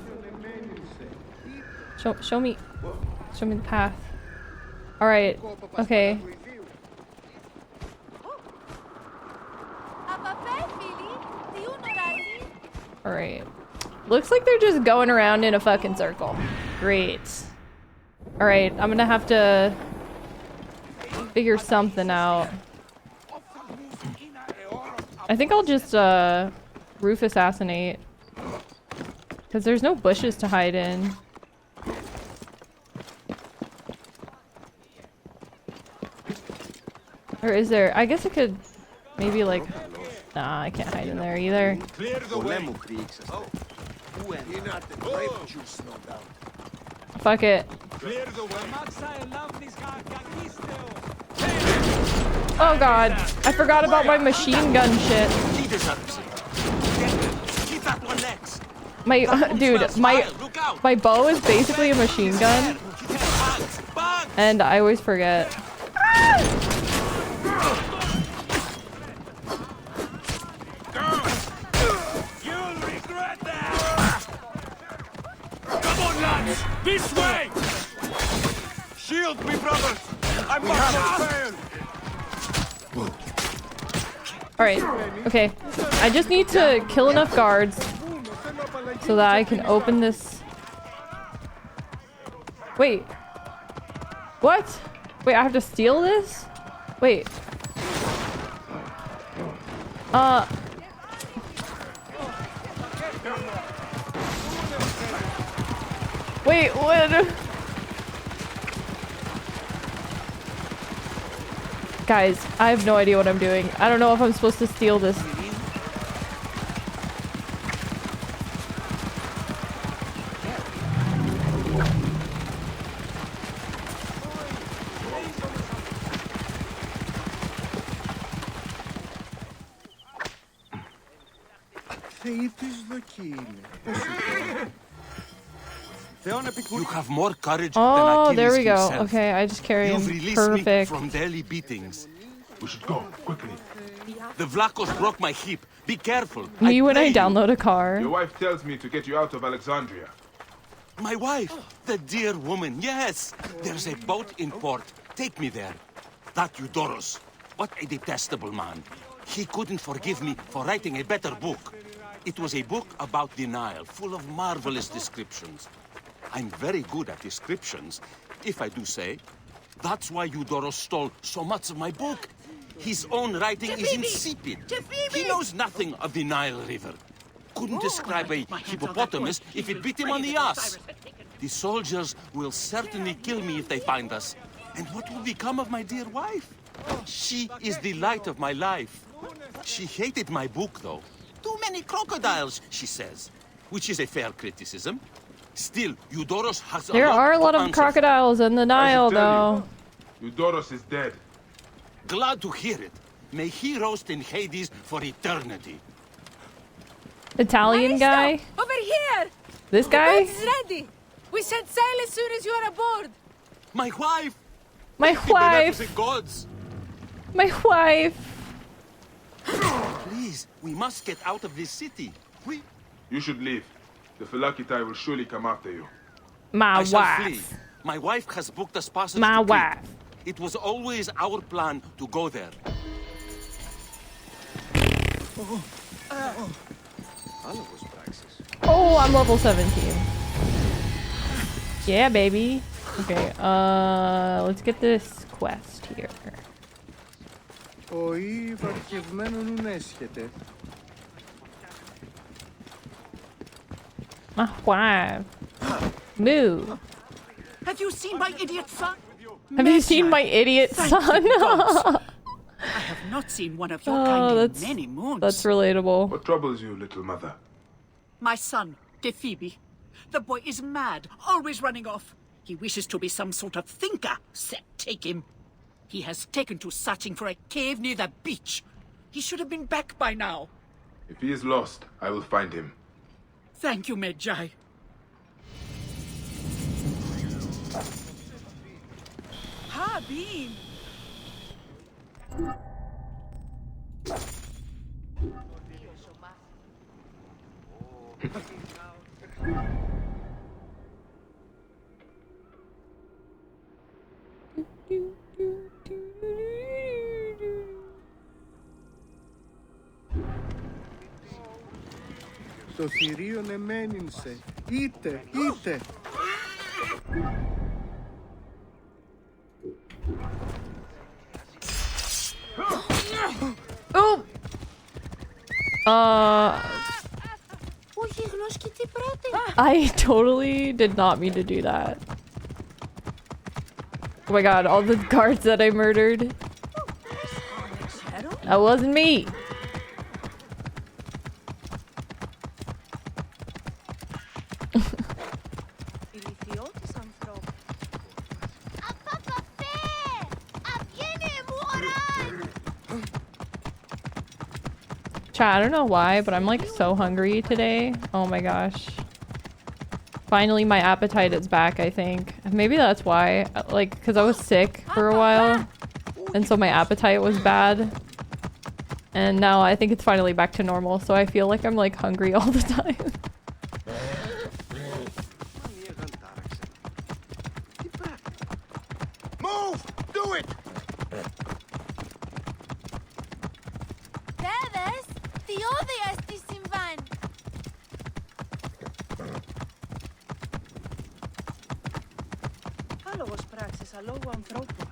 Show me the path. All right. Okay. All right. Looks like they're just going around in a fucking circle. Great. All right. I'm gonna have to figure something out. I think I'll just roof assassinate, because there's no bushes to hide in. Or is there? I guess I could maybe like... Nah, I can't hide in there either. Fuck it. Oh god, I forgot about my machine gun shit. Dude, my bow is basically a machine gun. And I always forget. This way! Shield me, brothers! I'm not fail! Alright, okay. I just need to kill enough guards so that I can open this. Wait. What? Wait, I have to steal this? Wait. Wait, what? Guys, I have no idea what I'm doing. I don't know if I'm supposed to steal this. You have more courage Oh, than Achilles there we go. himself. Okay, I just carry him. You've released Perfect. me from daily beatings. We should go, quickly. The Vlachos broke my hip. Be careful. Me when I pray you. download a car. Your wife tells me to get you out of Alexandria. My wife, the dear woman, yes. There's a boat in port. Take me there. That Eudoros, what a detestable man. He couldn't forgive me for writing a better book. It was a book about the Nile, full of marvelous descriptions. I'm very good at descriptions, if I do say. That's why Eudoros stole so much of my book. His own writing is insipid. He knows nothing of the Nile River. Couldn't describe a hippopotamus if it bit him on the ass. The soldiers will certainly kill me if they find us. And what will become of my dear wife? She is the light of my life. She hated my book, though. Too many crocodiles, she says, which is a fair criticism. Still, Eudoros has There are a lot of crocodiles in the Nile, though. Eudoros is dead. Glad to hear it. May he roast in Hades for eternity. Italian guy? Over here! This guy? The boat's ready! We set sail as soon as you are aboard! My wife! My The wife! beneficent gods! My wife! Please, we must get out of this city. You should leave. The Phylakitai will surely come after you. My I shall wife. flee. My wife has booked us passage My to Crete. wife. It was always our plan to go there. Oh, I'm level 17. Yeah, baby. Okay, let's get this quest here. My wife. Move. Have you seen my idiot son? Have you seen my idiot Thank son? you, gods. I have not seen one of your kind in many moons. That's relatable. What troubles you, little mother? My son, Phoebe. The boy is mad, always running off. He wishes to be some sort of thinker. Set, take him. He has taken to searching for a cave near the beach. He should have been back by now. If he is lost, I will find him. Thank you, Magi. Ha, Bean. Στο θηρίον εμένυνσε. Είτε, είτε. Oh! I totally did not mean to do that. Oh my god, all the guards that I murdered. That wasn't me. Chat, I don't know why, but I'm like so hungry today. Oh my gosh. Finally, my appetite is back, I think. Maybe that's why. Like, because I was sick for a while. And so my appetite was bad. And now I think it's finally back to normal. So I feel like I'm like hungry all the time. Move! Do it! Δέδες, διόδια στη συμβάν. Άλογος πράξης, αλόγου ανθρώπου.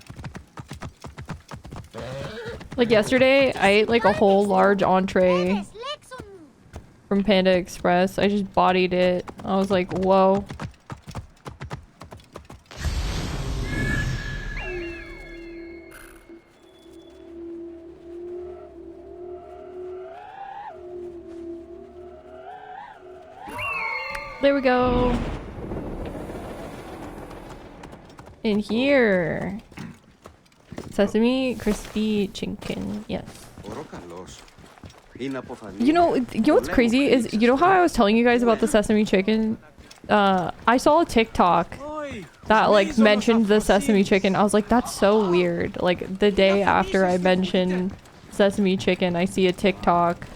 Like yesterday, I ate like a whole large entree from Panda Express. I just bodied it. I was like, whoa. There we go. In here. Sesame crispy chicken. Yes. You know what's crazy is, you know how I was telling you guys about the sesame chicken? I saw a TikTok that like mentioned the sesame chicken. I was like, that's so weird. Like the day after I mentioned sesame chicken, I see a TikTok.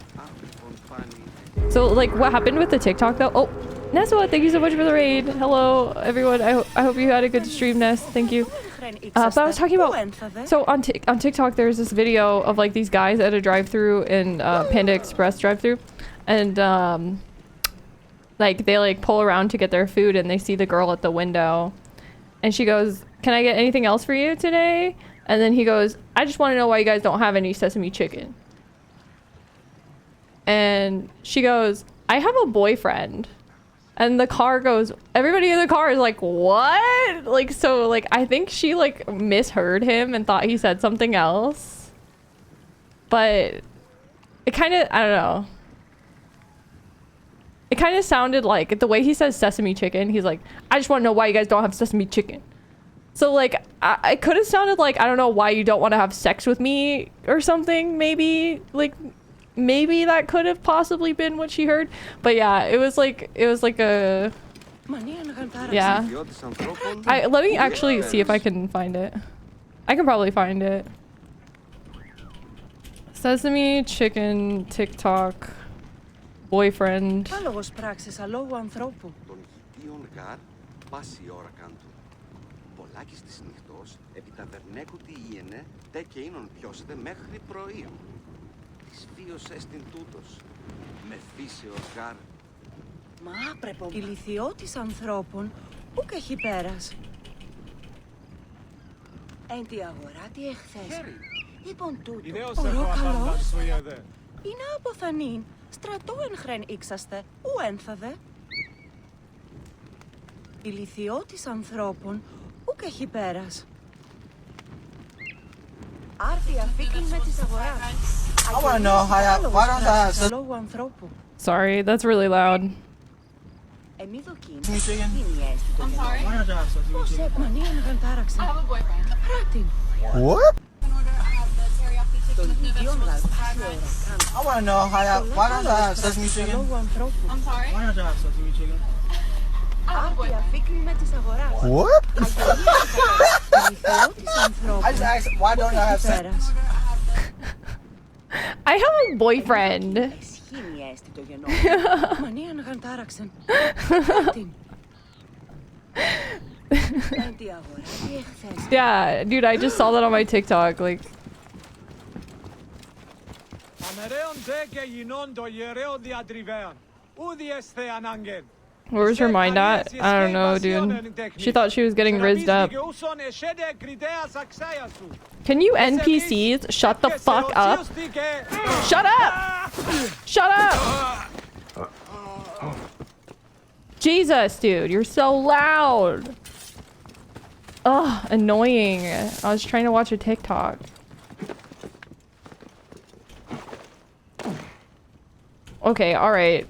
So like what happened with the TikTok though? Oh, Neswa, thank you so much for the raid. Hello everyone. I hope you had a good stream, Ness. Thank you. But I was talking about, so on TikTok there's this video of like these guys at a drive-thru in Panda Express drive-thru, and like they like pull around to get their food and they see the girl at the window, and she goes, "Can I get anything else for you today?" And then he goes, "I just want to know why you guys don't have any sesame chicken." And she goes, "I have a boyfriend." And the car goes, everybody in the car is like, what? Like, so like, I think she like misheard him and thought he said something else. But it kind of, I don't know. It kind of sounded like the way he says sesame chicken. He's like, I just want to know why you guys don't have sesame chicken. So like, I could have sounded like, I don't know why you don't want to have sex with me or something, maybe. Like, maybe that could have possibly been what she heard. But yeah, it was like a... Yeah. Let me actually see if I can find it. I can probably find it. Sesame chicken TikTok boyfriend. Μα άπρεπο ηλιθιώτης ανθρώπων, ούκ έχει πέρας. Εν τη αγορά τι εχθές. Λοιπόν τούτο, ορό καλός. Είναι αποθανήν, στρατό εν χρέν ήξαστε, ου ένθαδε. Ηλιθιώτης ανθρώπων, ούκ έχει πέρας. Άρτια φύκλη με της αγοράς. I wanna know why don't I have λόγου ανθρώπου. Sorry, that's really loud. I'm sorry? Why don't I have sex with you? I have a boyfriend. What? I want to know why don't I have sesame chicken? I'm sorry? Why don't I have sesame chicken? I have a boyfriend. What? I just asked, why don't I have sex? I have a boyfriend. Yeah, dude, I just saw that on my TikTok, like... Where was her mind at? I don't know, dude. She thought she was getting rizzed up. Can you NPCs shut the fuck up? Shut up! Shut up! Jesus, dude, you're so loud. Ugh, annoying. I was trying to watch a TikTok. Okay, alright.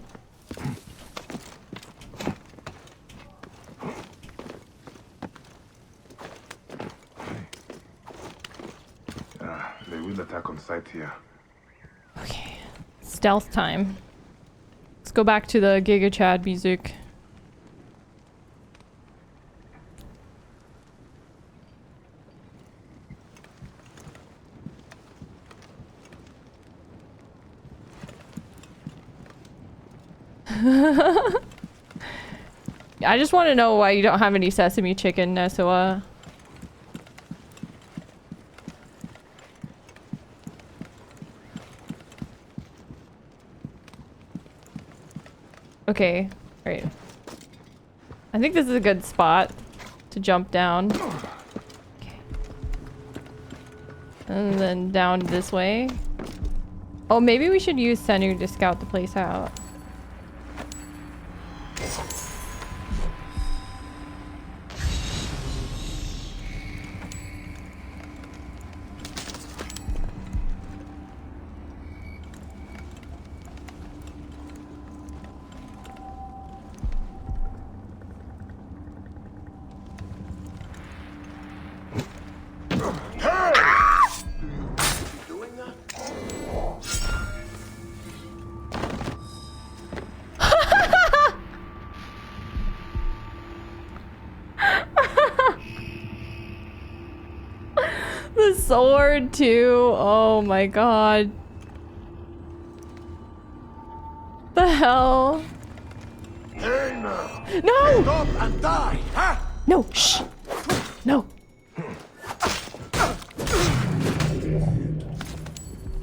They will attack on sight here. Okay. Stealth time. Let's go back to the Giga Chad music. I just want to know why you don't have any sesame chicken, Nesua. Okay, right. I think this is a good spot to jump down. Okay. And then down this way. Oh, maybe we should use Senu to scout the place out. The sword too. Oh my god. The hell? No! Stop and die, huh? No, shh. No.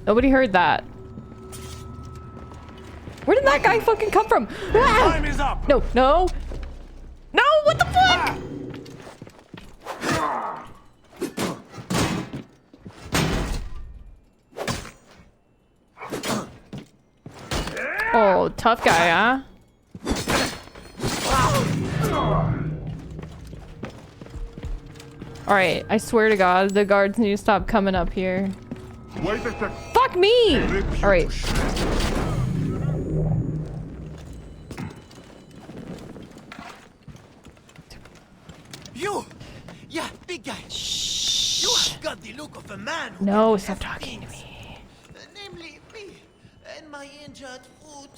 Nobody heard that. Where did that guy fucking come from? Ah! Time is up. No, no. No, what the fuck? Oh, tough guy, huh? Alright, I swear to God, the guards need to stop coming up here. Wait a sec. Fuck me! Alright. Yeah, big guy. Shh. You have got the look of a man who No, can stop have talking to things. me. Namely me and my injured foot.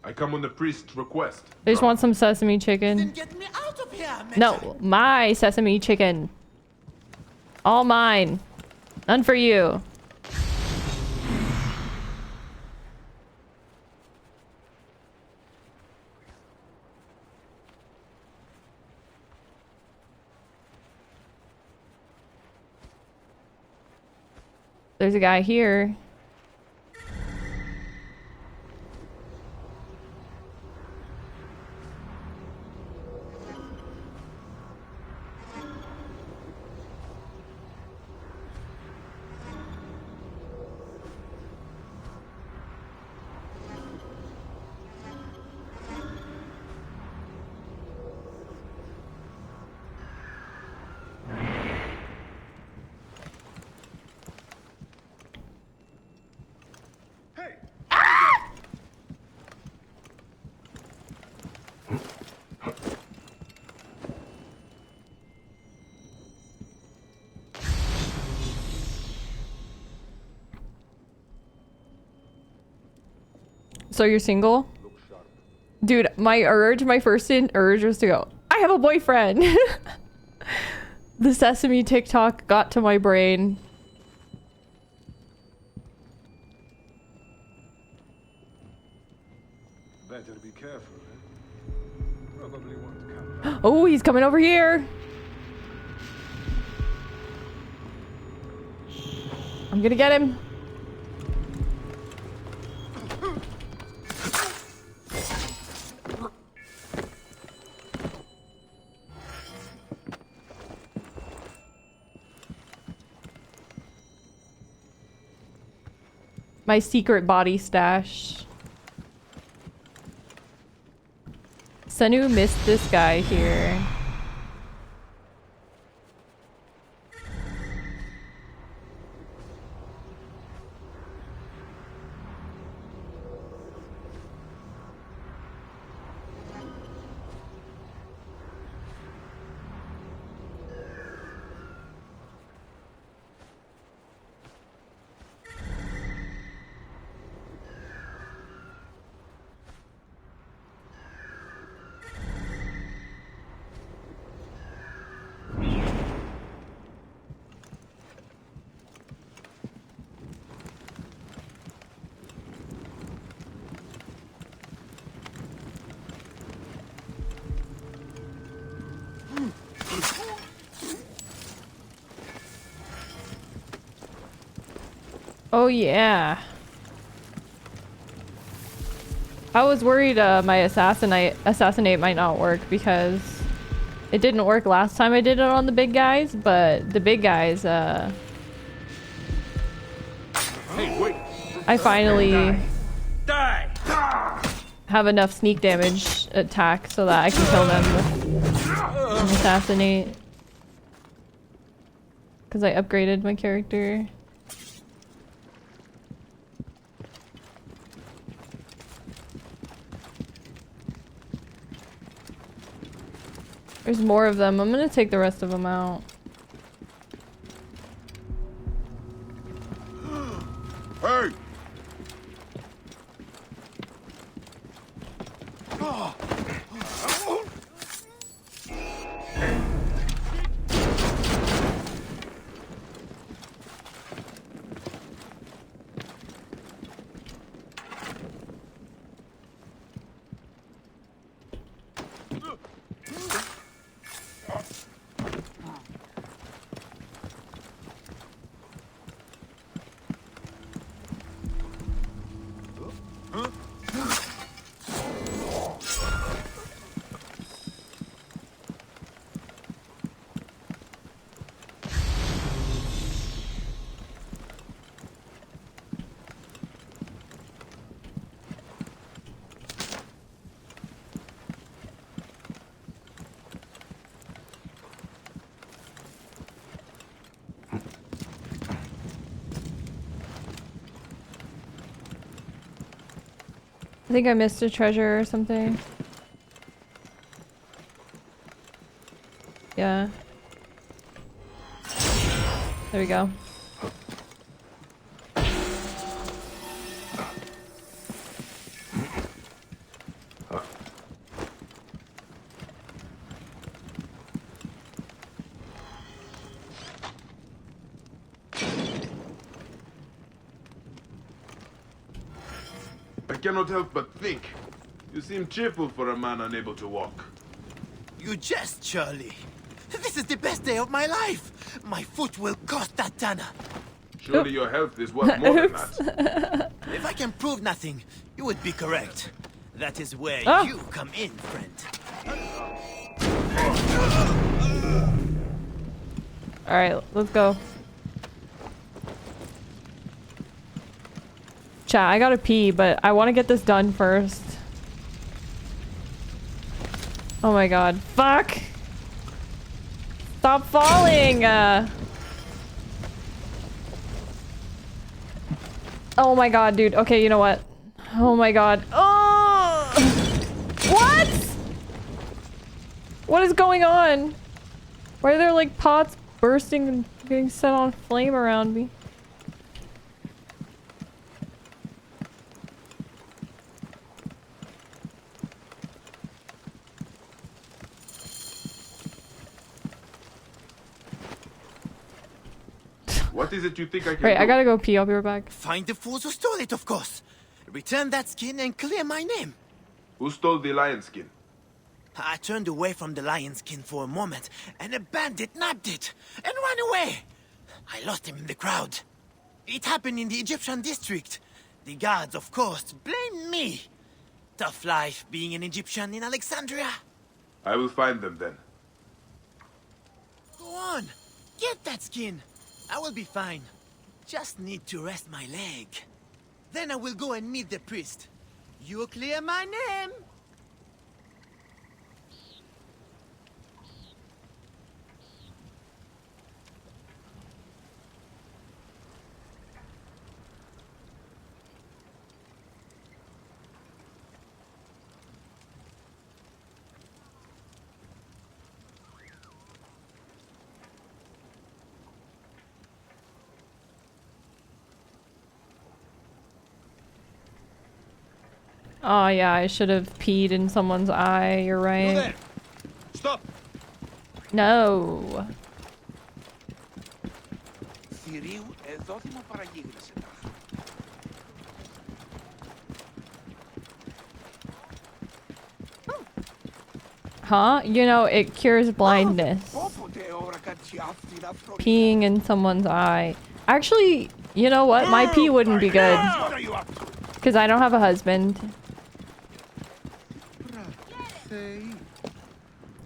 I come on the priest's request. I just want some sesame chicken. Then get me out of here, No, my sesame chicken. All mine. None for you. There's a guy here. So you're single? Dude, my first urge was to go, I have a boyfriend! The sesame TikTok got to my brain. Better be careful, eh? Probably won't come. Oh, he's coming over here! I'm gonna get him. My secret body stash. Senu missed this guy here. Oh yeah. I was worried my assassinate might not work because it didn't work last time I did it on the big guys, but the big guys Hey, wait. I finally Die. have enough sneak damage attack so that I can kill them with an assassinate. Because I upgraded my character. There's more of them. I'm gonna take the rest of them out. Hey! I think I missed a treasure or something. Yeah. There we go. I cannot help but think. You seem cheerful for a man unable to walk. You jest, Charlie. This is the best day of my life. My foot will cost that Tana. Surely your health is worth more than that. If I can prove nothing, you would be correct. That is where you come in, friend. Alright, let's go. Chat, I gotta pee, but I want to get this done first. Oh my god. Fuck! Stop falling! Oh my god, dude. Okay, you know what? Oh my god. Oh! What? What is going on? Why are there like pots bursting and getting set on flame around me? What is it you think I can Right, do? I gotta go pee. I'll be right back. Find the fools who stole it, of course. Return that skin and clear my name. Who stole the lion skin? I turned away from the lion skin for a moment, and a bandit nabbed it and ran away. I lost him in the crowd. It happened in the Egyptian district. The guards, of course, blame me. Tough life being an Egyptian in Alexandria. I will find them then. Go on, get that skin. I will be fine. Just need to rest my leg. Then I will go and meet the priest. You clear my name. Oh yeah, I should have peed in someone's eye. You're right. You there. Stop. No. Huh? You know, it cures blindness. Peeing in someone's eye. Actually, you know what? My pee wouldn't be good. Because I don't have a husband.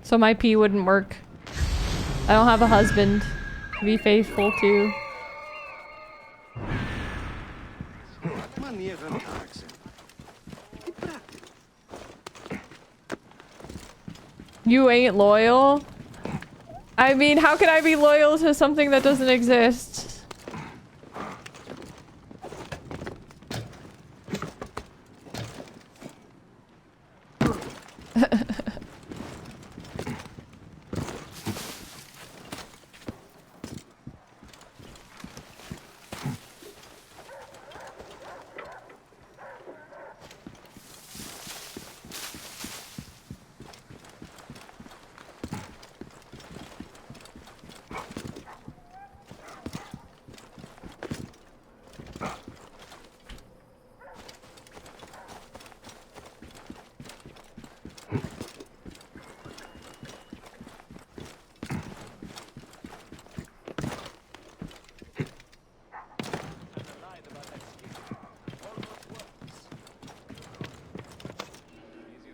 So my pee wouldn't work. I don't have a husband to be faithful to. You ain't loyal? I mean, how can I be loyal to something that doesn't exist?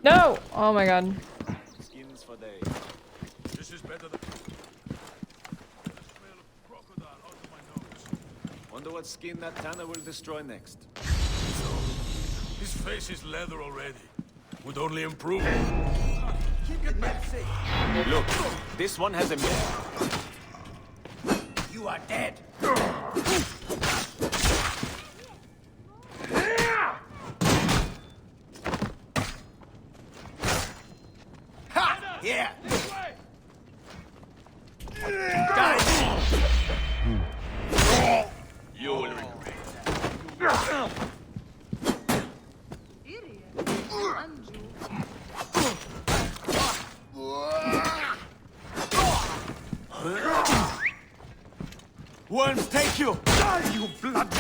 No! Oh my god. Skins for days. This is better than... The smell of crocodile out of my nose. Wonder what skin that Tanner will destroy next. So, his face is leather already. Would only improve. Keep your neck safe. Look, this one has a myth. You are dead. Yeah. Die. Worms take you! Die, you blood!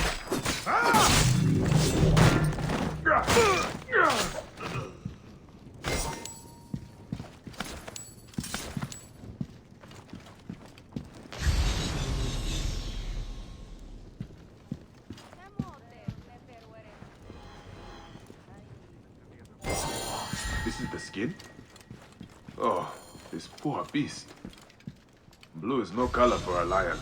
This is the skin? Oh, this poor beast. Blue is no color for a lion.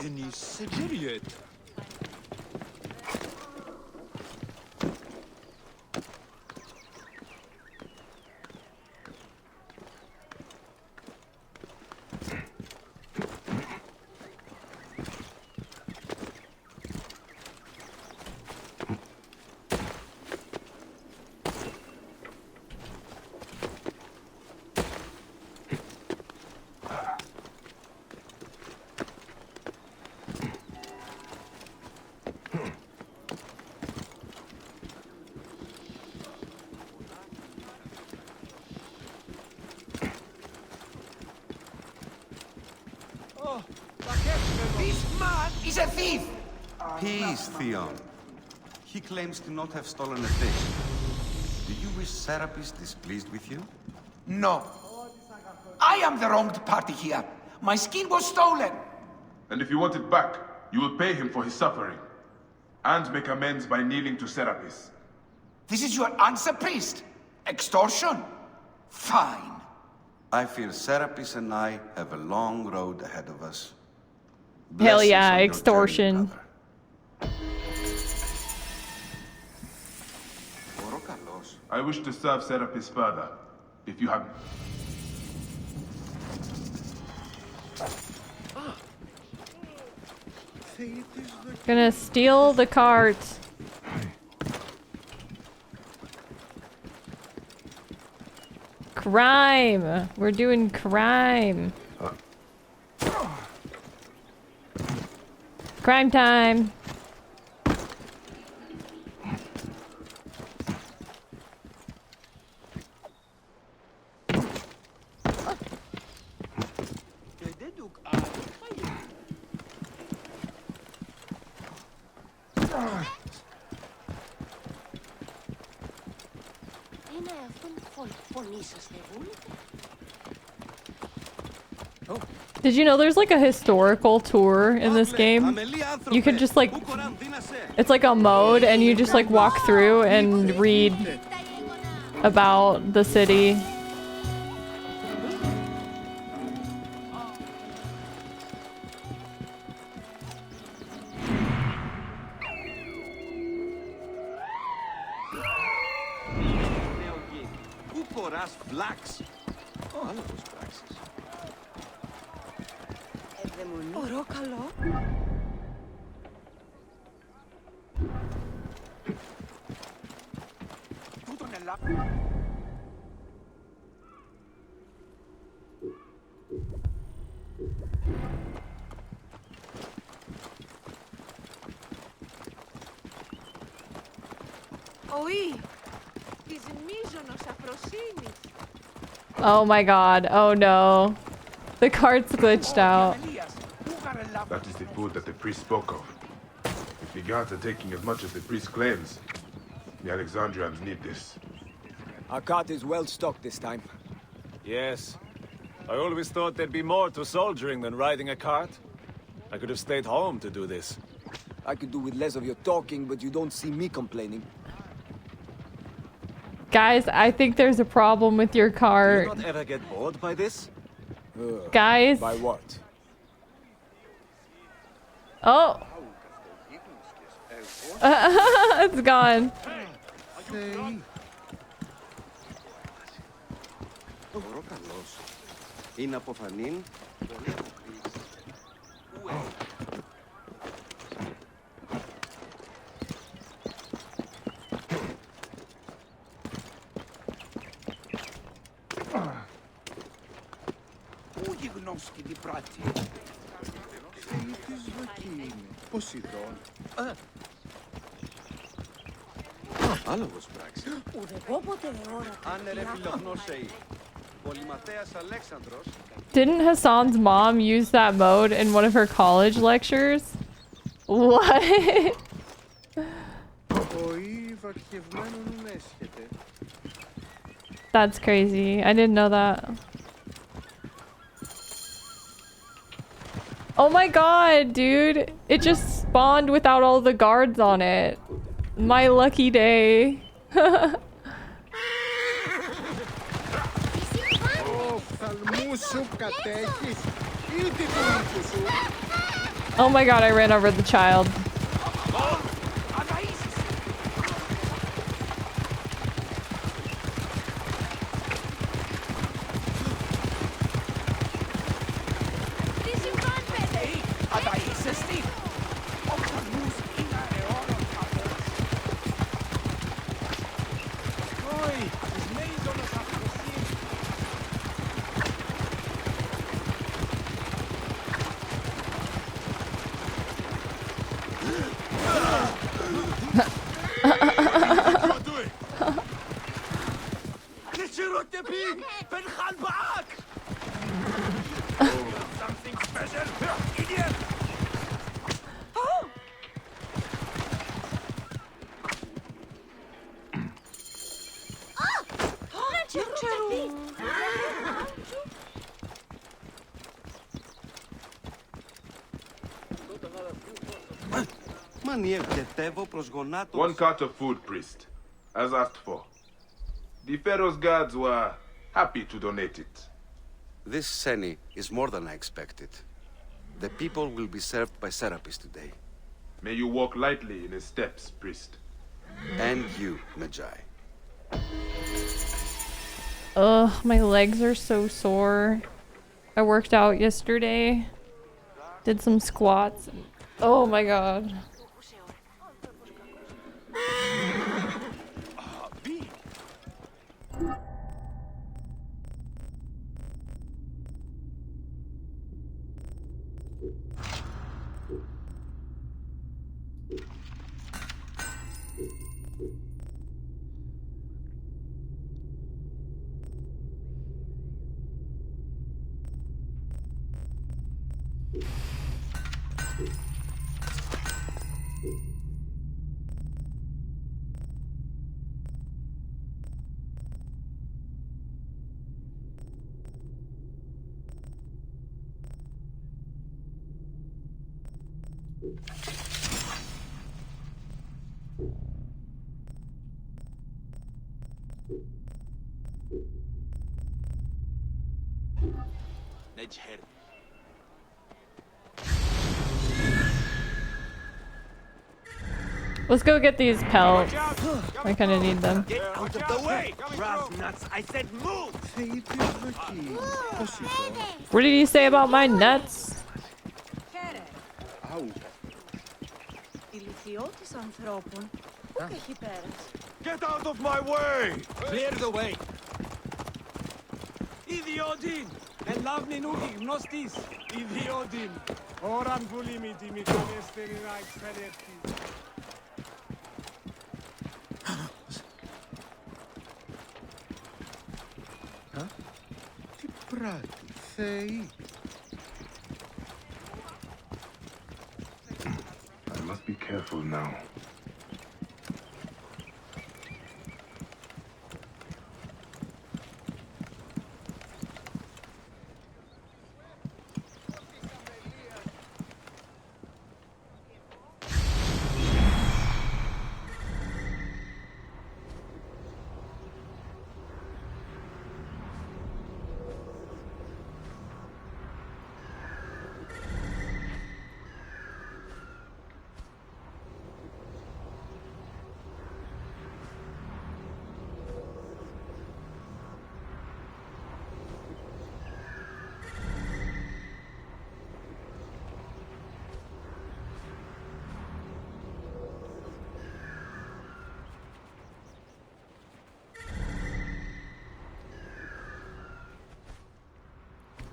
Any Sigiriot? This man is a thief! Peace, Theon. He claims to not have stolen a thing. Do you wish Serapis displeased with you? No. I am the wronged party here. My skin was stolen. And if you want it back, you will pay him for his suffering. And make amends by kneeling to Serapis. This is your answer, priest? Extortion? Fine. I fear Serapis and I have a long road ahead of us. Hell Blessings yeah, on your extortion. journey, I wish to serve Serapis further, if you have... Gonna steal the cart. Crime! We're doing crime. Crime time! Did you know there's like a historical tour in this game? You could just like, it's like a mode and you just like walk through and read about the city. Oh, I love those blacks. Oh my god, oh no. The cart's glitched out. That is the food that the priest spoke of. If the guards are taking as much as the priest claims, the Alexandrians need this. Our cart is well stocked this time. Yes. I always thought there'd be more to soldiering than riding a cart. I could have stayed home to do this. I could do with less of your talking, but you don't see me complaining. Guys, I think there's a problem with your cart. Do you not ever get bored by this? Guys. By what? Oh. It's gone. Είναι αποφανήν. Πού γιγνώσκει την πράτη. Θέλει τη ζωή είναι. Πώς ειδών. Άλογος πράξη. Ουδεπόποτε ώρα. Άνερε φιλογνώσεη. Πολυμαθέας Αλέξανδρος. Didn't Hassan's mom use that mode in one of her college lectures? What? That's crazy. I didn't know that. Oh my god, dude. It just spawned without all the guards on it. My lucky day. Oh my god, I ran over the child. One cart of food, priest, as asked for. The Pharaoh's guards were happy to donate it. This Seni is more than I expected. The people will be served by Serapis today. May you walk lightly in his steps, priest. And you, Magi. Ugh, my legs are so sore. I worked out yesterday. Did some squats. Oh my god. Let's go get these pelts. I kind of need them. Get out of the way! Brass nuts, I said move! What did he say about my nuts? Get out of my way! Clear the way! Idiodin! And love me no gnostis! Idiodin! Oran bulimiti mi canesteri like Fenetti. Τι πράττει, Θεή! I must be careful now.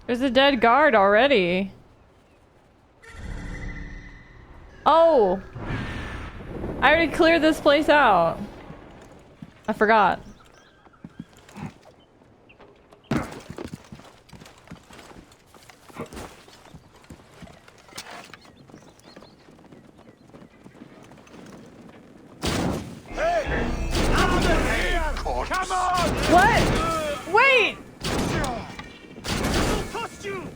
There's a dead guard already. Oh! I already cleared this place out. I forgot. Come on! What? Wait! Tossed you!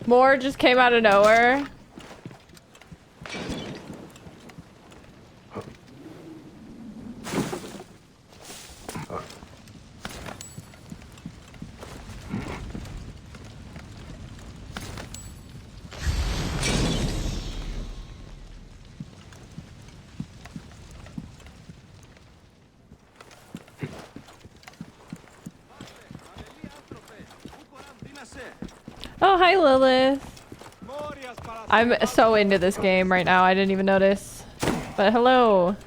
More just came out of nowhere. Oh, hi Lilith. I'm so into this game right now. I didn't even notice. But hello.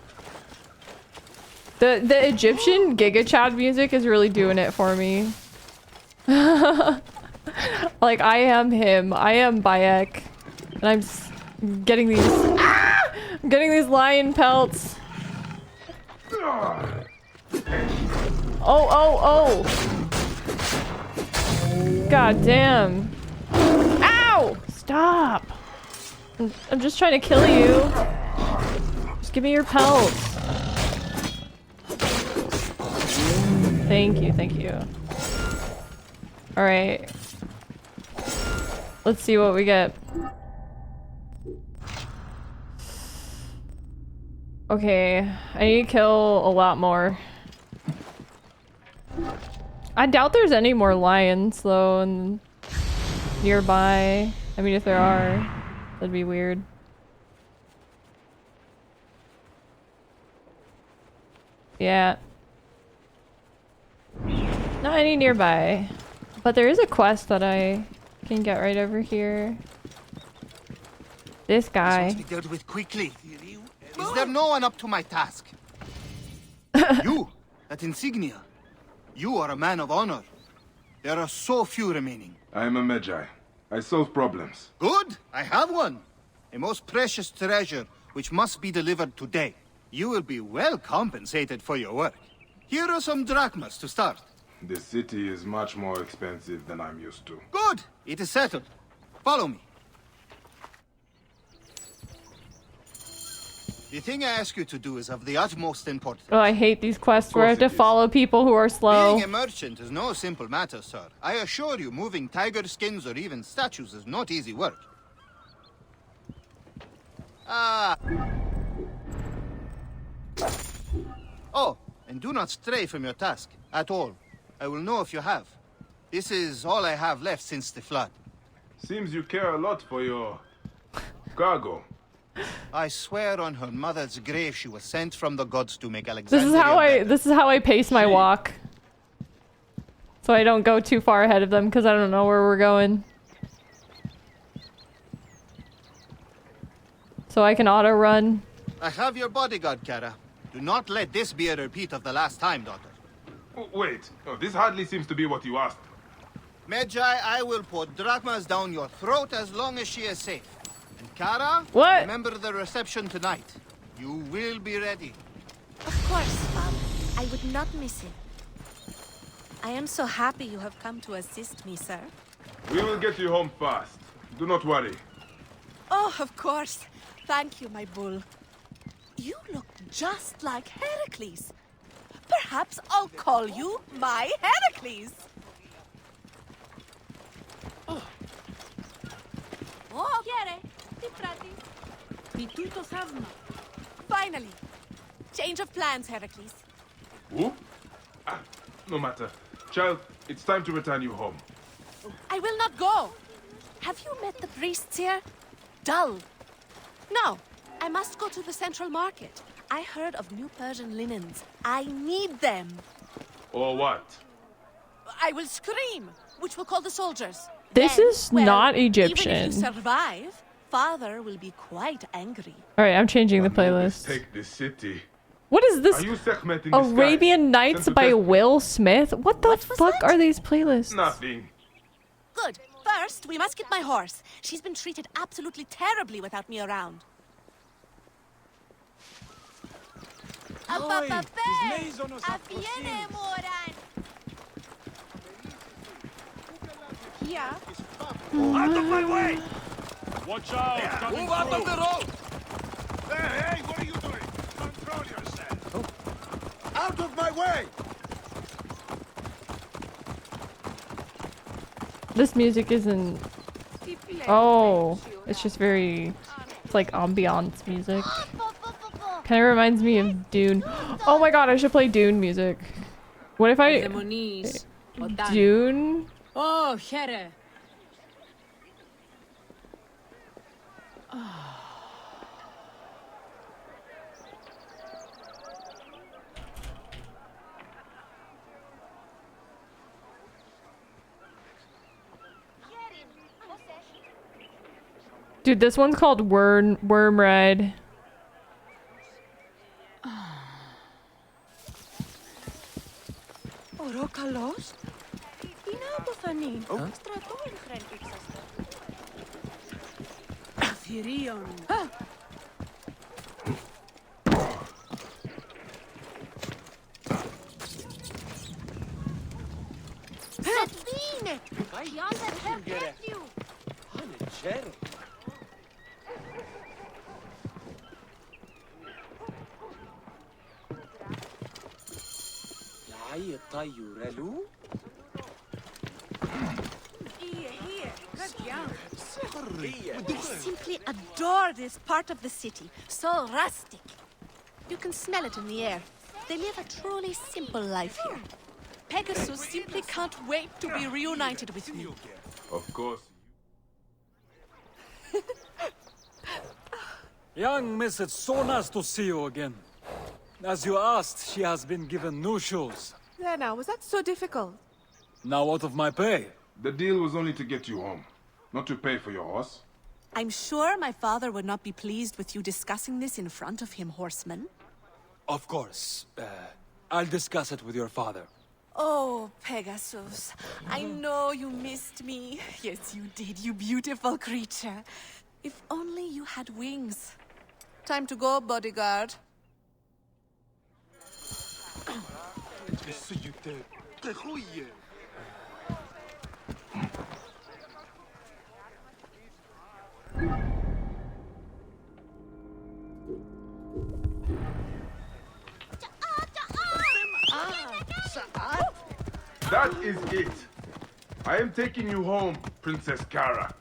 The Egyptian Giga Chad music is really doing it for me. Like I am him. I am Bayek. And I'm getting these I'm getting these lion pelts. Oh. God damn. Ow! Stop! I'm just trying to kill you. Just give me your pelts. Thank you. Alright. Let's see what we get. Okay, I need to kill a lot more. I doubt there's any more lions though nearby. I mean, if there are, that'd be weird. Yeah. Not any nearby. But there is a quest that I can get right over here. This guy. This must be dealt with quickly. Is there no one up to my task? You, that insignia. You are a man of honor. There are so few remaining. I am a Magi. I solve problems. Good, I have one. A most precious treasure, which must be delivered today. You will be well compensated for your work. Here are some drachmas to start. The city is much more expensive than I'm used to. Good, it is settled. Follow me. The thing I ask you to do is of the utmost importance. Oh, I hate these quests where I have to follow people who are slow. Being a merchant is no simple matter, sir. I assure you, moving tiger skins or even statues is not easy work. Oh, and do not stray from your task at all. I will know if you have. This is all I have left since the flood. Seems you care a lot for your cargo. I swear on her mother's grave she was sent from the gods to make Alexandria This is how I pace my walk. So I don't go too far ahead of them because I don't know where we're going. So I can auto run. I have your bodyguard, Kara. Do not let this be a repeat of the last time, daughter. Wait, this hardly seems to be what you asked. Magi, I will pour drachmas down your throat as long as she is safe. And Kara, what? Remember the reception tonight. You will be ready. Of course, Father. I would not miss it. I am so happy you have come to assist me, sir. We will get you home fast. Do not worry. Oh, of course. Thank you, my bull. You look just like Heracles. Perhaps I'll call you my Heracles. Oh, chiere. Ti prati. Mi tutto savna. Finally. Change of plans, Heracles. Who? No matter. Child, it's time to return you home. I will not go. Have you met the priests here? Dull. No, I must go to the central market. I heard of new Persian linens. I need them. Or what? I will scream, which will call the soldiers. This is not Egyptian. Even if you survive, Father will be quite angry. Alright, I'm changing the playlist. Take the city. What is this? Are you Sekhmet in disguise? Arabian Nights Sent to by test me? Will Smith? What the fuck are these playlists? Nothing. Good. First, we must get my horse. She's been treated absolutely terribly without me around. Yeah. Out of my way! Watch out! Move out of the road! Hey, what are you doing? Control yourself. Out of my way! This music isn't... Oh, it's just very... It's like ambiance music. Kind of reminds me of Dune. Oh my god, I should play Dune music. What if I... Dune? Oh, here. Dude, this one's called Worm Red. Orokalos? Inaabafani. Straton Thirion. Setline! Yonder help you! I simply adore this part of the city. So rustic. You can smell it in the air. They live a truly simple life here. Pegasus simply can't wait to be reunited with me. Of course. Young miss, it's so nice to see you again. As you asked, she has been given new shoes. There now, was that so difficult? Now out of my pay. The deal was only to get you home, not to pay for your horse. I'm sure my father would not be pleased with you discussing this in front of him, horseman. Of course. I'll discuss it with your father. Oh, Pegasus. I know you missed me. Yes, you did, you beautiful creature. If only you had wings. Time to go, bodyguard. That is it. I am taking you home, Princess Kara.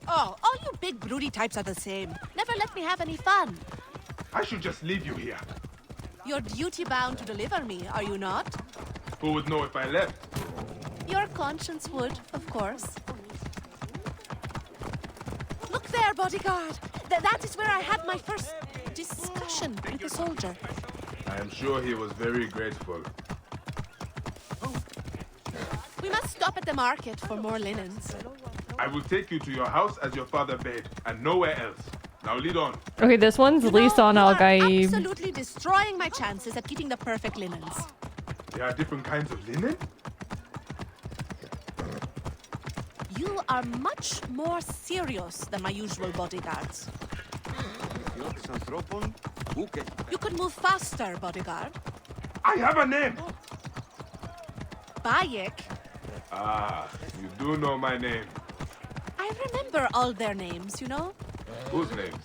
Oh, all you big broody types are the same. Never let me have any fun. I should just leave you here. You're duty-bound to deliver me, are you not? Who would know if I left? Your conscience would, of course. Look there, bodyguard. That is where I had my first discussion with a soldier. I am sure he was very grateful. We must stop at the market for more linens. I will take you to your house as your father bade, and nowhere else. Now lead on. Okay, this one's Lisan Al Gaib. Absolutely destroying my chances at getting the perfect linens. There are different kinds of linen? You are much more serious than my usual bodyguards. You could move faster, bodyguard. I have a name! Bayek. Ah, you do know my name. I remember all their names, you know? Whose names?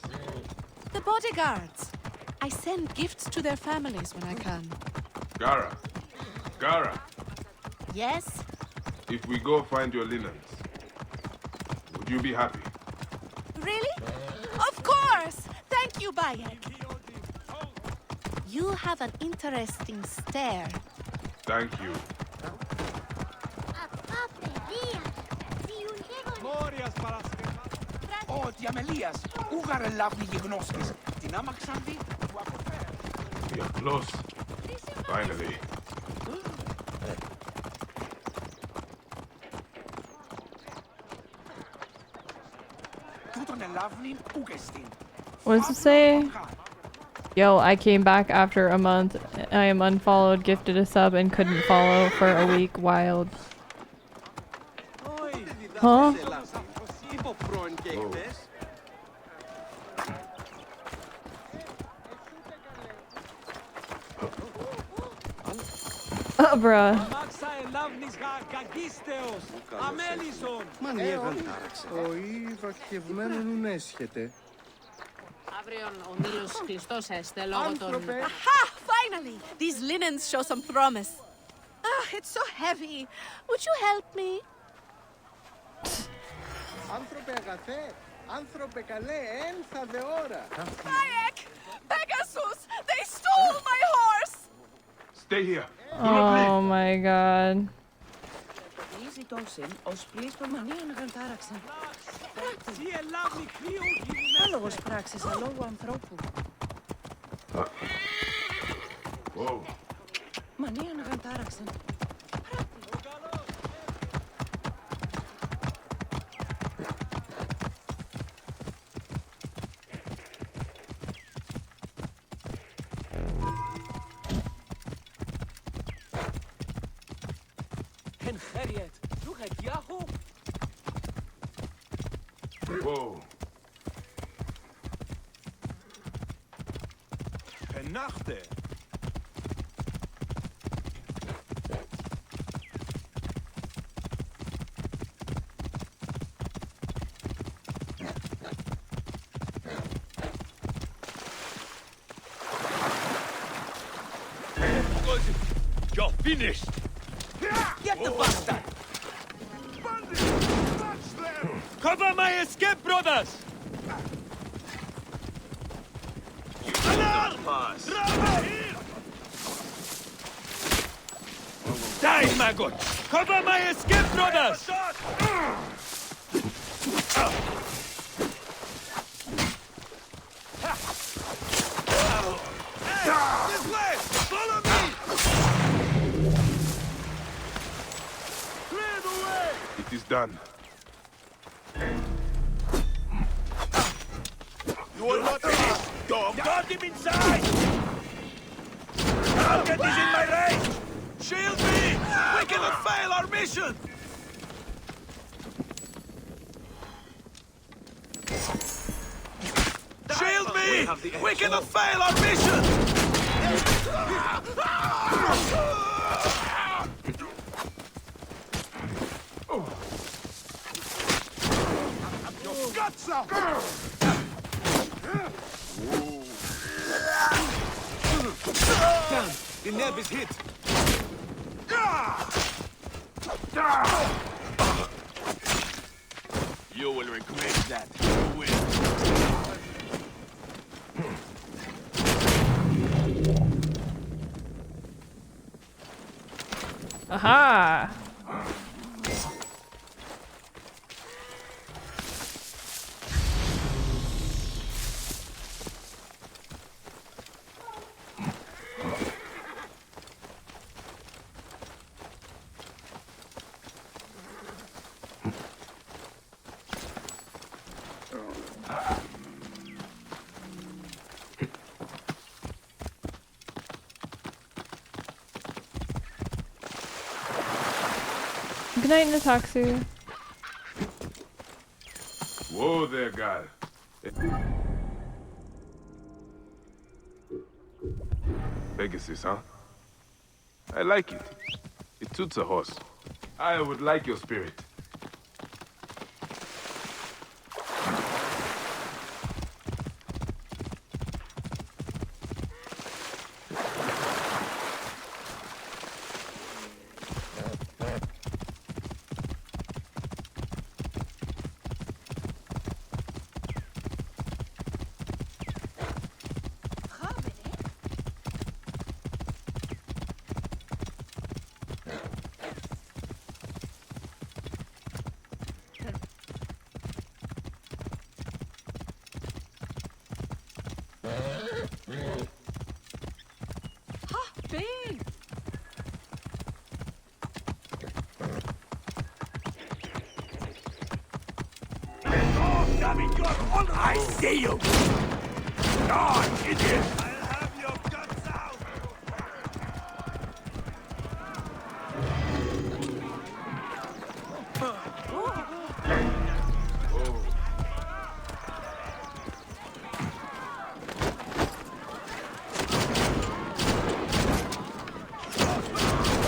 The bodyguards. I send gifts to their families when I can. Gara. Gara. Yes? If we go find your linens, would you be happy? Really? Of course! Thank you, Bayek. You have an interesting stare. Thank you. Ω, διαμελίας, ούγαρε λάβνη γιγνώσκης. Την άμαξαν δει, του αποφέρει. We are close. Finally. Τούτον ελάβνη ούγεστην. What does it say? Yo, I came back after a month. I am unfollowed, gifted a sub, and couldn't follow for a week. Wild. Huh? Bruh. Aha! Finally! These linens show some promise. Ah, it's so heavy. Would you help me? Hayek! Pegasus! They stole my horse! Stay here. Oh my god. Whoa. Whoa. Genachte. You're finished! Get the bastard! Cover my escape, brothers! Alarm! Die, maggot! Cover my escape, brothers! This way! Follow me! Clear the way! It is done. You will not finish, dog! Got him inside! Target is in my range! Shield me! We cannot fail our mission! Shield me! We cannot fail our mission! Your guts out! Damn! The neb is hit! You will regret that. You will. Aha! Good night, Nataxu. Whoa there, guy. Pegasus, huh? I like it. It suits a horse. I would like your spirit. I see you! God, idiot!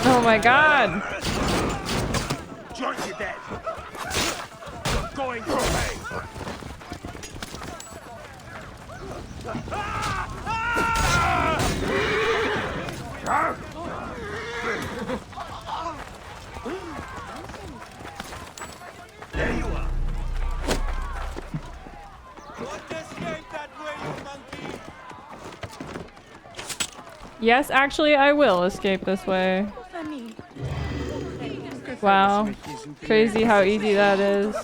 Oh my god. Join you dead. Going to pay. There you are. Don't escape that way, you monkey. Yes, actually, I will escape this way. Wow. Crazy how easy that is.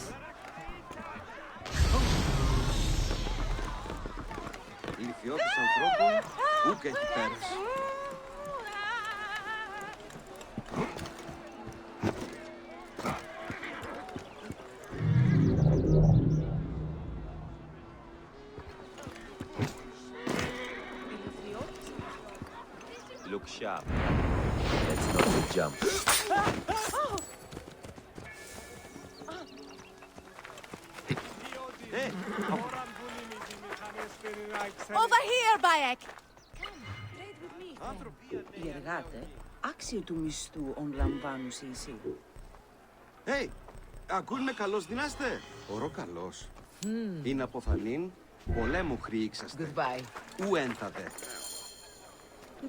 Look sharp. Let's not jump. Over here, Bayek! Οι εργάτες άξιο του μισθού ονλαμβάνουν σε εσύ. Hey, ακούνε καλώς δυνάστε. Ωρό καλός. Είναι αποθανήν, πολέμου χρήξαστε. Goodbye. Ου ένθατε.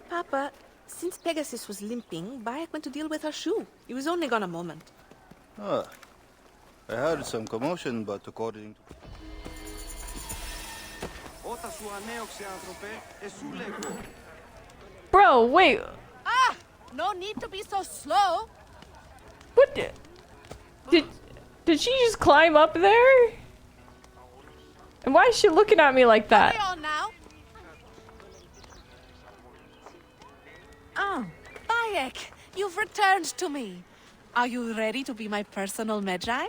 Papa, since Pegasus was limping, Bayek went to deal with her shoe. He was only gone a moment. Ah, I heard some commotion, but according to... Όταν σου ανέωξε, άνθρωπε, εσού λέγω. Bro, wait. Ah! No need to be so slow. What did she just climb up there? And why is she looking at me like that? Hurry on now. Oh, Bayek, you've returned to me. Are you ready to be my personal Magi?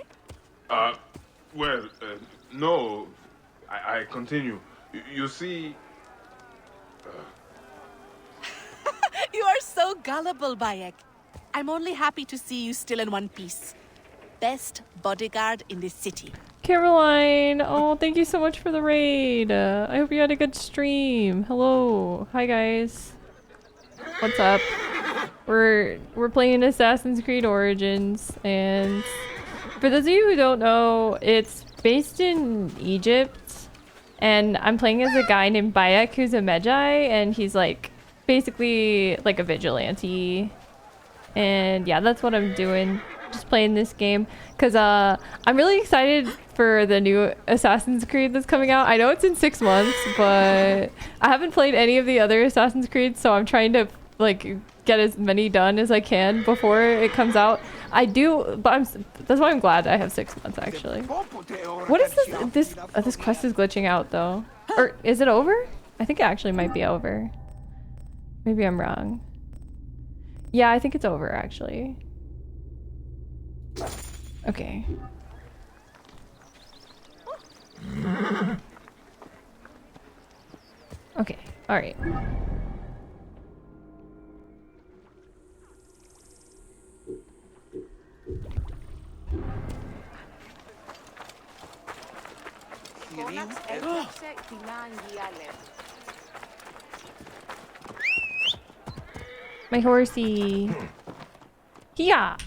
Well, no. I continue. You see... You are so gullible, Bayek. I'm only happy to see you still in one piece. Best bodyguard in the city. Caroline, oh, thank you so much for the raid. I hope you had a good stream. Hello. Hi, guys. What's up? We're playing Assassin's Creed Origins, and for those of you who don't know, it's based in Egypt, and I'm playing as a guy named Bayek who's a Magi, and he's like basically like a vigilante. And yeah, that's what I'm doing. Just playing this game because I'm really excited for the new Assassin's Creed that's coming out. I know it's in 6 months, but I haven't played any of the other Assassin's Creed, so I'm trying to like get as many done as I can before it comes out. I do, but that's why I'm glad I have 6 months actually. What is this? This quest is glitching out though. Or is it over? I think it actually might be over. Maybe I'm wrong. Yeah, I think it's over actually. Okay. Okay, alright. My horsey. Yeah.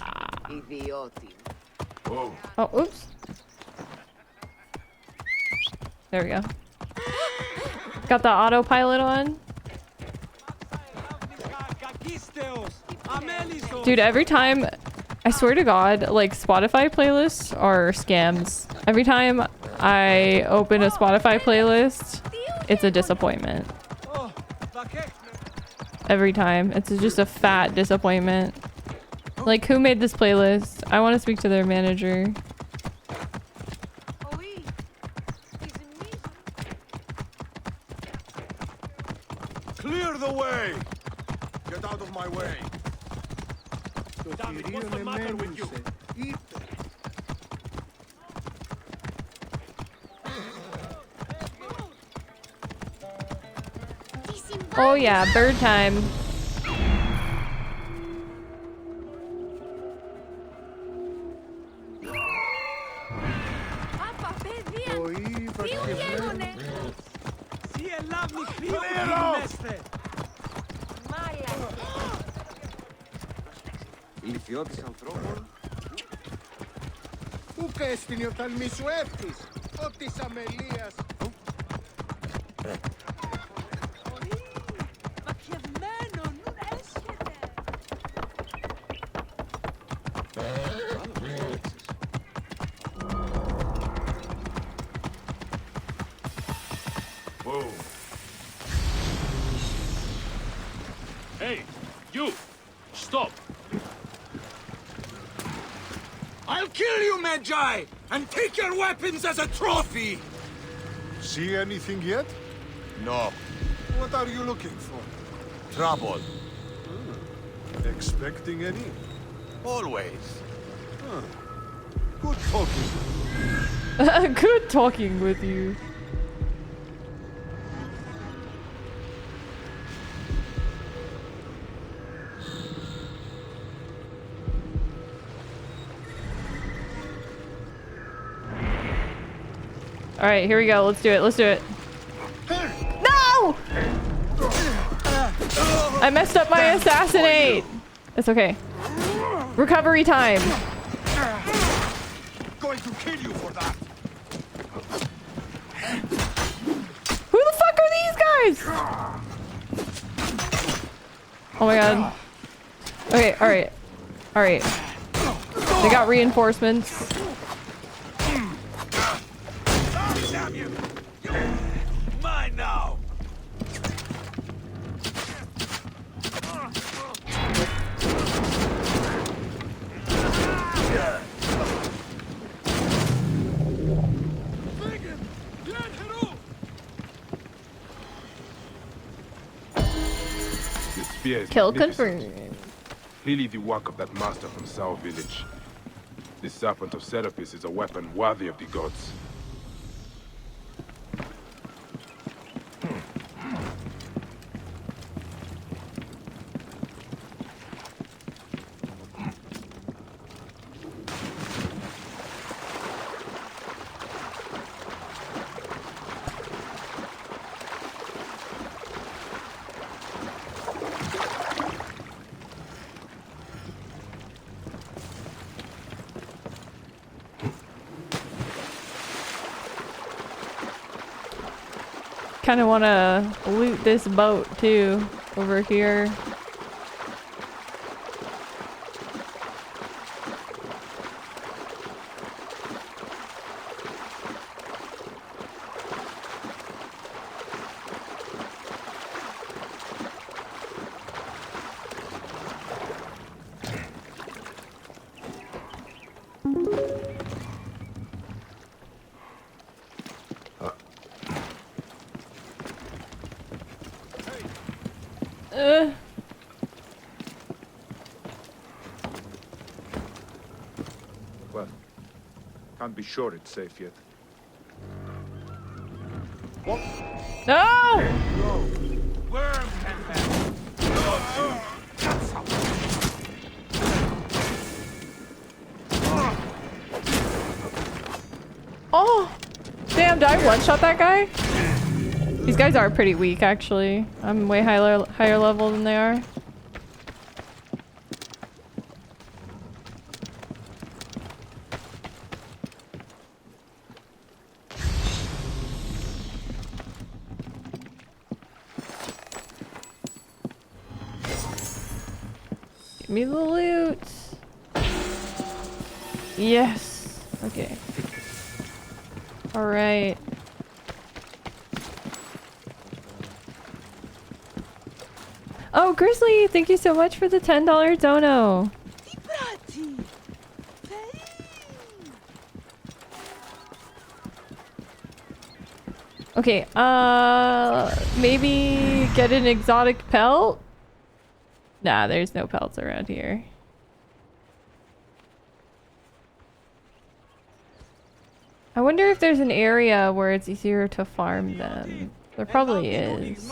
Oh, oops. There we go. Got the autopilot on. Dude, every time, I swear to God, like Spotify playlists are scams. Every time I open a Spotify playlist, it's a disappointment. Every time. It's just a fat disappointment. Like, who made this playlist? I want to speak to their manager. Clear the way! Get out of my way! Damn it, what's the matter with you? Oh yeah, bird time. Ηλικιώτης ανθρώπων. Πού πέστην όταν μη σου έρθεις, ο της αμελίας. Μακευμένο, νου έσχεται. Whoa. Hey, you! Stop! I'll kill you, Magi, and take your weapons as a trophy! See anything yet? No. What are you looking for? Trouble. Expecting any? Always. Good talking. Good talking with you. All right, here we go. Let's do it. Let's do it. No! I messed up my assassinate. It's okay. Recovery time. Going to kill you for that. Who the fuck are these guys? Oh my god. Okay, all right. All right. They got reinforcements. Damn you! Mine now! The spear is Kill magnificent. confirmed. Clearly the work of that master from Sao Village. The Serpent of Serapis is a weapon worthy of the gods. Kind of want to loot this boat too over here. Well, can't be sure it's safe yet. What? No! Worm can Oh! Damn, did I one-shot that guy? These guys are pretty weak, actually. I'm way higher level than they are. Give me the loot. Yes. Okay. All right. Oh, Grizzly, thank you so much for the $10 dono. Okay, maybe get an exotic pelt? Nah, there's no pelts around here. I wonder if there's an area where it's easier to farm them. There probably is.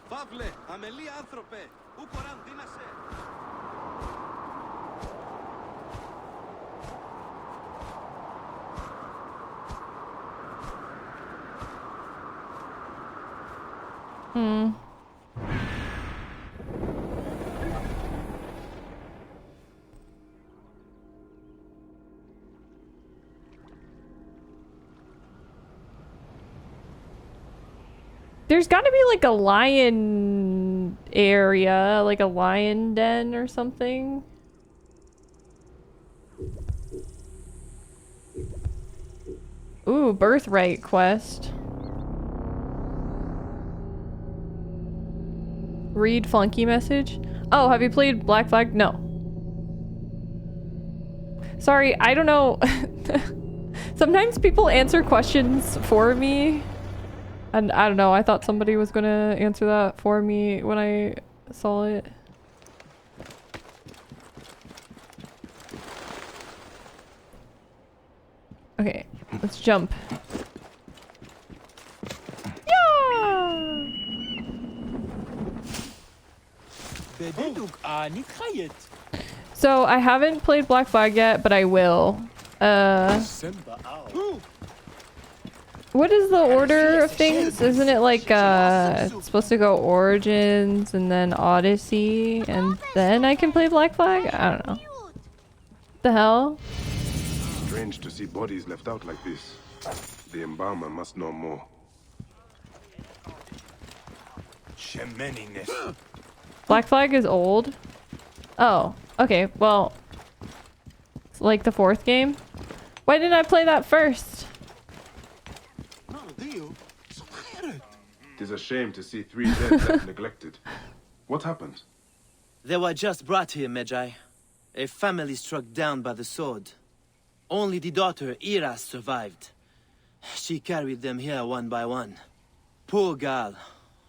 Παύλε, αμελή άνθρωπε, ου κοράν δίνασε. Hmm. There's got to be like a lion area, like a lion den or something. Ooh, birthright quest. Read flunky message. Oh, have you played Black Flag? No. Sorry, I don't know. Sometimes people answer questions for me. And I don't know, I thought somebody was gonna answer that for me when I saw it. Okay, let's jump. Yeah! So I haven't played Black Flag yet, but I will. What is the order of things? Isn't it like it's supposed to go Origins and then Odyssey and then I can play Black Flag? I don't know. The hell? Strange to see bodies left out like this. The embalmer must know more. Black Flag is old? Oh, okay, well, it's like the 4th game. Why didn't I play that first? It is a shame to see 3 dead left neglected. What happened? They were just brought here, Magi. A family struck down by the sword. Only the daughter, Ira, survived. She carried them here one by one. Poor girl.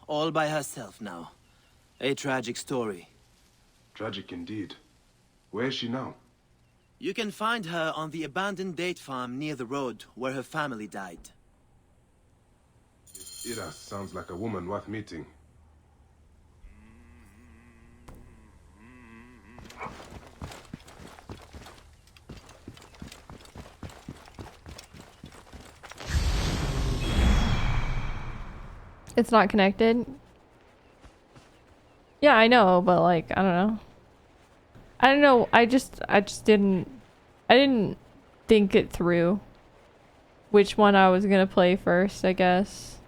All by herself now. A tragic story. Tragic indeed. Where is she now? You can find her on the abandoned date farm near the road where her family died. Ira sounds like a woman worth meeting. It's not connected. Yeah, I know, but like, I don't know. I don't know. I just didn't think it through. Which one I was gonna play first, I guess.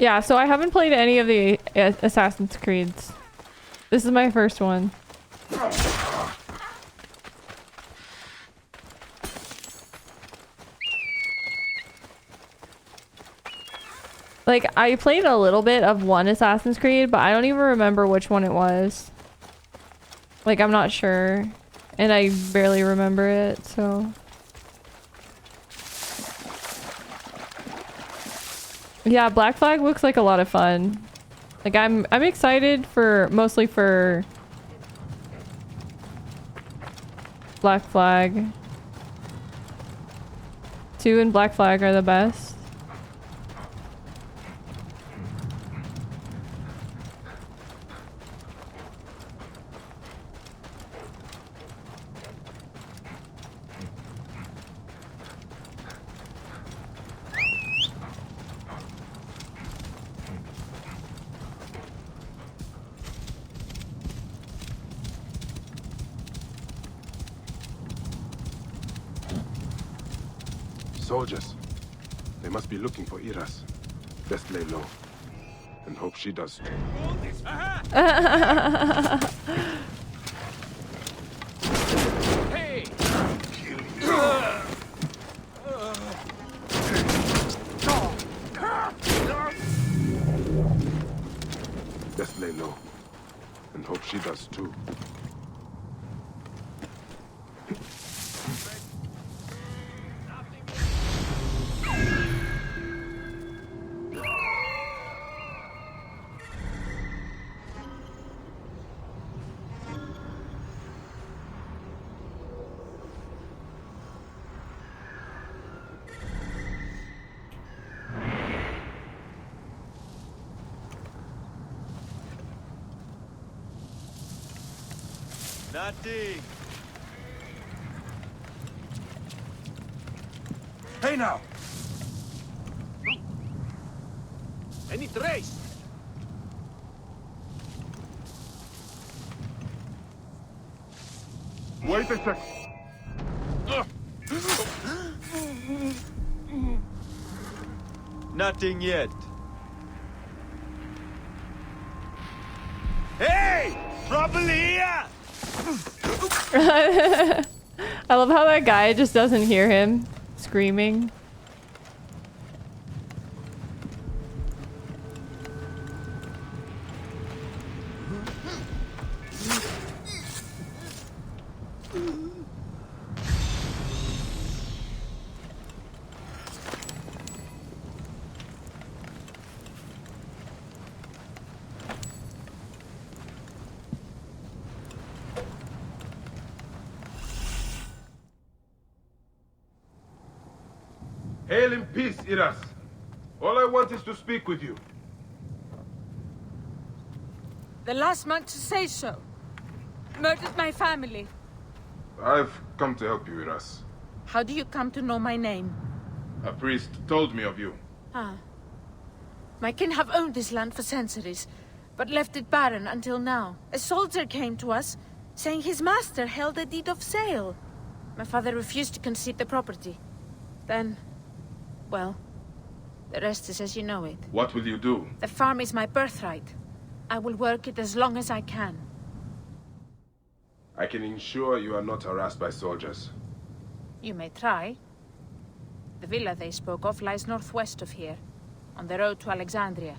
Yeah, so I haven't played any of the Assassin's Creeds. This is my first one. Like, I played a little bit of one Assassin's Creed, but I don't even remember which one it was. Like, I'm not sure. And I barely remember it, so... Yeah, Black Flag looks like a lot of fun. Like, I'm excited for... mostly for... Black Flag. 2 and Black Flag are the best. soldiers. They must be looking for Iras. Best lay low. And hope she does too. Hey! Best lay low. And hope she does too. Nothing. Hey now! Any trace? Wait a sec. Nothing yet. Hey! Trouble here! I love how that guy just doesn't hear him screaming. Hail in peace, Iras. All I want is to speak with you. The last man to say so. Murdered my family. I've come to help you, Iras. How do you come to know my name? A priest told me of you. Ah. My kin have owned this land for centuries, but left it barren until now. A soldier came to us, saying his master held a deed of sale. My father refused to concede the property. Then, well, the rest is as you know it. What will you do? The farm is my birthright. I will work it as long as I can. I can ensure you are not harassed by soldiers. You may try. The villa they spoke of lies northwest of here, on the road to Alexandria.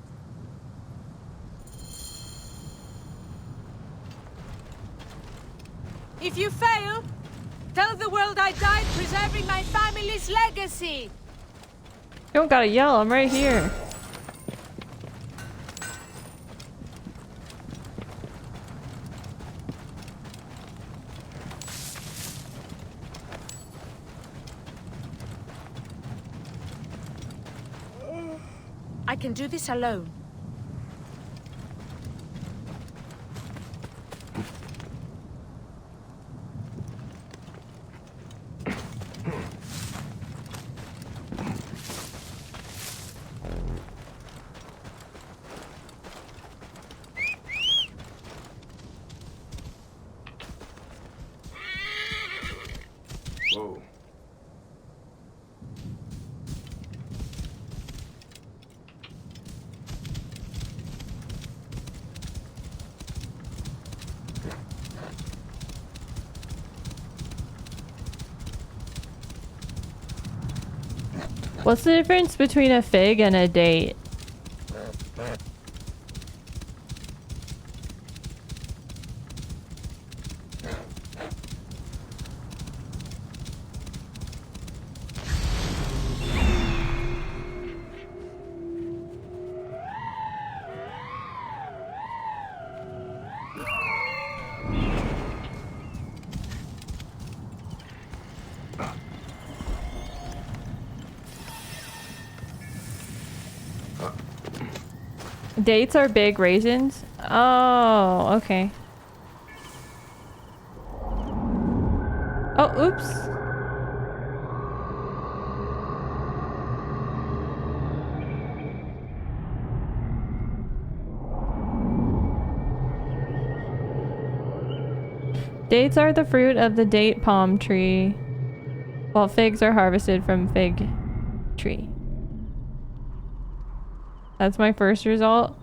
If you fail, tell the world I died preserving my family's legacy! You don't gotta yell, I'm right here. I can do this alone. Whoa. What's the difference between a fig and a date? Dates are big raisins? Oh, okay. Oh, oops. Dates are the fruit of the date palm tree, while figs are harvested from fig Tree. That's my first result.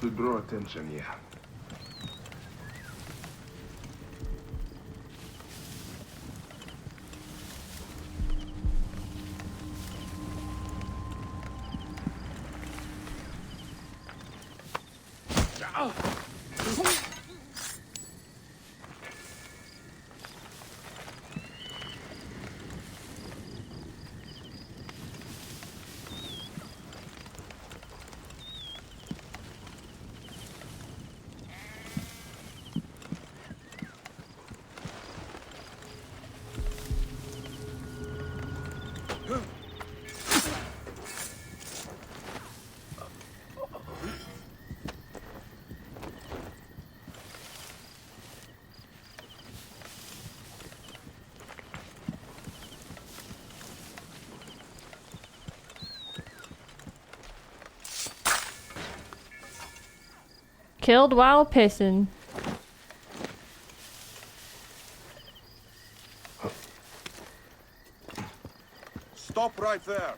To draw attention here. Killed while pissing. Stop right there.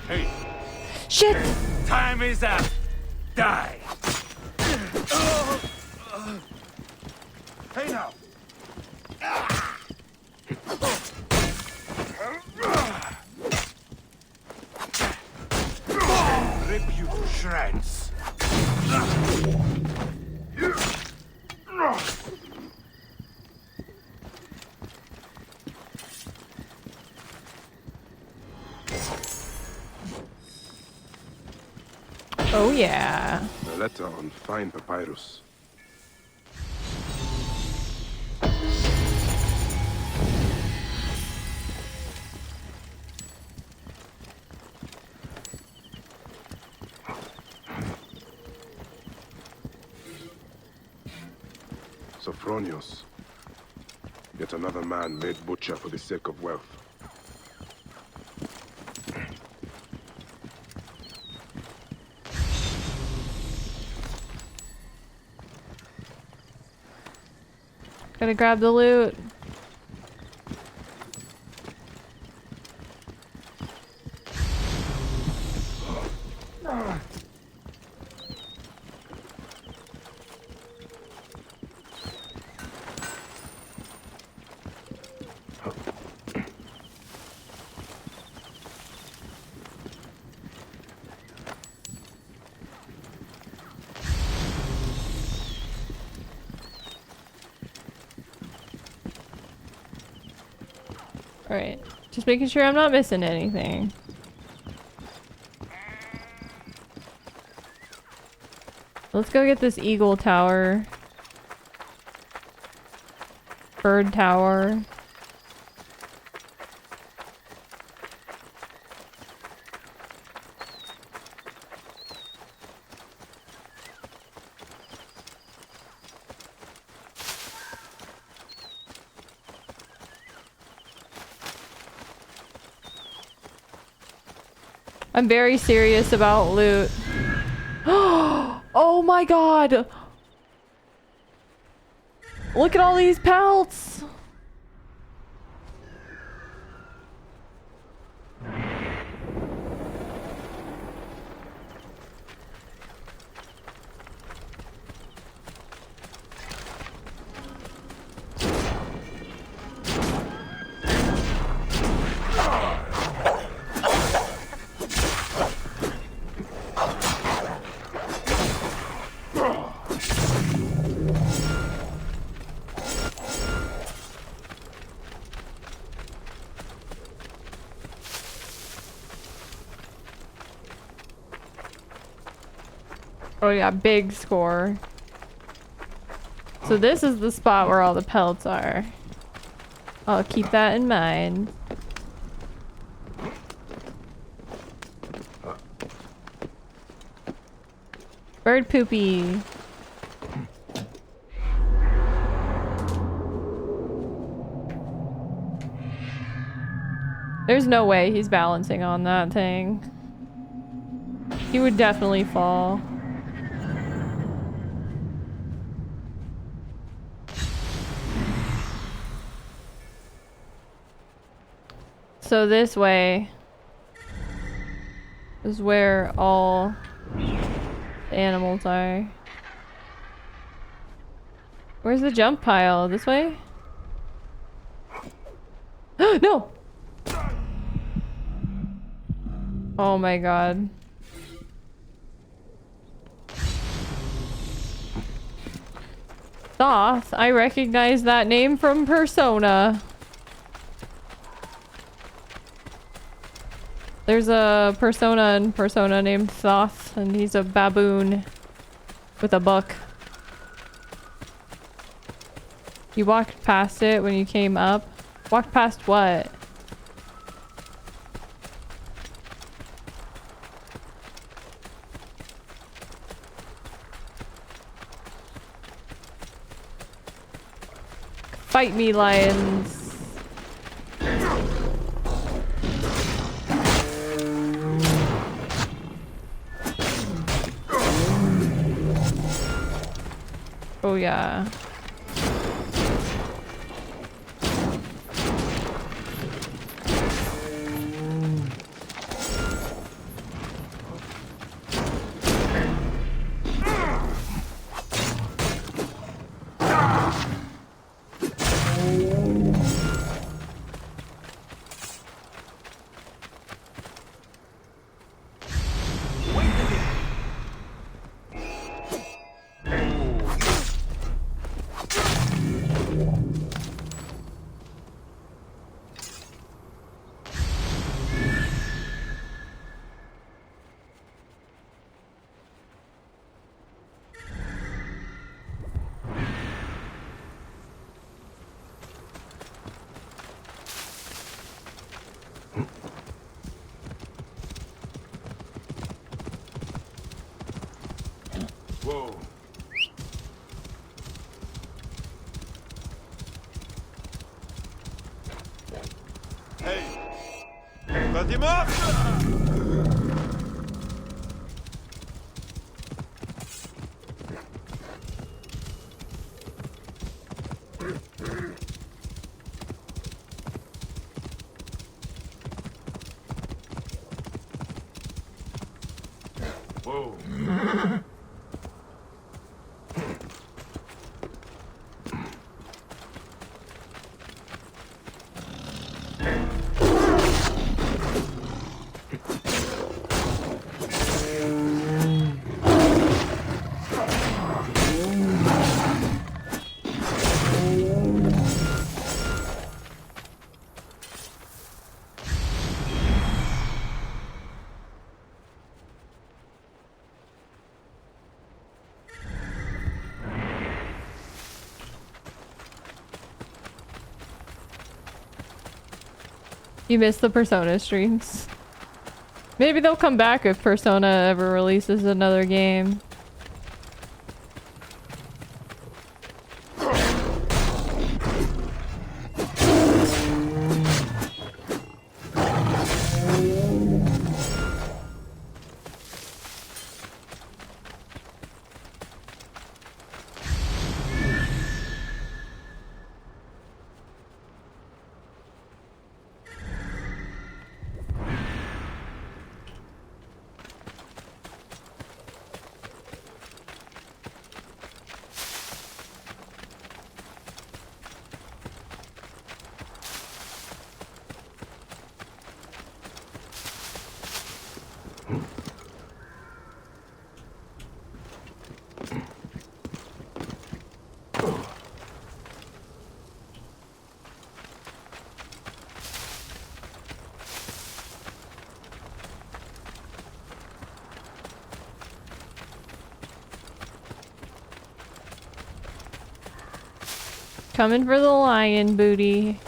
Hey. Shit! Time is up. Die. Hey now. Rip you to shreds. Oh yeah. A letter on fine papyrus. Sophronios. Yet another man made butcher for the sake of wealth. Gotta grab the loot. Alright. Just making sure I'm not missing anything. Let's go get this eagle tower. Bird tower. I'm very serious about loot. Oh my god! Look at all these pelts! Oh yeah, big score. So this is the spot where all the pelts are. I'll keep that in mind. Bird poopy. There's no way he's balancing on that thing. He would definitely fall. So this way is where all the animals are. Where's the jump pile? This way? No! Oh my god. Thoth, I recognize that name from Persona. There's a persona in Persona named Thoth, and he's a baboon with a book. You walked past it when you came up? Walked past what? Fight me, lions. Oh yeah. Whoa. Hey! Cut him off! Whoa. You missed the Persona streams. Maybe they'll come back if Persona ever releases another game. Coming for the lion booty.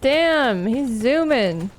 Damn, he's zooming.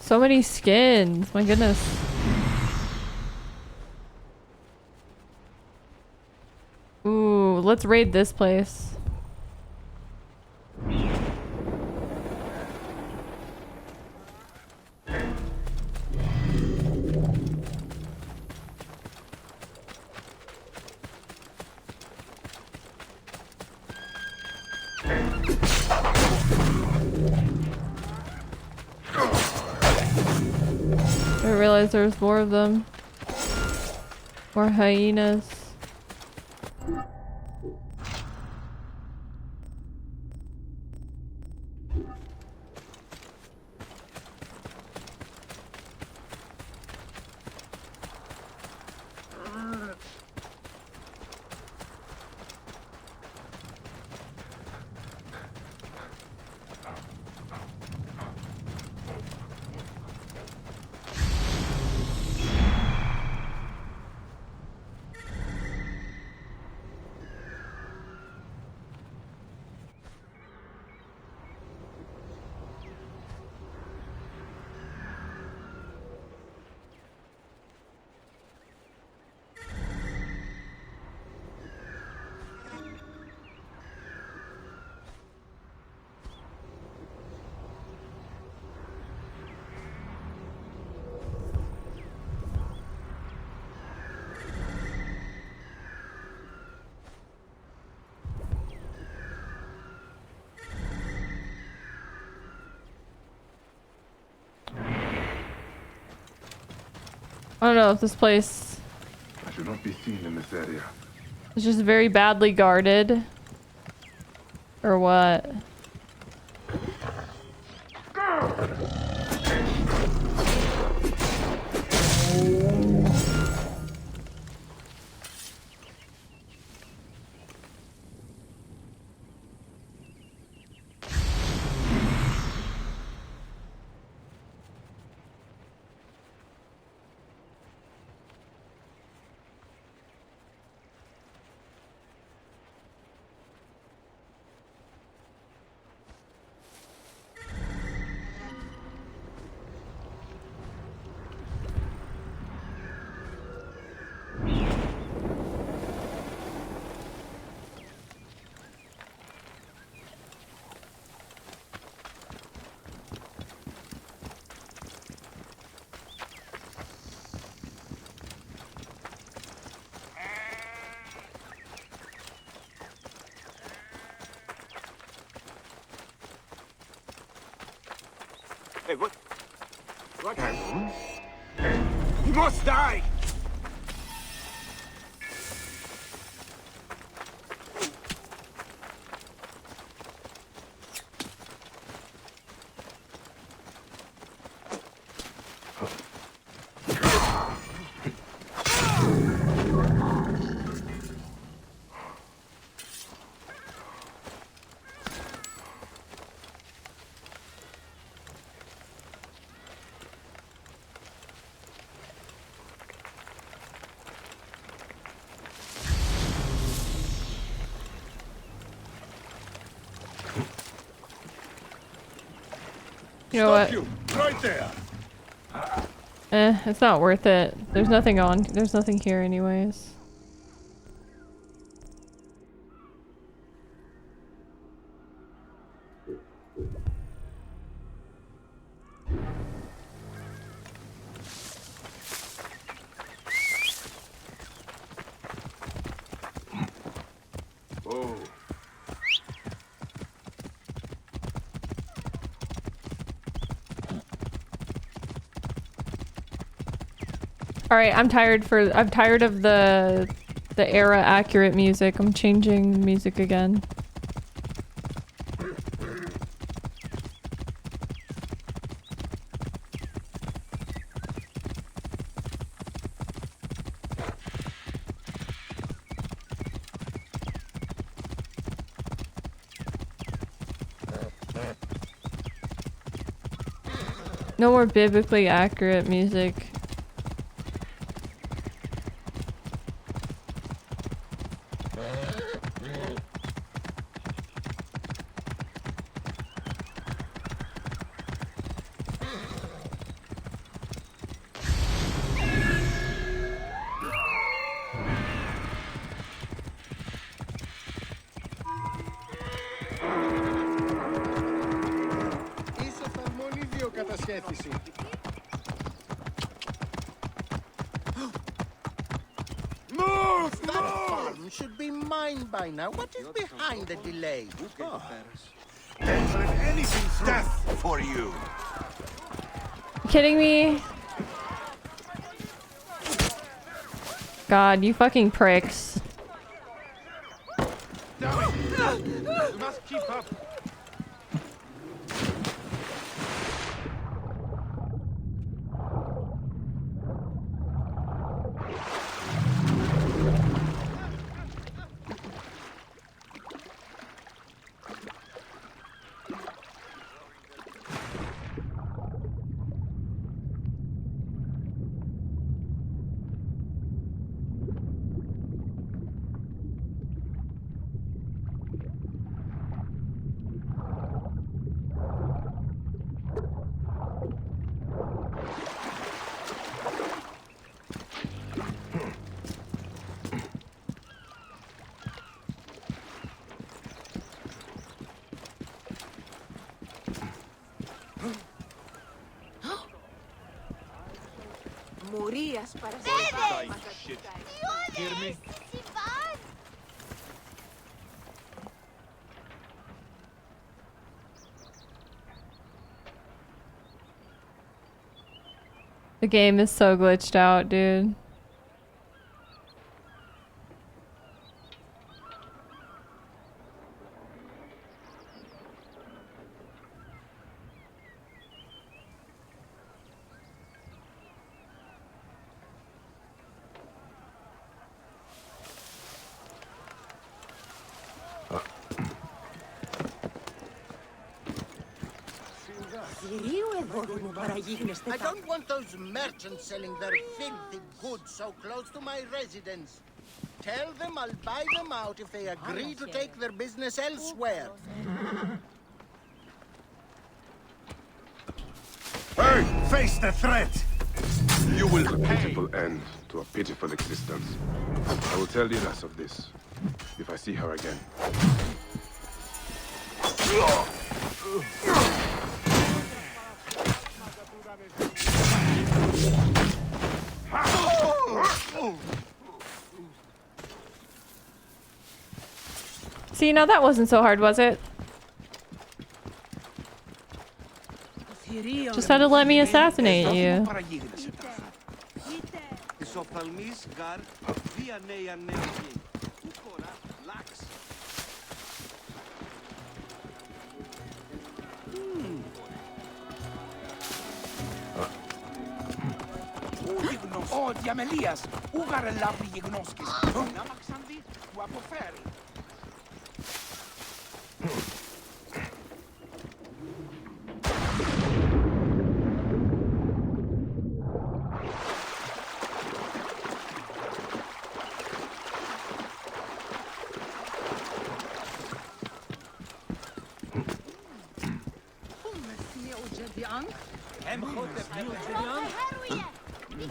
So many skins, my goodness. Ooh, let's raid this place. realize there was more of them. More hyenas. I don't know if this place I should not be seen in this area. is just very badly guarded. Or what? Hey, what? What? He must die! You know what? Right there. It's not worth it. There's nothing on. There's nothing here anyways. Oh. All right, I'm tired of the era accurate music. I'm changing music again. No more biblically accurate music. Move! That farm should be mine by now. What is behind the delay? Anything death for you. Kidding me? God, you fucking pricks. Damn it! You must keep up. Morías para Shit. Hear me? The game is so glitched out, dude. I don't want those merchants selling their filthy goods so close to my residence. Tell them I'll buy them out if they agree to take their business elsewhere. Hey, face the threat! You will a pitiful end to a pitiful existence. I will tell Linas of this, if I see her again. See, now that wasn't so hard, was it? Just had to let me assassinate you. O diamelias, ugar labi ignoskis. Namaxandi, guapoferi.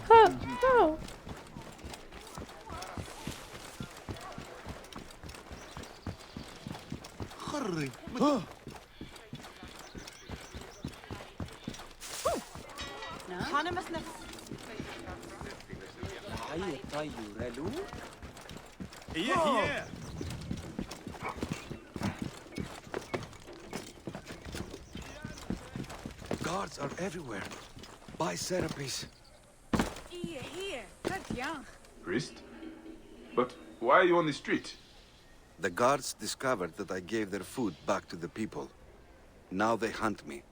Huh, no. Hurry. Yeah. Guards are everywhere. Buy therapies. Priest? But why are you on the street? The guards discovered that I gave their food back to the people. Now they hunt me.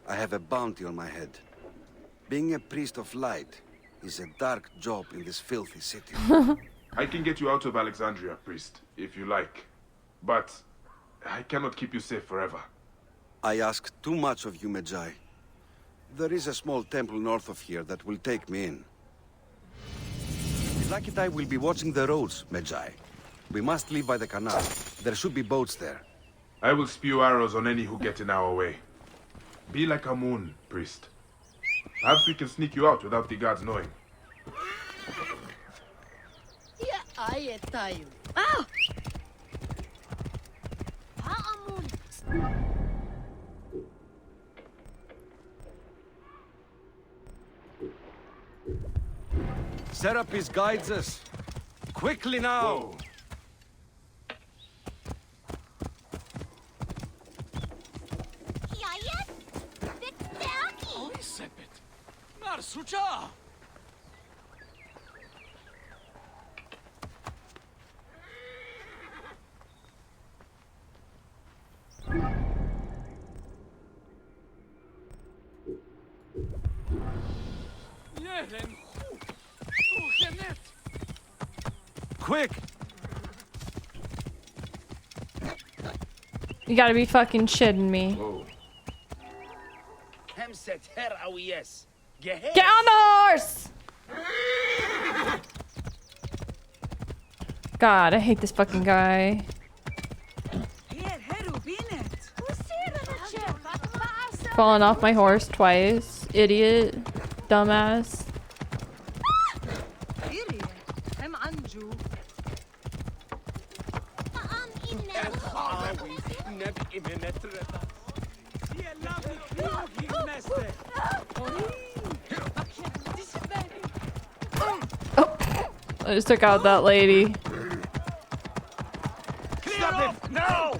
I have a bounty on my head. Being a priest of light is a dark job in this filthy city. I can get you out of Alexandria, priest, if you like. But I cannot keep you safe forever. I ask too much of you, Medjai. There is a small temple north of here that will take me in. Like it, I will be watching the roads, Medjai. We must leave by the canal. There should be boats there. I will spew arrows on any who get in our way. Be like a moon, priest. Perhaps we can sneak you out without the guards knowing. Serapis guides us. Quickly now! Whoa. quick! You gotta be fucking shitting me. Get on the horse! God, I hate this fucking guy. Falling off my horse twice. Idiot. Dumbass. Oh, I just took out that lady. Stop it! No!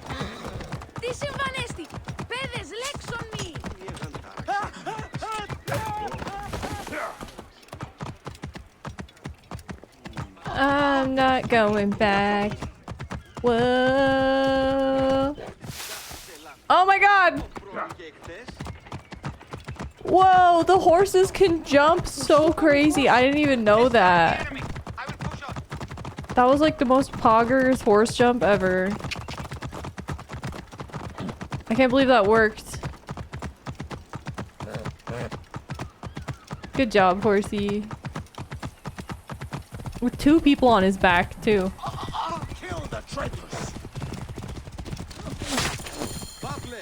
I'm not going back. Whoa. Oh my god! Whoa, the horses can jump so crazy. I didn't even know that. That was like the most poggers horse jump ever. I can't believe that worked. Good job, horsey. With 2 people on his back, too. Kill the traitors!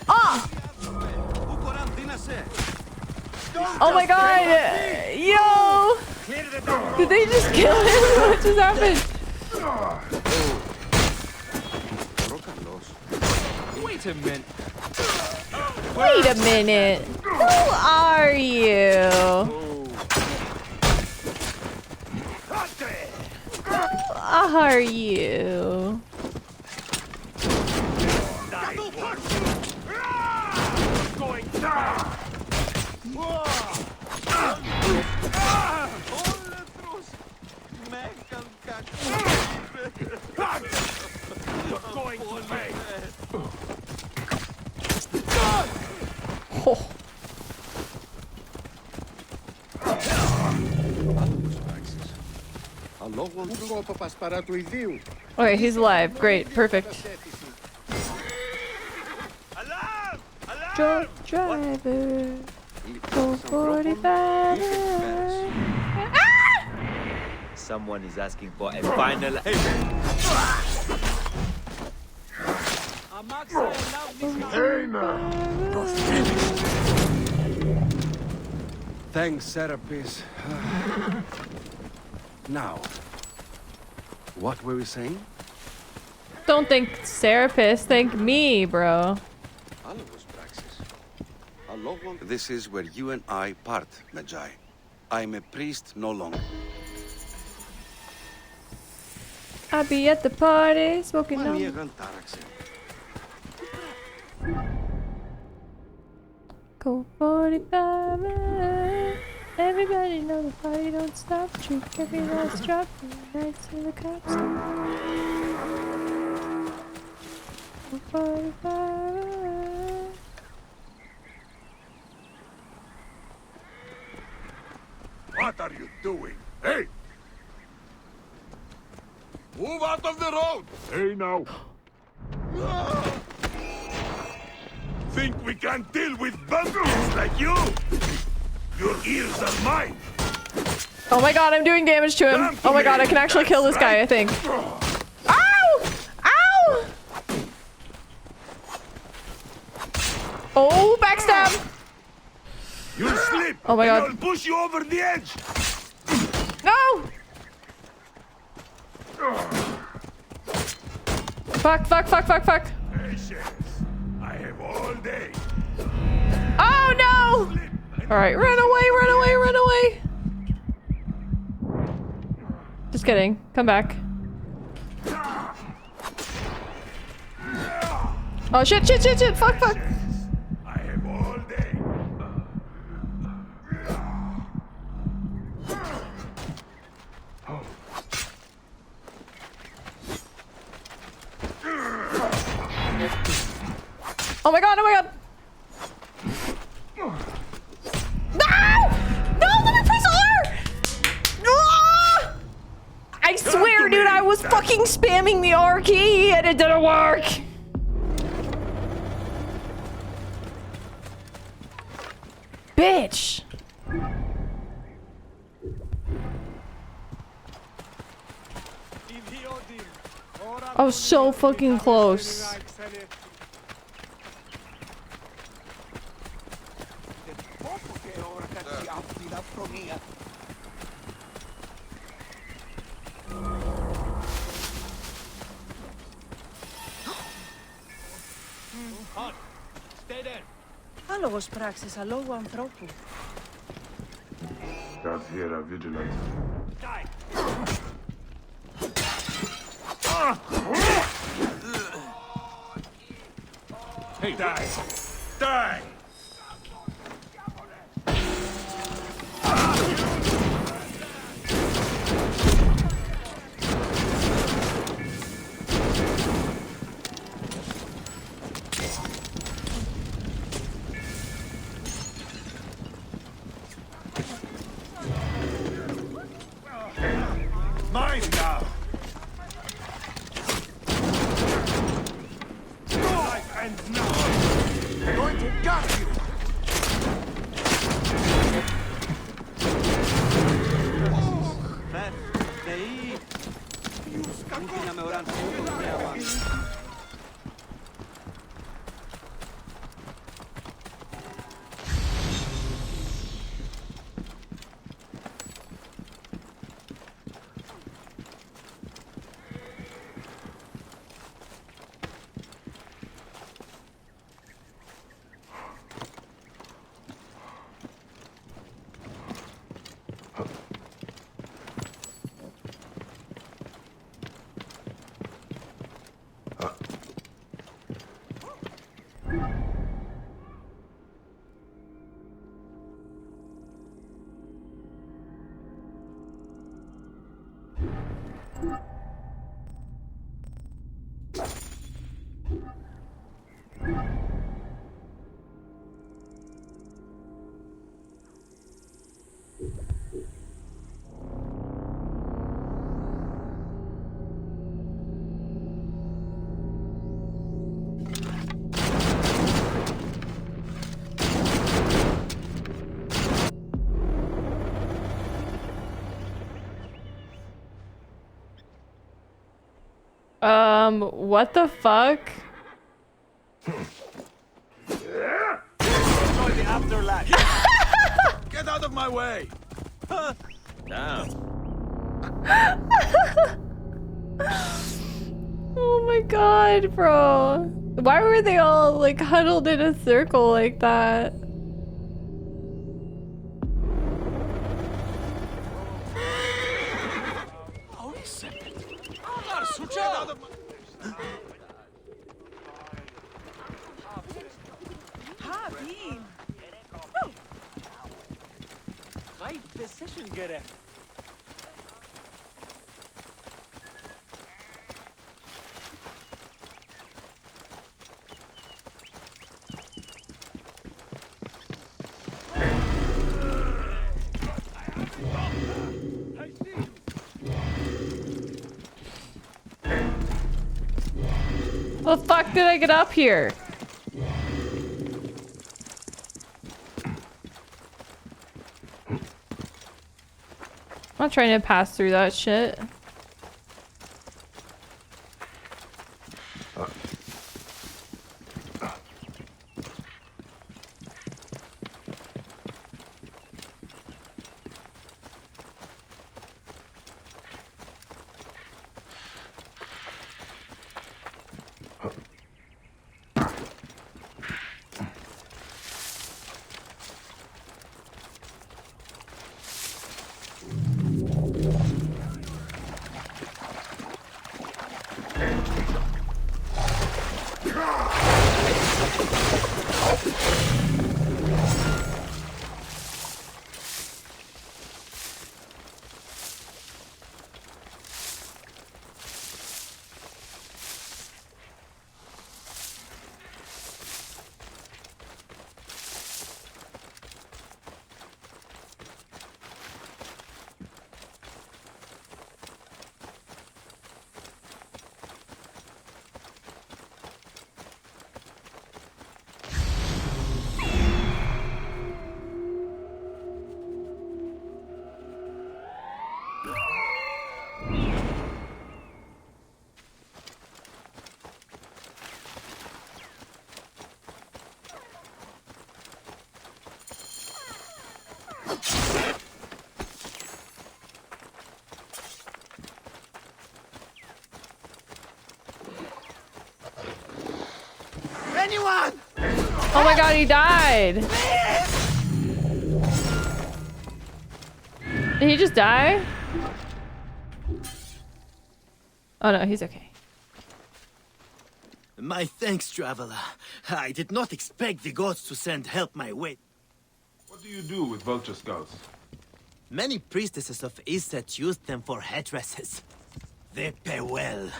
Ah! Oh my god! Yo! Did they just kill him? What just happened? Wait a minute. Wait a minute. Who are you? Who are you? Going down! Going to make. Oh. Okay, he's alive. Great, perfect. Drunk driver. 445. Someone is asking for a final. Thanks, Serapis. Now, what were we saying? Don't think Serapis, thank me, bro. This is where you and I part, Magi. I'm a priest no longer. I'll be at the party, smoking on. Go 45. Everybody know the party don't stop. Drink every last drop. Nights till the cops come. Go 45. What are you doing? Hey! Move out of the road! Hey now! Think we can deal with bumpkins like you? Your ears are mine! Oh my god, I'm doing damage to him. Oh my god, I can actually kill this guy, I think. Ow! Ow! Oh, backstab! You'll slip! Oh my god. I'll push you over the edge! No! Fuck, fuck, fuck, fuck, fuck. Patience. I have all day. Oh no! Alright, run away, run away, run away! Just kidding. Come back. Oh shit, shit, shit, shit! Fuck, fuck! I have all day. Oh my god, oh my god! No! No, let me press R! No! I swear, dude, I was fucking spamming the R key and it didn't work. Bitch. I was so fucking close. Stay there. Hallos praxis alo anthropo. Guards here are vigilant. Die. Hey, die! Die! Mine now. Life ends now! Going to gut you. What the fuck? Enjoy the afterlife. Get out of my way. Down. Oh my god, bro. Why were they all like huddled in a circle like that? Right decision, Gere. How the fuck did I get up here? I'm not trying to pass through that shit. Anyone? Oh my god, he died. Did he just die? Oh no, he's okay. My thanks, traveler. I did not expect the gods to send help my way. What do you do with vulture skulls? Many priestesses of Iset used them for headdresses. They pay well.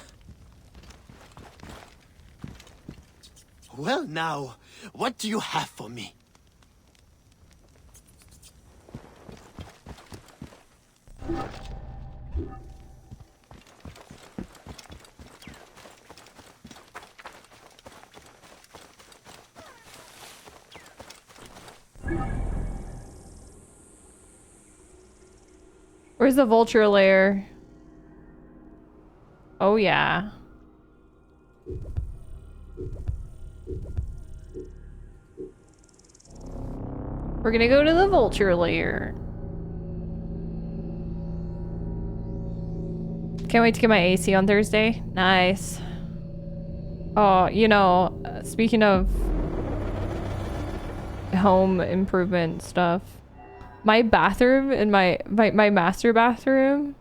Well now, what do you have for me? Where's the vulture lair? Oh yeah. We're gonna go to the vulture lair. Can't wait to get my AC on Thursday. Nice. Oh, you know, speaking of home improvement stuff, my bathroom in my master bathroom,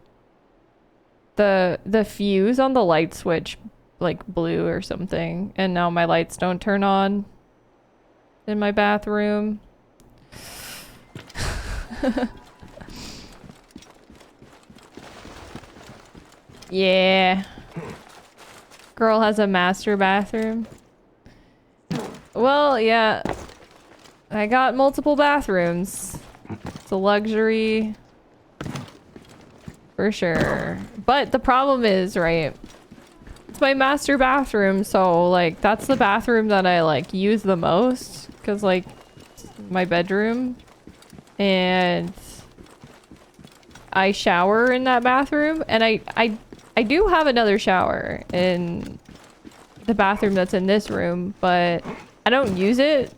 the fuse on the light switch like blew or something, and now my lights don't turn on in my bathroom. Yeah. Girl has a master bathroom. Well, yeah. I got multiple bathrooms. It's a luxury. For sure. But the problem is, right? It's my master bathroom, so like that's the bathroom that I like use the most. Cause like it's my bedroom. And I shower in that bathroom, and I do have another shower in the bathroom that's in this room, but I don't use it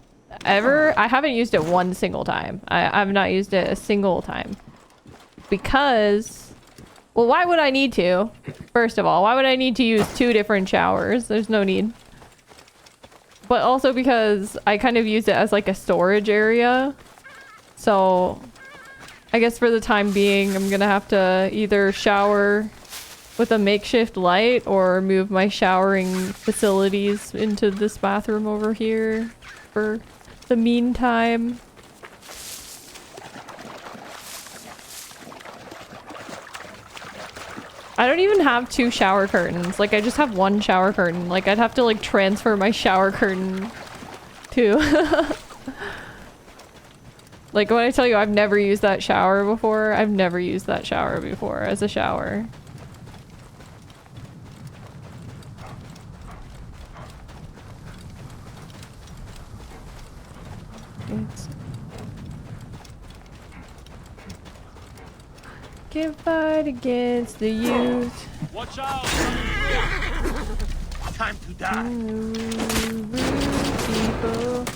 ever. I haven't used it one single time. I've not used it a single time. Because, well, why would I need to? First of all, why would I need to use two different showers? There's no need. But also because I kind of use it as like a storage area. So I guess for the time being, I'm gonna have to either shower with a makeshift light or move my showering facilities into this bathroom over here for the meantime. I don't even have two shower curtains. Like, I just have one shower curtain. Like, I'd have to, like, transfer my shower curtain too. Like, when I tell you I've never used that shower before, I've never used that shower before as a shower. Can't fight against the youth. Watch out! Time to die. People.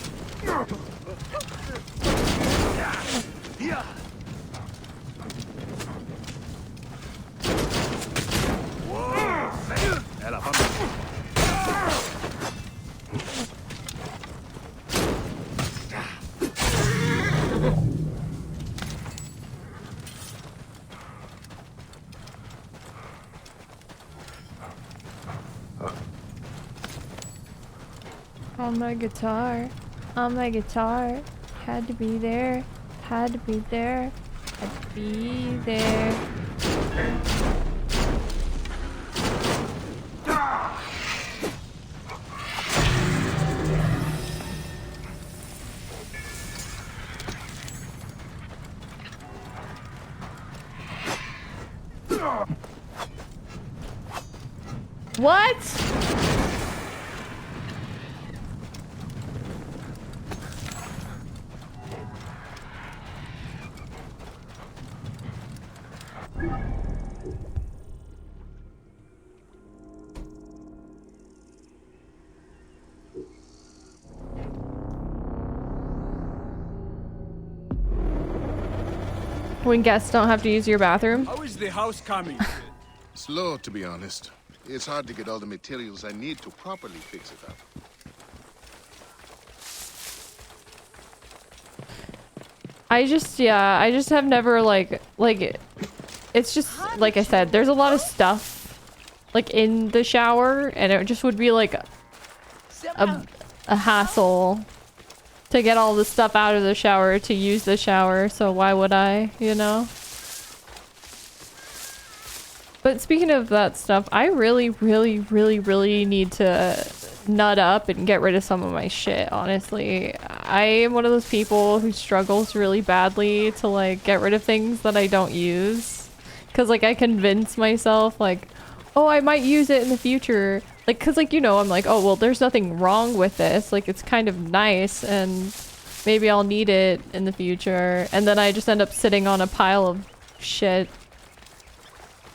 On my guitar, had to be there, had to be there, had to be there. What? When guests don't have to use your bathroom? How is the house coming? Slow, to be honest. It's hard to get all the materials I need to properly fix it up. I just have never like it's just like I said, there's a lot of stuff like in the shower, and it just would be like a hassle to get all the stuff out of the shower to use the shower, so why would I, you know? But speaking of that stuff, I really need to nut up and get rid of some of my shit, honestly. I am one of those people who struggles really badly to like get rid of things that I don't use. Cause like I convince myself like, oh, I might use it in the future. Like, cause like, you know, I'm like, oh, well, there's nothing wrong with this. Like, it's kind of nice and maybe I'll need it in the future. And then I just end up sitting on a pile of shit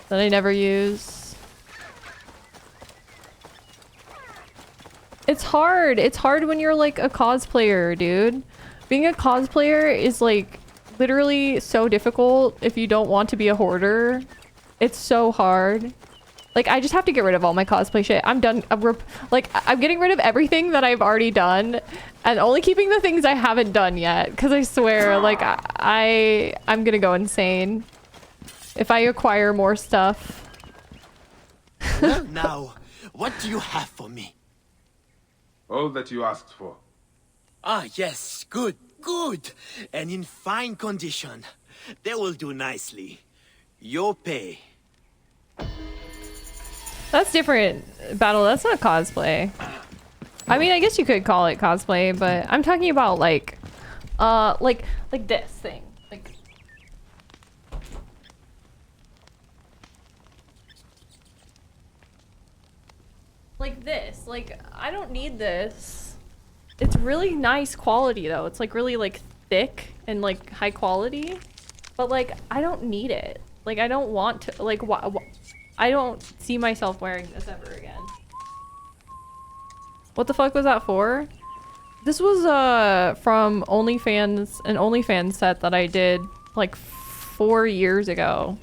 that I never use. It's hard. It's hard when you're like a cosplayer, dude. Being a cosplayer is like literally so difficult if you don't want to be a hoarder. It's so hard. Like, I just have to get rid of all my cosplay shit. I'm done. I'm getting rid of everything that I've already done and only keeping the things I haven't done yet. Because I swear, like, I'm gonna go insane if I acquire more stuff. Well, now, what do you have for me? All that you asked for. Ah, yes, good, good. And in fine condition. They will do nicely. Your pay. That's different, Battle. That's not cosplay. I mean, I guess you could call it cosplay, but I'm talking about like this thing. Like this. Like, I don't need this. It's really nice quality though. It's like really like thick and like high quality. But like, I don't need it. Like, I don't want to, like, I don't see myself wearing this ever again. What the fuck was that for? This was from OnlyFans, an OnlyFans set that I did like 4 years ago.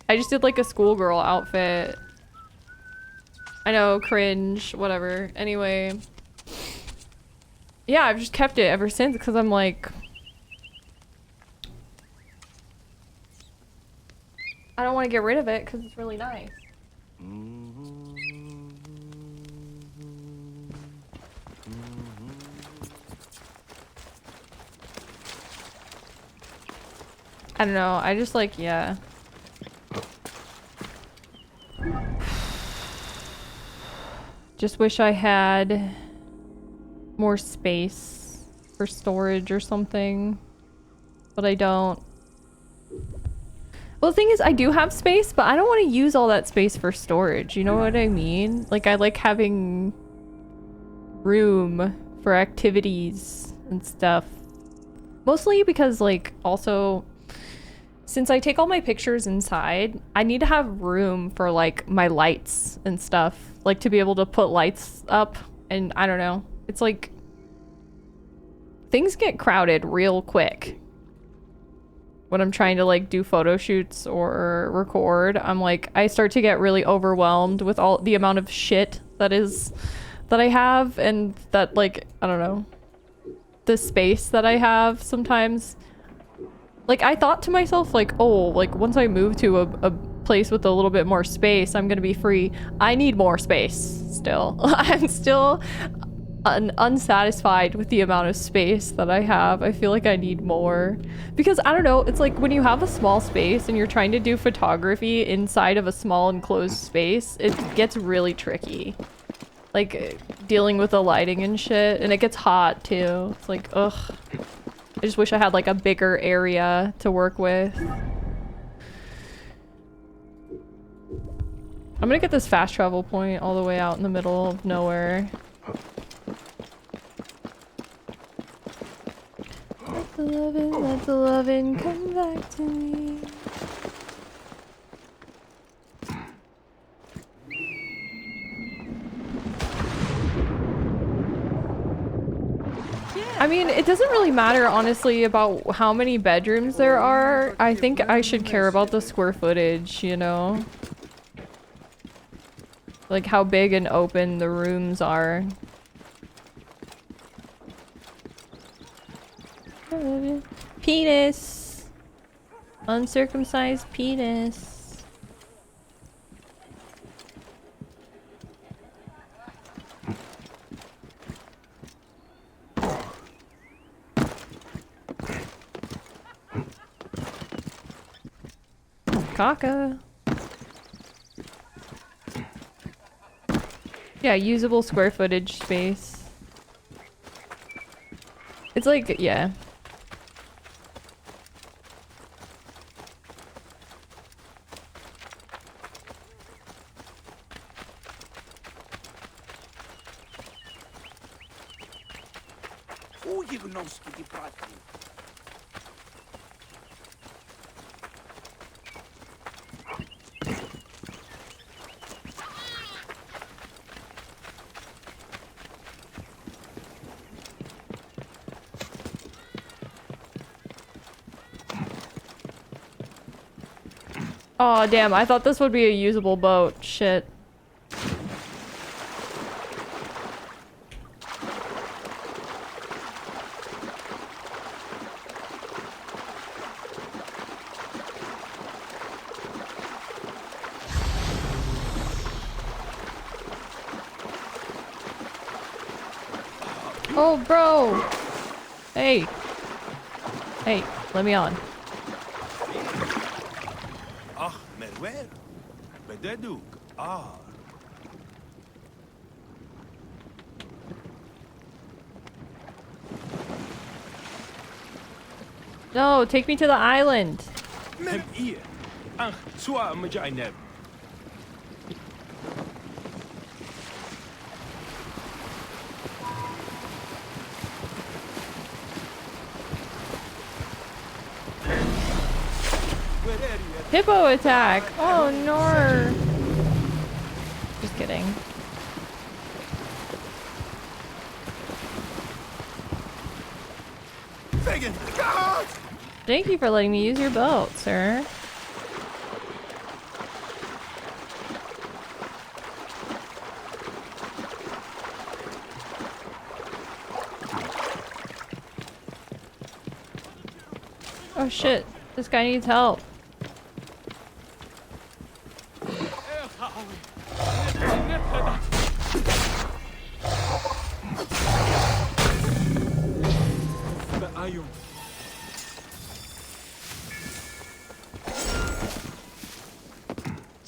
I just did like a schoolgirl outfit. I know, cringe, whatever. Anyway. Yeah, I've just kept it ever since because I'm like, I don't want to get rid of it because it's really nice. I don't know, I just like, yeah. Just wish I had more space for storage or something, but I don't. Well, the thing is, I do have space, but I don't want to use all that space for storage. You know what I mean? Like, I like having room for activities and stuff. Mostly because, like, also, since I take all my pictures inside, I need to have room for, like, my lights and stuff. Like, to be able to put lights up, and I don't know. It's like, things get crowded real quick. When I'm trying to like do photo shoots or record, I'm like, I start to get really overwhelmed with all the amount of shit that I have, and that, like, I don't know, the space that I have sometimes. Like, I thought to myself, like, oh, like, once I move to a place with a little bit more space, I'm gonna be free. I need more space still. I'm still unsatisfied with the amount of space that I have. I feel like I need more. Because, I don't know, it's like when you have a small space and you're trying to do photography inside of a small enclosed space, it gets really tricky. Like, dealing with the lighting and shit, and it gets hot too. It's like, ugh. I just wish I had like a bigger area to work with. I'm gonna get this fast travel point all the way out in the middle of nowhere. Let the lovin' come back to me. I mean, it doesn't really matter, honestly, about how many bedrooms there are. I think I should care about the square footage, you know? Like, how big and open the rooms are. Penis. Uncircumcised penis. Caca. Yeah, usable square footage space. It's like, yeah. Who even knows to be brought you? Oh damn, I thought this would be a usable boat. Shit. Oh, bro! Hey! Hey, let me on. Ah, Merwer. Bededuk. Ah. No, take me to the island. Hem hier. Ach, swa majaineb. Hippo attack! Oh no! Just kidding. Thank you for letting me use your boat, sir. Oh shit, this guy needs help.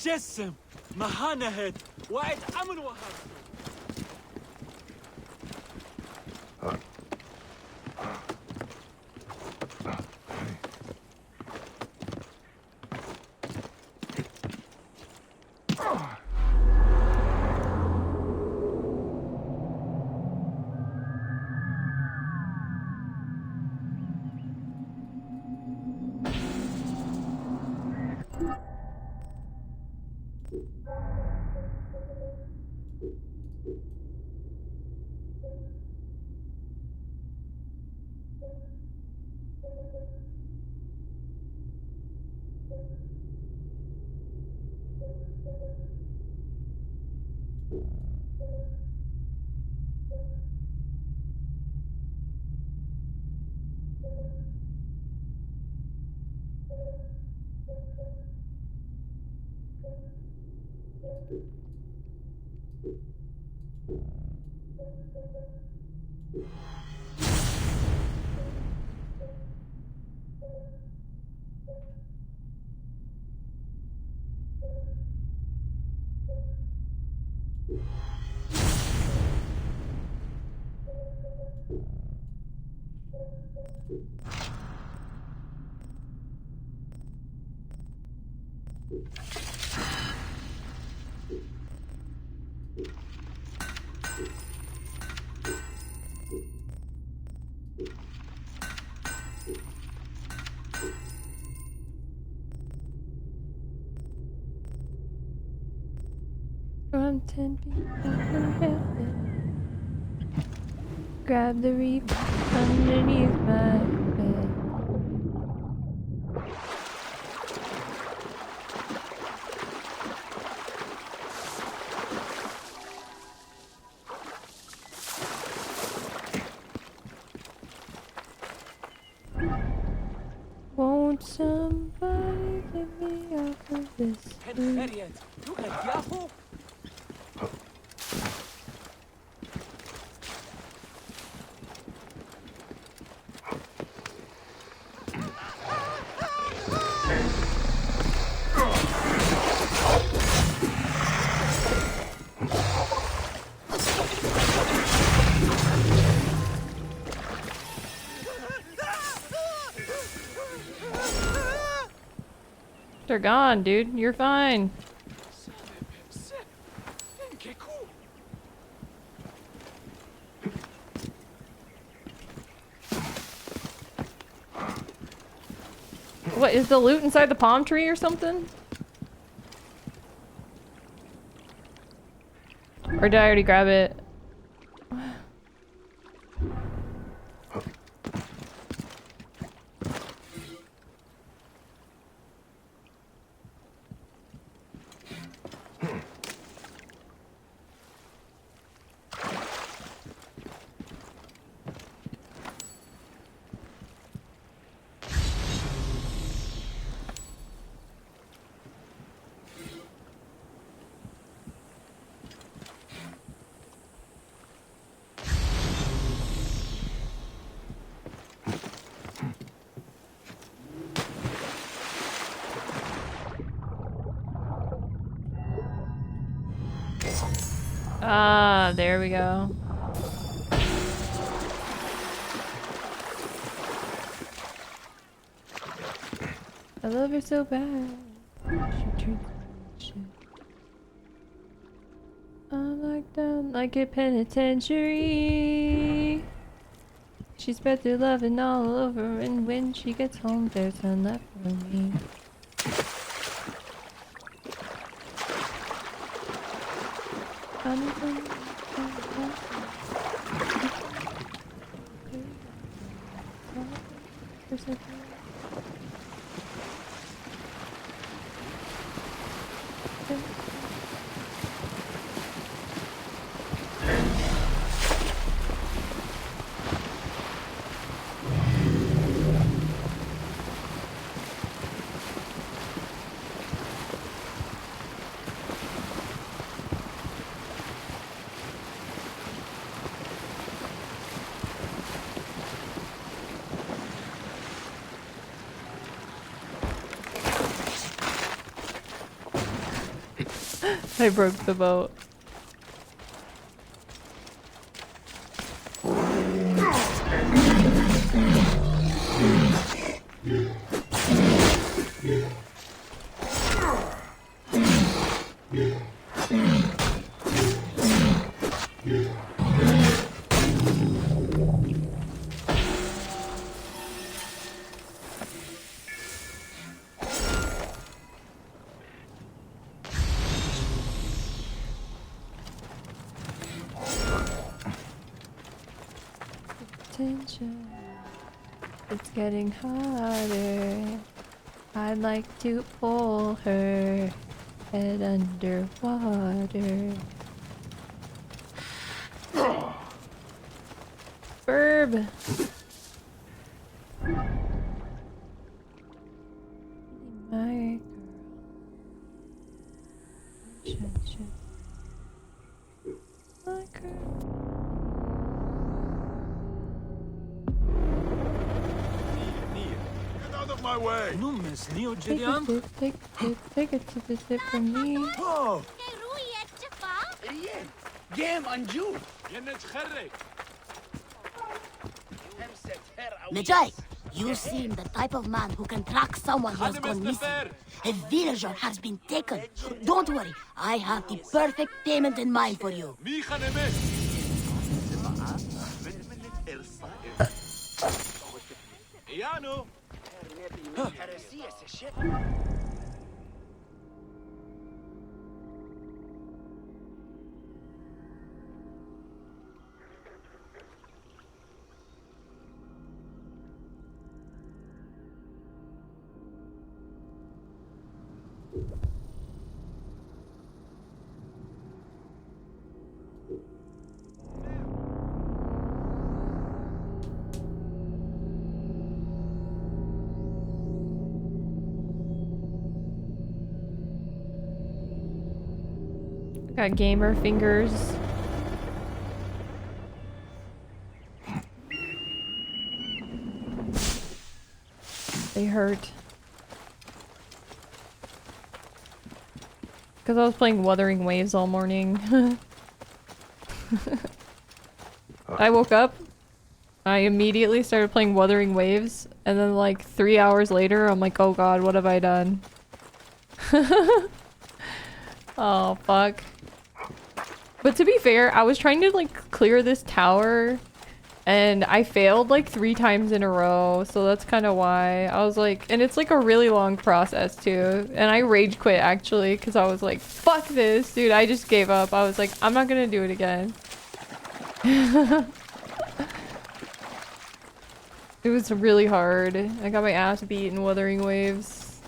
جسم مهانهت وعد أمن وهب From 10 feet from heaven. Grab the reaper underneath my bed. Would somebody get me off of this? They're gone, dude. You're fine. What, is the loot inside the palm tree or something? Or did I already grab it? Ah, there we go. I love her so bad. She treats me like shit. I'm locked down like a penitentiary. She spread her loving all over, and when she gets home, there's none left for me. I broke the boat. It's getting harder. I'd like to pull her head underwater. Burb. My girl. My girl. My way. Take it to the tip from me. Oh. Medjay, you seem the type of man who can track someone who has gone missing. A villager has been taken. Don't worry, I have the perfect payment in mind for you. Got gamer fingers. They hurt. Because I was playing Wuthering Waves all morning. I woke up, I immediately started playing Wuthering Waves, and then like 3 hours later, I'm like, oh god, what have I done? Oh, fuck. But to be fair, I was trying to like clear this tower, and I failed like 3 times in a row, so that's kind of why. I was like, and it's like a really long process too, and I rage quit actually, because I was like, fuck this, dude, I just gave up. I was like, I'm not gonna do it again. It was really hard. I got my ass beat in Wuthering Waves.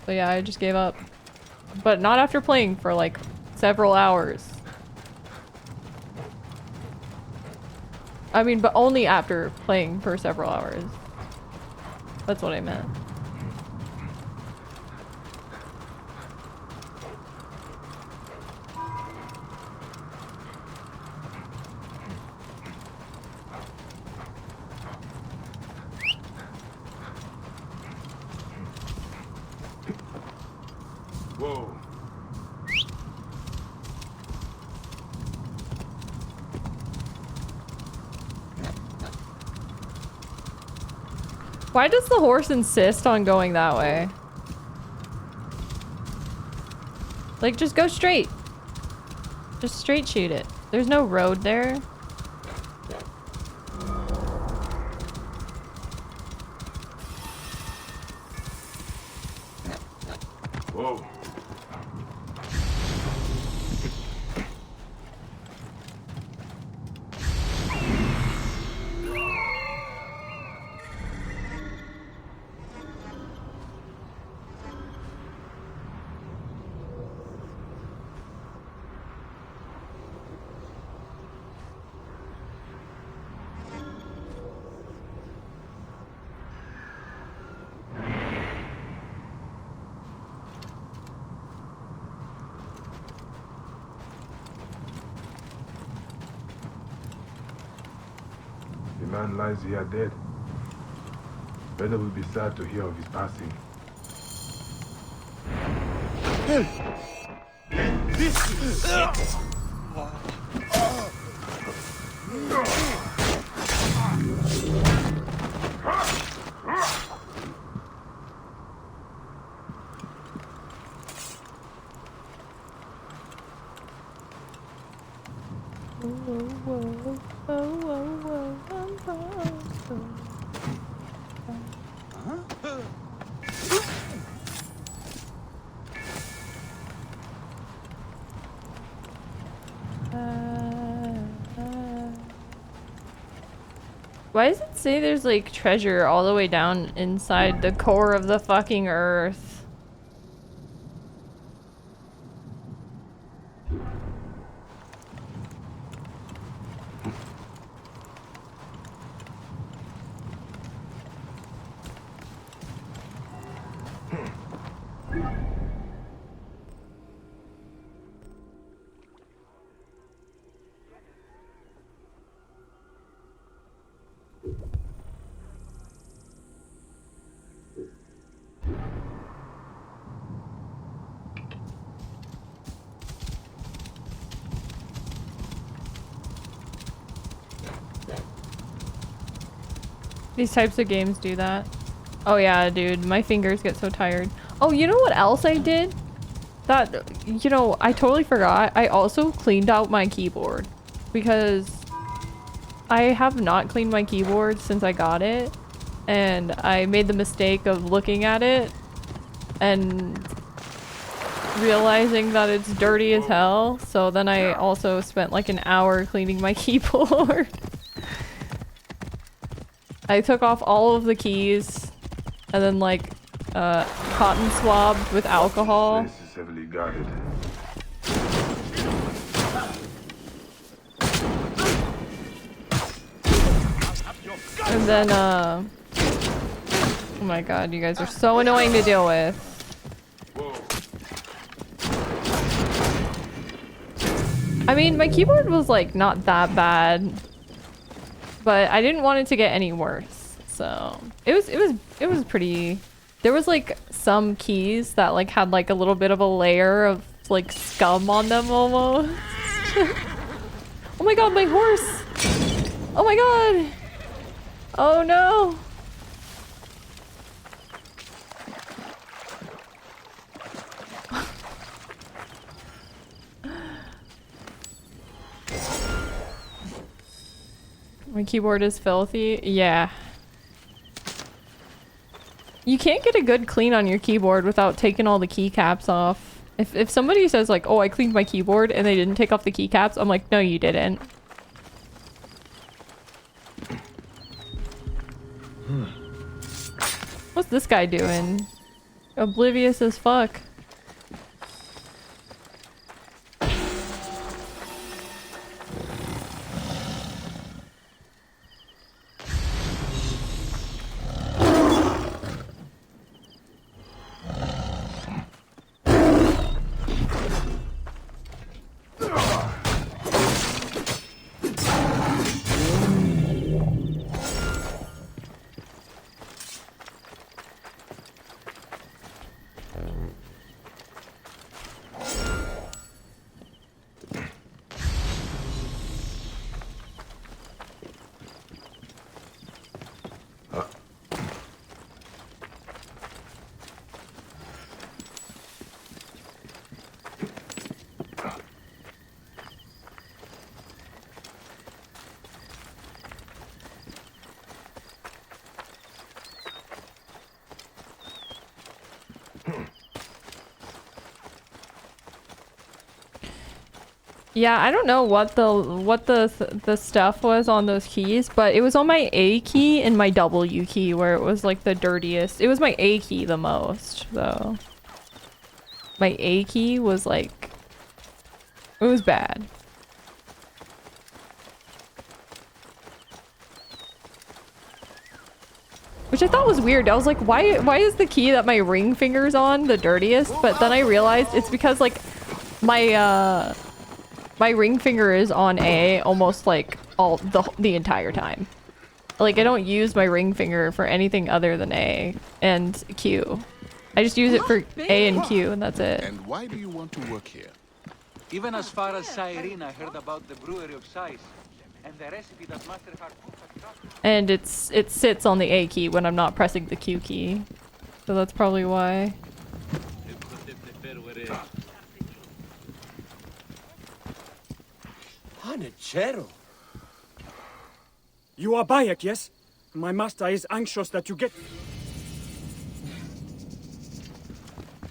So yeah, I just gave up. But not after playing for like several hours. I mean, but only after playing for several hours. That's what I meant. Whoa. Why does the horse insist on going that way? Like, just go straight. Just straight shoot it. There's no road there. Whoa. The man lies here dead. Brother will be sad to hear of his passing. This is it. Why does it say there's like treasure all the way down inside the core of the fucking earth? These types of games do that. Oh yeah, dude, my fingers get so tired. Oh, you know what else I did? That, you know, I totally forgot. I also cleaned out my keyboard because I have not cleaned my keyboard since I got it, and I made the mistake of looking at it and realizing that it's dirty as hell. So then I also spent like an hour cleaning my keyboard. I took off all of the keys and then like cotton swabbed with alcohol. This is heavily guarded. And then oh my god, you guys are so annoying to deal with. I mean, my keyboard was like not that bad, but I didn't want it to get any worse. So it was pretty. There was like some keys that like had like a little bit of a layer of like scum on them almost. Oh my god, my horse! Oh my god! Oh no! My keyboard is filthy. Yeah. You can't get a good clean on your keyboard without taking all the keycaps off. If somebody says like, oh, I cleaned my keyboard and they didn't take off the keycaps, I'm like, no, you didn't. What's this guy doing? Oblivious as fuck. Yeah, I don't know what the stuff was on those keys, but it was on my A key and my W key where it was like the dirtiest. It was my A key the most, though. My A key was like, it was bad. Which I thought was weird. I was like, why is the key that my ring finger's on the dirtiest? But then I realized it's because like my ring finger is on A almost like all the entire time. Like I don't use my ring finger for anything other than A and Q. I just use it for A and Q and that's it. And why do you want to work here? Even as far as Cyrene, I heard about the brewery of Sais and the recipe that Master And it sits on the A key when I'm not pressing the Q key. So that's probably why. Hanechero. You are Bayek, yes? My master is anxious that you get...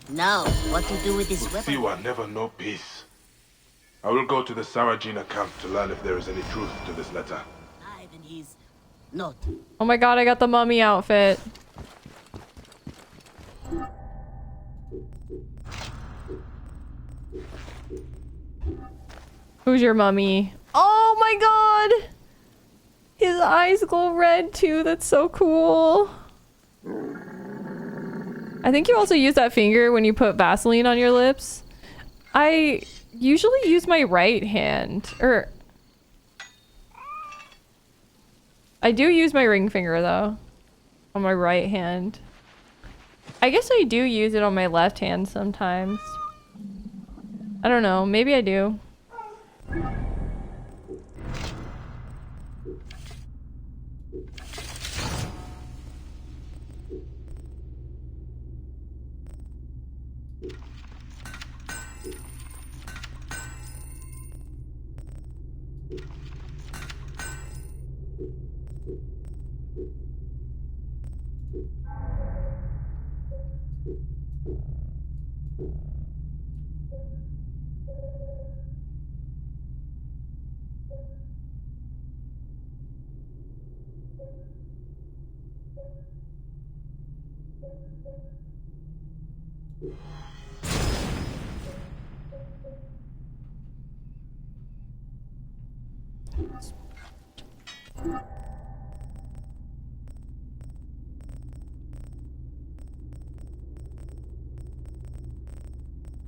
Now, what to do with this weapon? Usiwa never know peace. I will go to the Sarajina camp to learn if there is any truth to this letter. Then he's not. Oh my god, I got the mummy outfit. Who's your mummy? Oh my god! His eyes glow red too, that's so cool. I think you also use that finger when you put Vaseline on your lips. I usually use my right hand, or... I do use my ring finger though, on my right hand. I guess I do use it on my left hand sometimes. I don't know, maybe I do.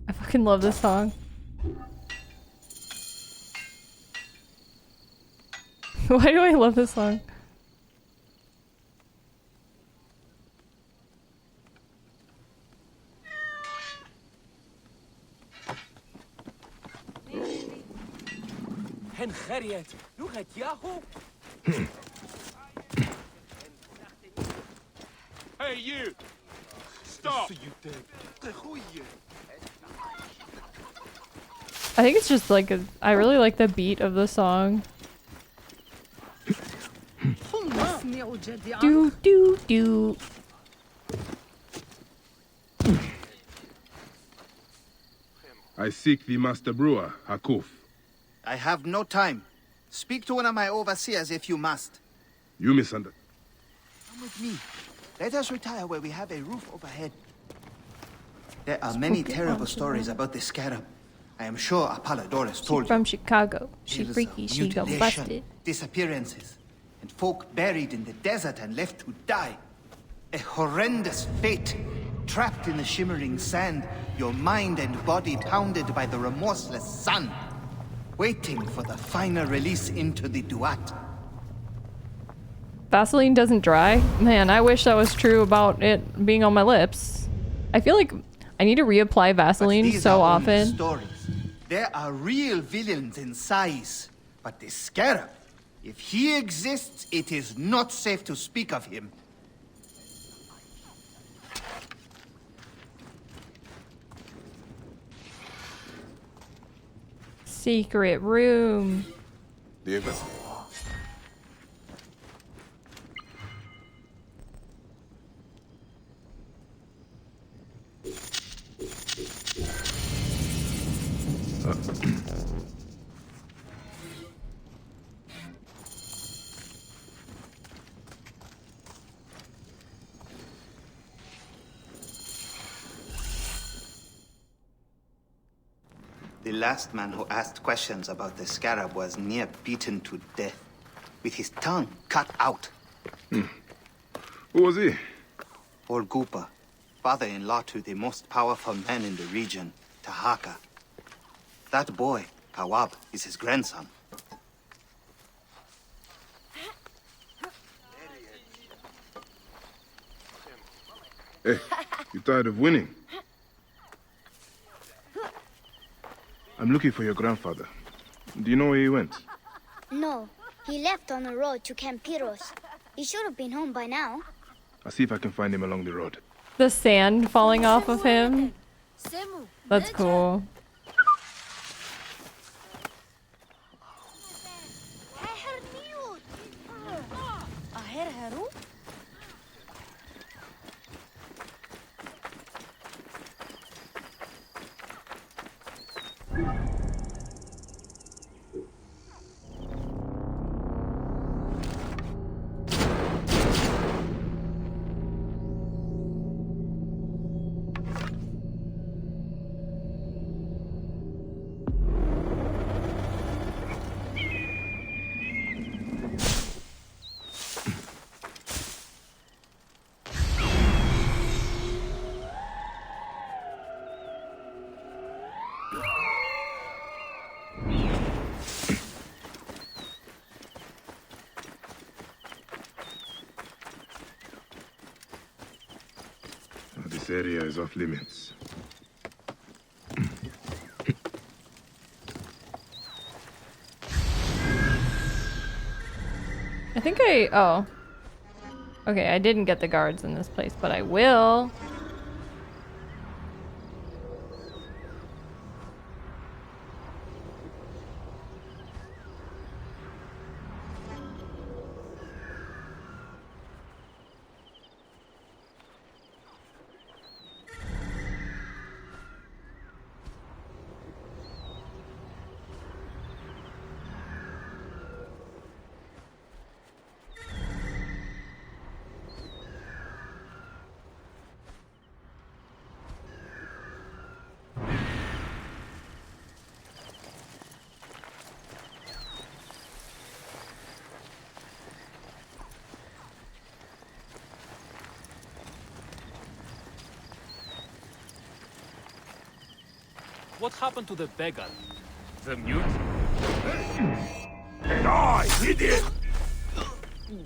I fucking love this song. Why do I love this song? Hey, you! Stop! I think it's just like I really like the beat of the song. Do do do. I seek the Master Brewer, Hakuf. I have no time. Speak to one of my overseers if you must. You misunderstood. Come with me. Let us retire where we have a roof overhead. There are many terrible stories about the scarab. I am sure Apollodorus told you. From Chicago. She Tales freaky, of she got mutilation, busted. disappearances, and folk buried in the desert and left to die. A horrendous fate. Trapped in the shimmering sand, your mind and body pounded by the remorseless sun. Waiting for the final release into the duat. Vaseline doesn't dry? Man, I wish that was true about it being on my lips. I feel like I need to reapply Vaseline so often. Stories. There are real villains in size, but the scarab, if he exists, it is not safe to speak of him. Secret room. The last man who asked questions about the scarab was near beaten to death, with his tongue cut out. Who was he? Orgupa, father-in-law to the most powerful man in the region, Tahaka. That boy, Kawab, is his grandson. Hey, you tired of winning? I'm looking for your grandfather. Do you know where he went? No, he left on the road to Campiros. He should have been home by now. I'll see if I can find him along the road. The sand falling off of him. That's cool. This area is off limits. I think oh. Okay, I didn't get the guards in this place, but I will. What happened to the beggar? The mute? Die, idiot! Hey.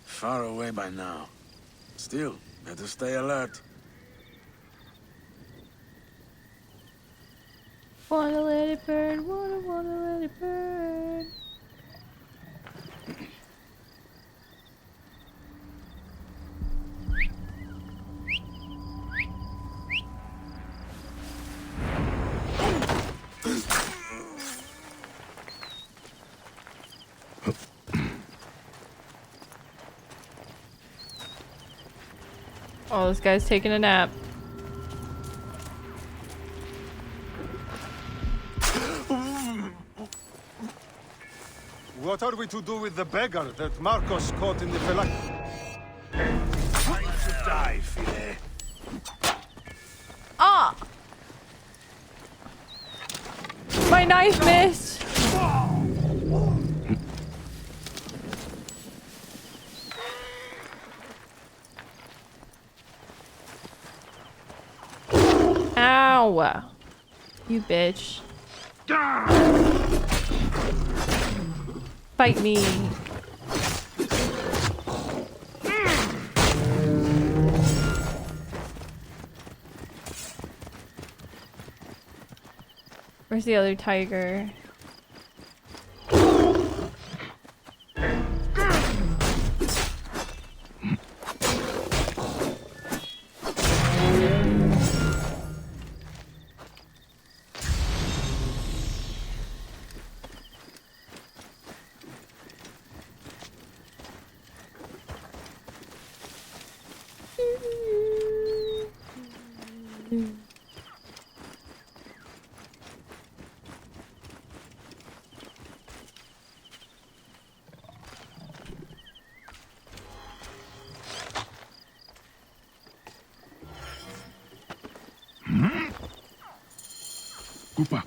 Far away by now. Still, better stay alert. Wanna let it burn, wanna let it burn. Oh, this guy's taking a nap. What are we to do with the beggar that Marcos caught in the Felak? Time to die, Fide. Ah! My knife missed! Ow! You bitch. Fight me. Where's the other tiger? Cooper,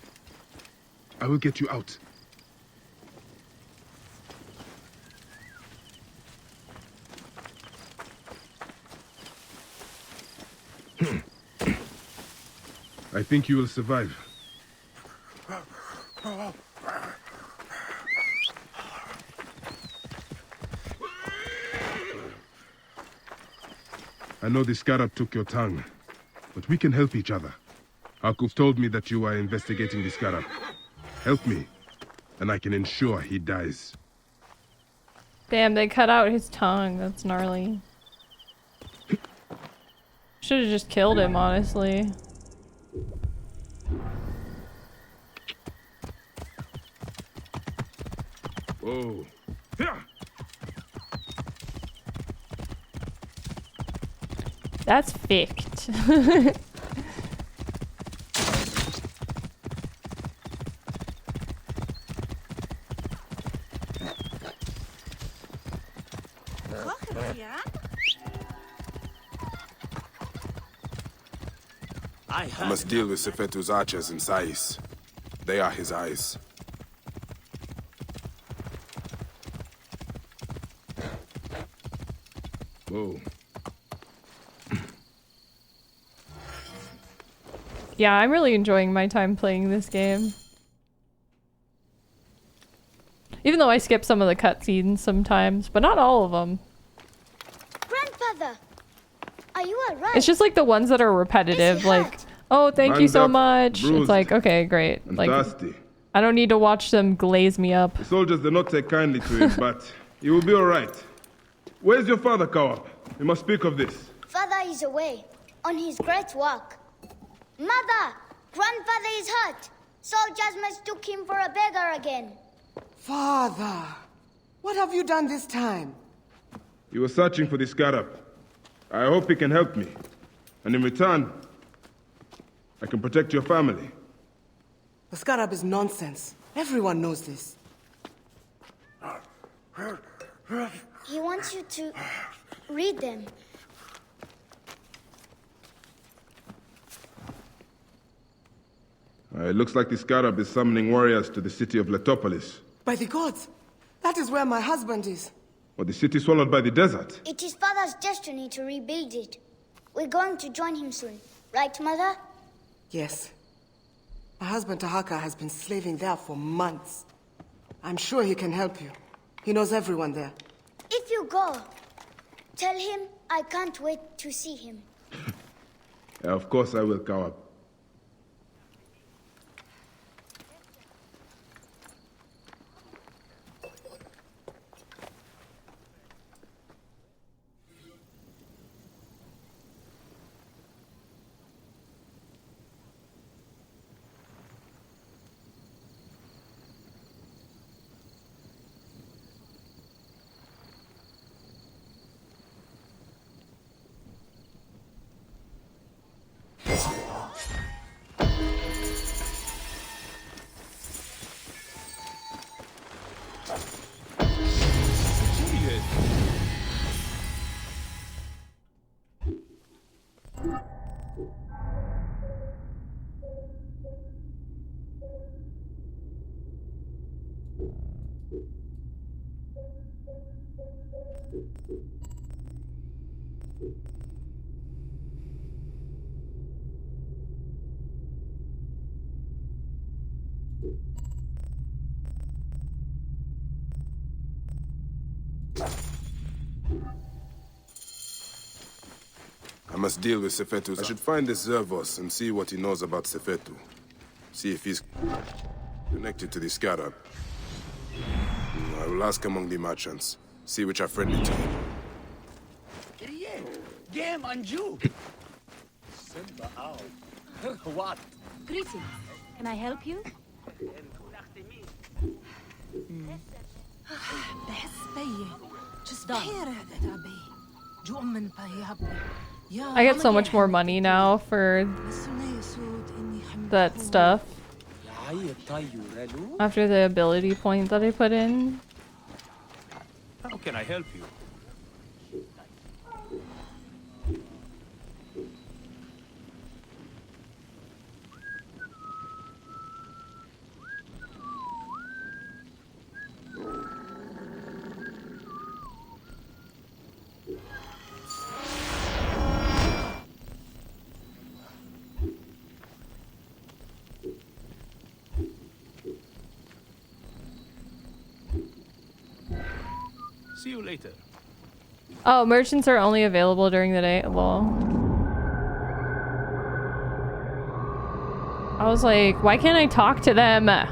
I will get you out. I think you will survive. I know the scarab took your tongue, but we can help each other. Akuf told me that you are investigating the scarab. Help me, and I can ensure he dies. Damn, they cut out his tongue. That's gnarly. Should have just killed him, honestly. Whoa. That's faked. I must deal with Sefetu's archers in Sais. They are his eyes. Whoa. Yeah, I'm really enjoying my time playing this game. Even though I skip some of the cutscenes sometimes, but not all of them. Grandfather, are you alright? It's just like the ones that are repetitive, like, oh, thank you so much. It's like, okay, great. Like, Thirsty. I don't need to watch them glaze me up. The soldiers did not take kindly to him, but he will be all right. Where's your father, Kawab? We must speak of this. Father is away, on his great walk. Mother, grandfather is hurt. Soldiers mistook him for a beggar again. Father, what have you done this time? He was searching for the scarab. I hope he can help me. And in return, I can protect your family. The scarab is nonsense. Everyone knows this. He wants you to read them. It looks like the Scarab is summoning warriors to the city of Letopolis. By the gods! That is where my husband is. Or the city swallowed by the desert. It is Father's destiny to rebuild it. We're going to join him soon. Right, Mother? Yes. My husband Tahaka has been slaving there for months. I'm sure he can help you. He knows everyone there. If you go, tell him I can't wait to see him. Of course I will, Kawab. I must deal with Sefetu. I should find this Zervos and see what he knows about Sefetu. See if he's connected to the Scarab. I will ask among the merchants. See which are friendly to him. Game Anju. What? Greetings. Can I help you? I get so much more money now for that stuff. After the ability point that I put in. How can I help you? See you later. Oh, merchants are only available during the day. Lol. I was like, why can't I talk to them? Huh?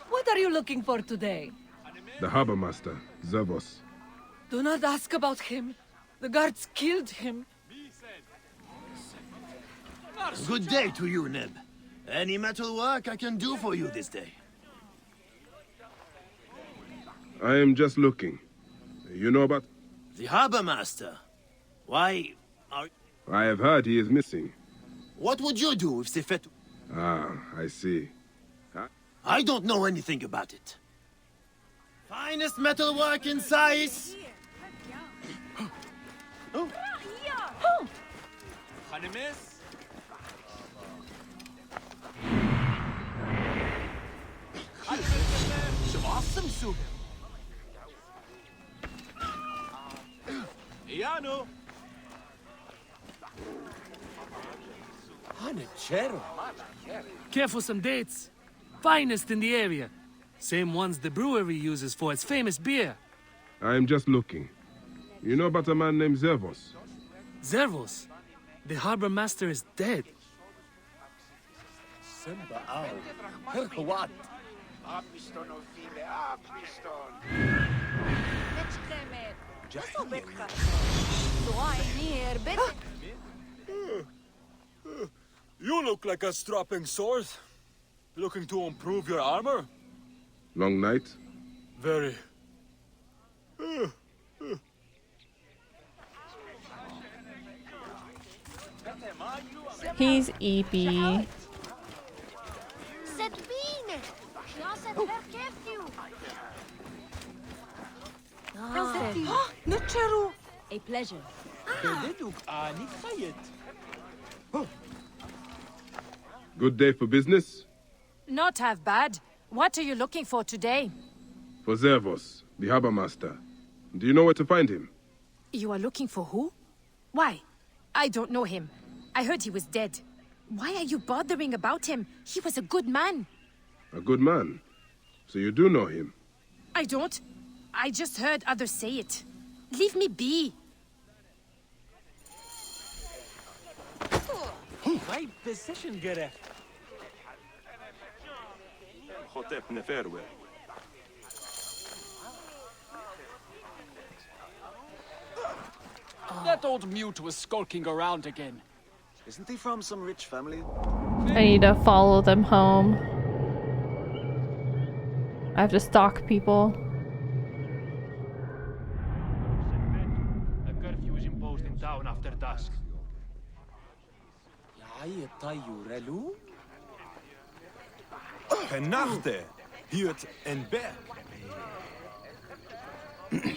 What are you looking for today? The harbor master, Zervos. Do not ask about him. The guards killed him. Good day to you, Neb. Any metal work I can do for you this day? I am just looking. You know about... The harbor master. Why are... I have heard he is missing. What would you do if Sefetu... Ah, I see. I don't know anything about it. Finest metal work in size. Oh. Hanimis? Some awesome soup. Iano. Hanachero. Care for some dates. Finest in the area. Same ones the brewery uses for its famous beer. I am just looking. You know about a man named Zervos? Zervos? The harbor master is dead. What? You look like a strapping sword. Looking to improve your armor? Long night? Very. He's EP. A pleasure. Good day for business? Not half bad. What are you looking for today? For Zervos, the harbor master. Do you know where to find him? You are looking for who? Why? I don't know him. I heard he was dead. Why are you bothering about him? He was a good man. A good man? So you do know him? I don't. I just heard others say it. Leave me be. My position gerecht. Hotep neferwe. That old mute was skulking around again. Isn't he from some rich family? I need to follow them home. I have to stalk people. A curfew is imposed in town after dusk. Genachte, Hiert en Berg.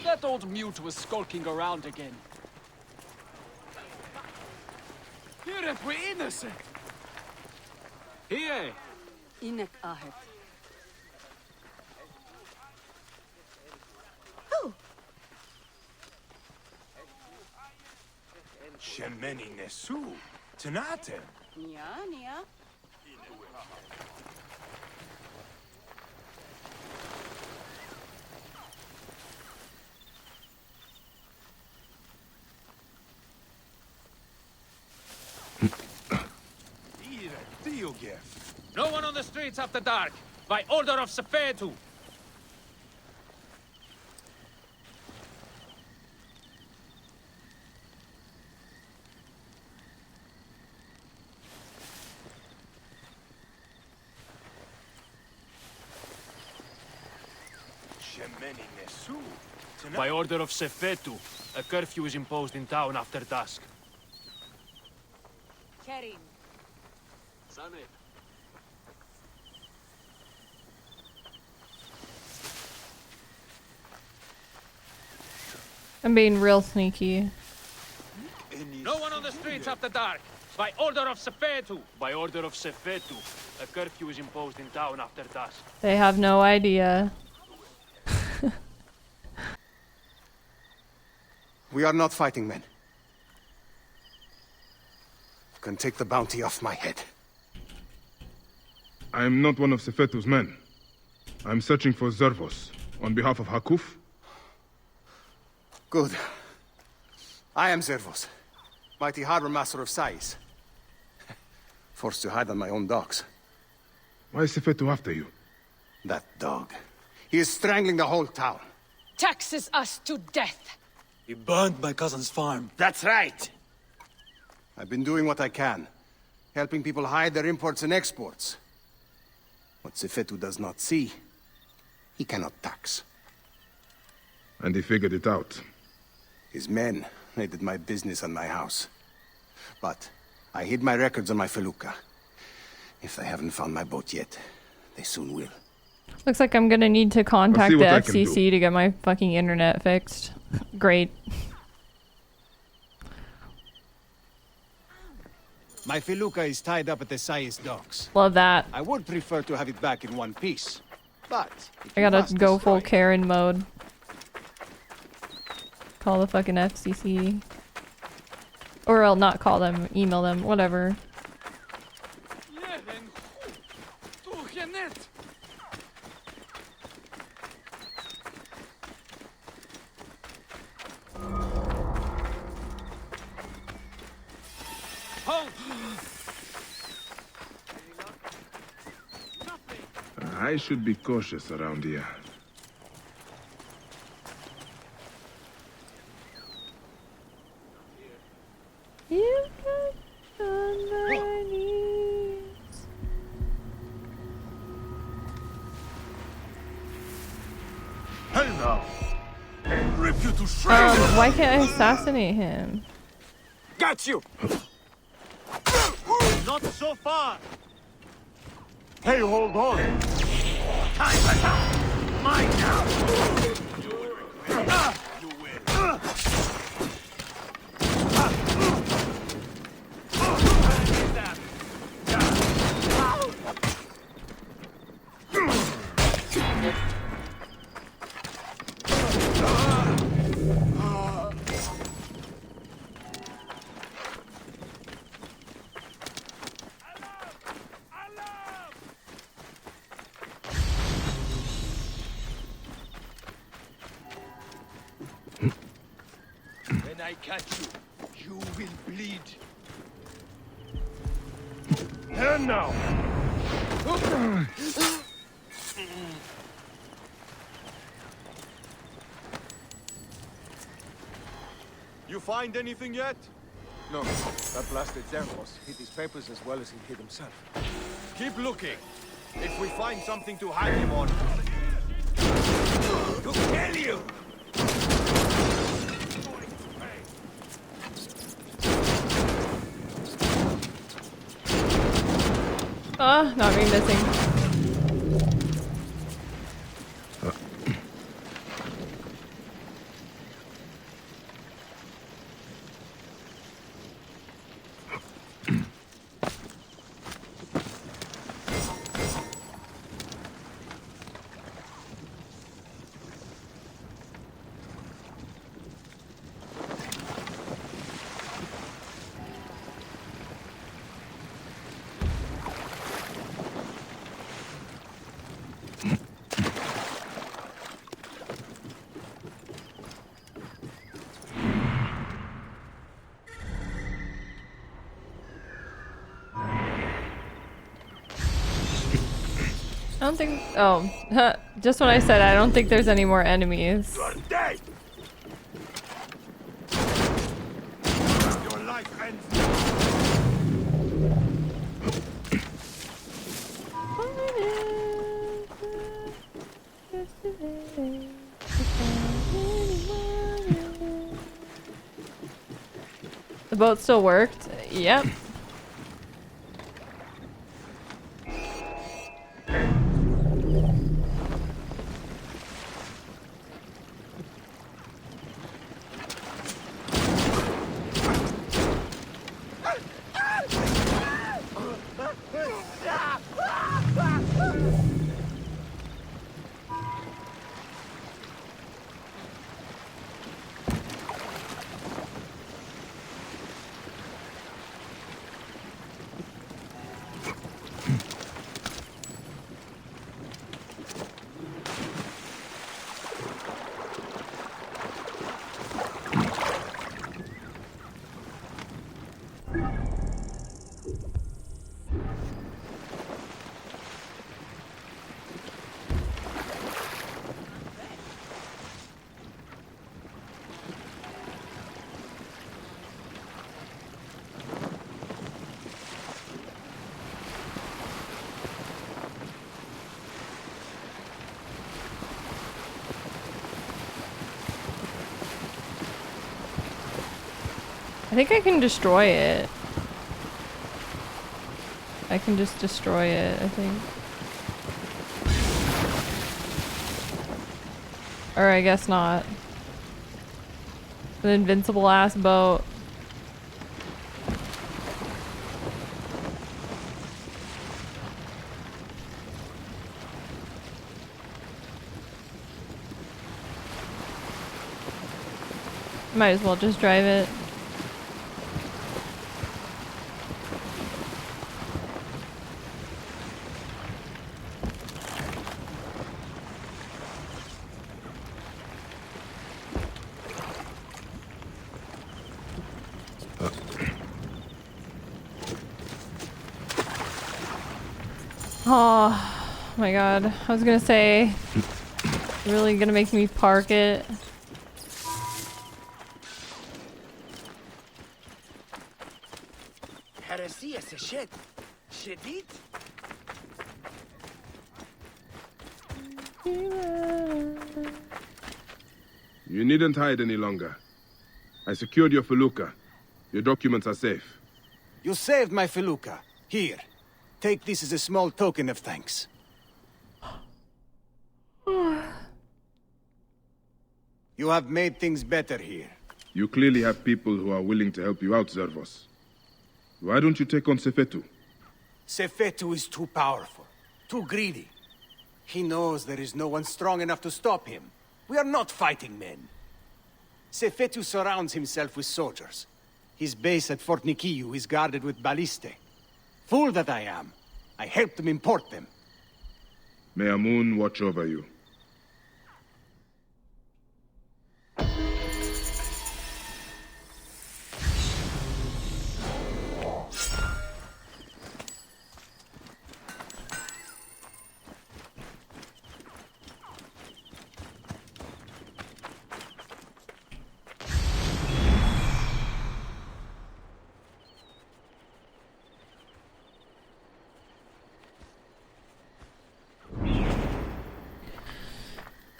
That old mute was skulking around again. Here if we're innocent. Here. Inek ahet. Shemeni nesu. Tenate. Nia. No one on the streets after dark. By order of Sefetu. By order of Sefetu, a curfew is imposed in town after dusk. Kerim. I'm being real sneaky. No one on the streets after dark. By order of Sefetu. By order of Sefetu, a curfew is imposed in town after dusk. They have no idea. We are not fighting men. You can take the bounty off my head. I am not one of Sefetu's men. I'm searching for Zervos, on behalf of Hakuf. Good. I am Zervos, mighty harbor master of Sais. Forced to hide on my own docks. Why is Sefetu after you? That dog. He is strangling the whole town. Taxes us to death. He burned my cousin's farm. That's right. I've been doing what I can, helping people hide their imports and exports. What Sefetu does not see, he cannot tax. And he figured it out. His men raided my business and my house. But I hid my records on my felucca. If they haven't found my boat yet, they soon will. Looks like I'm gonna need to contact the what I can FCC to get my fucking internet fixed. Great. My felucca is tied up at the Sais docks. Love that. I would prefer to have it back in one piece, but I gotta go full Karen mode. Call the fucking FCC. Or I'll not call them, email them, whatever. I should be cautious around here. You got on my knees. Hell no! And rip you to shreds! Why can't I assassinate him? Got you! Not so far! Hey, hold on! Time is up! Mine now! I catch you, you will bleed. And now! You find anything yet? No, that blasted Zervos hid his papers as well as he hid himself. Keep looking. If we find something to hang him on... To kill you! Ah, not me missing. I don't think. Oh, just when I said I don't think there's any more enemies. You're dead! Your life ends The boat still worked. Yep. I think I can destroy it. I can just destroy it, I think. Or I guess not. An invincible ass boat. Might as well just drive it. Oh my god. I was gonna say, really gonna make me park it. Heresy is a shit. Shedid? You needn't hide any longer. I secured your felucca. Your documents are safe. You saved my felucca. Here. Take this as a small token of thanks. You have made things better here. You clearly have people who are willing to help you out, Zervos. Why don't you take on Sefetu? Sefetu is too powerful, too greedy. He knows there is no one strong enough to stop him. We are not fighting men. Sefetu surrounds himself with soldiers. His base at Fort Nikiu is guarded with ballistae. Fool that I am. I helped them import them. May Amun watch over you.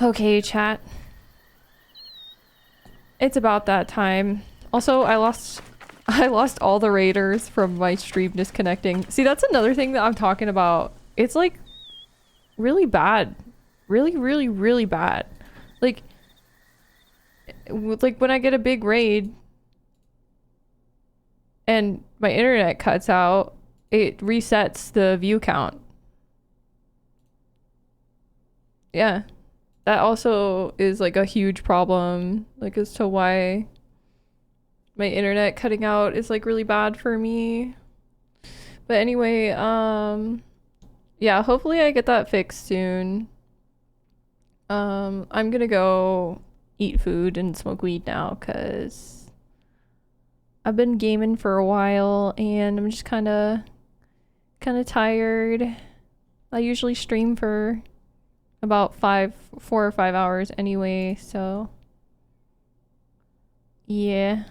Okay, chat. It's about that time. Also, I lost all the raiders from my stream disconnecting. See, that's another thing that I'm talking about. It's like really bad. Really, really, really bad. Like when I get a big raid and my internet cuts out, it resets the view count. Yeah. That also is like a huge problem, like as to why my internet cutting out is like really bad for me. But anyway, yeah, hopefully I get that fixed soon. I'm gonna go eat food and smoke weed now because I've been gaming for a while and I'm just kind of tired. I usually stream for about 4 or 5 hours anyway, so yeah.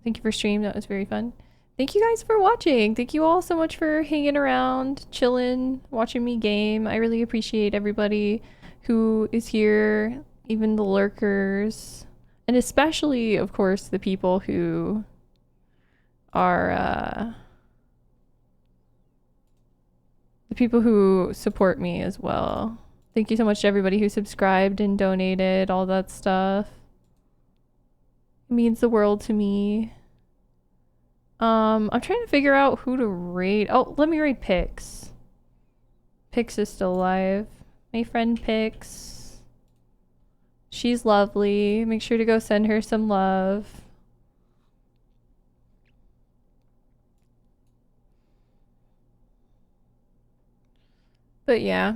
Thank you for stream. That was very fun. Thank you guys for watching. Thank you all so much for hanging around, chilling, watching me game. I really appreciate everybody who is here, even the lurkers, and especially, of course, the people who are the people who support me as well. Thank you so much to everybody who subscribed and donated, all that stuff. It means the world to me. I'm trying to figure out who to raid. Oh, let me raid Pix. Pix is still alive. My friend Pix. She's lovely. Make sure to go send her some love. But yeah.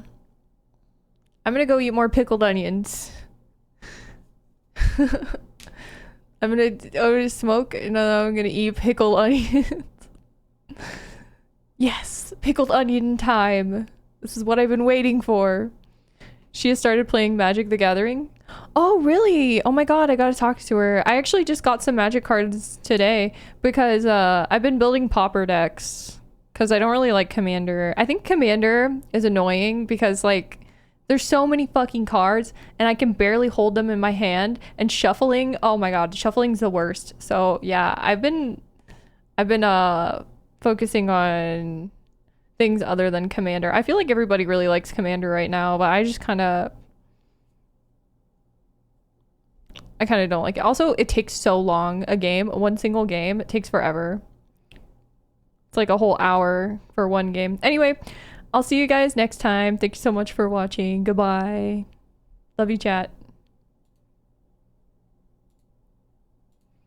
I'm gonna go eat more pickled onions. I'm gonna smoke and then I'm gonna eat pickled onions. Yes, pickled onion time. This is what I've been waiting for. She has started playing Magic the Gathering. Oh, really? Oh my god, I gotta talk to her. I actually just got some Magic cards today because I've been building Pauper decks because I don't really like Commander. I think Commander is annoying because like there's so many fucking cards and I can barely hold them in my hand, and shuffling, oh my god, shuffling's the worst. So yeah, I've been focusing on things other than Commander. I feel like everybody really likes Commander right now, but I just kind of don't like it. Also, it takes so long. A game, one single game, it takes forever. It's like a whole hour for one game. Anyway, I'll see you guys next time. Thank you so much for watching. Goodbye. Love you, chat.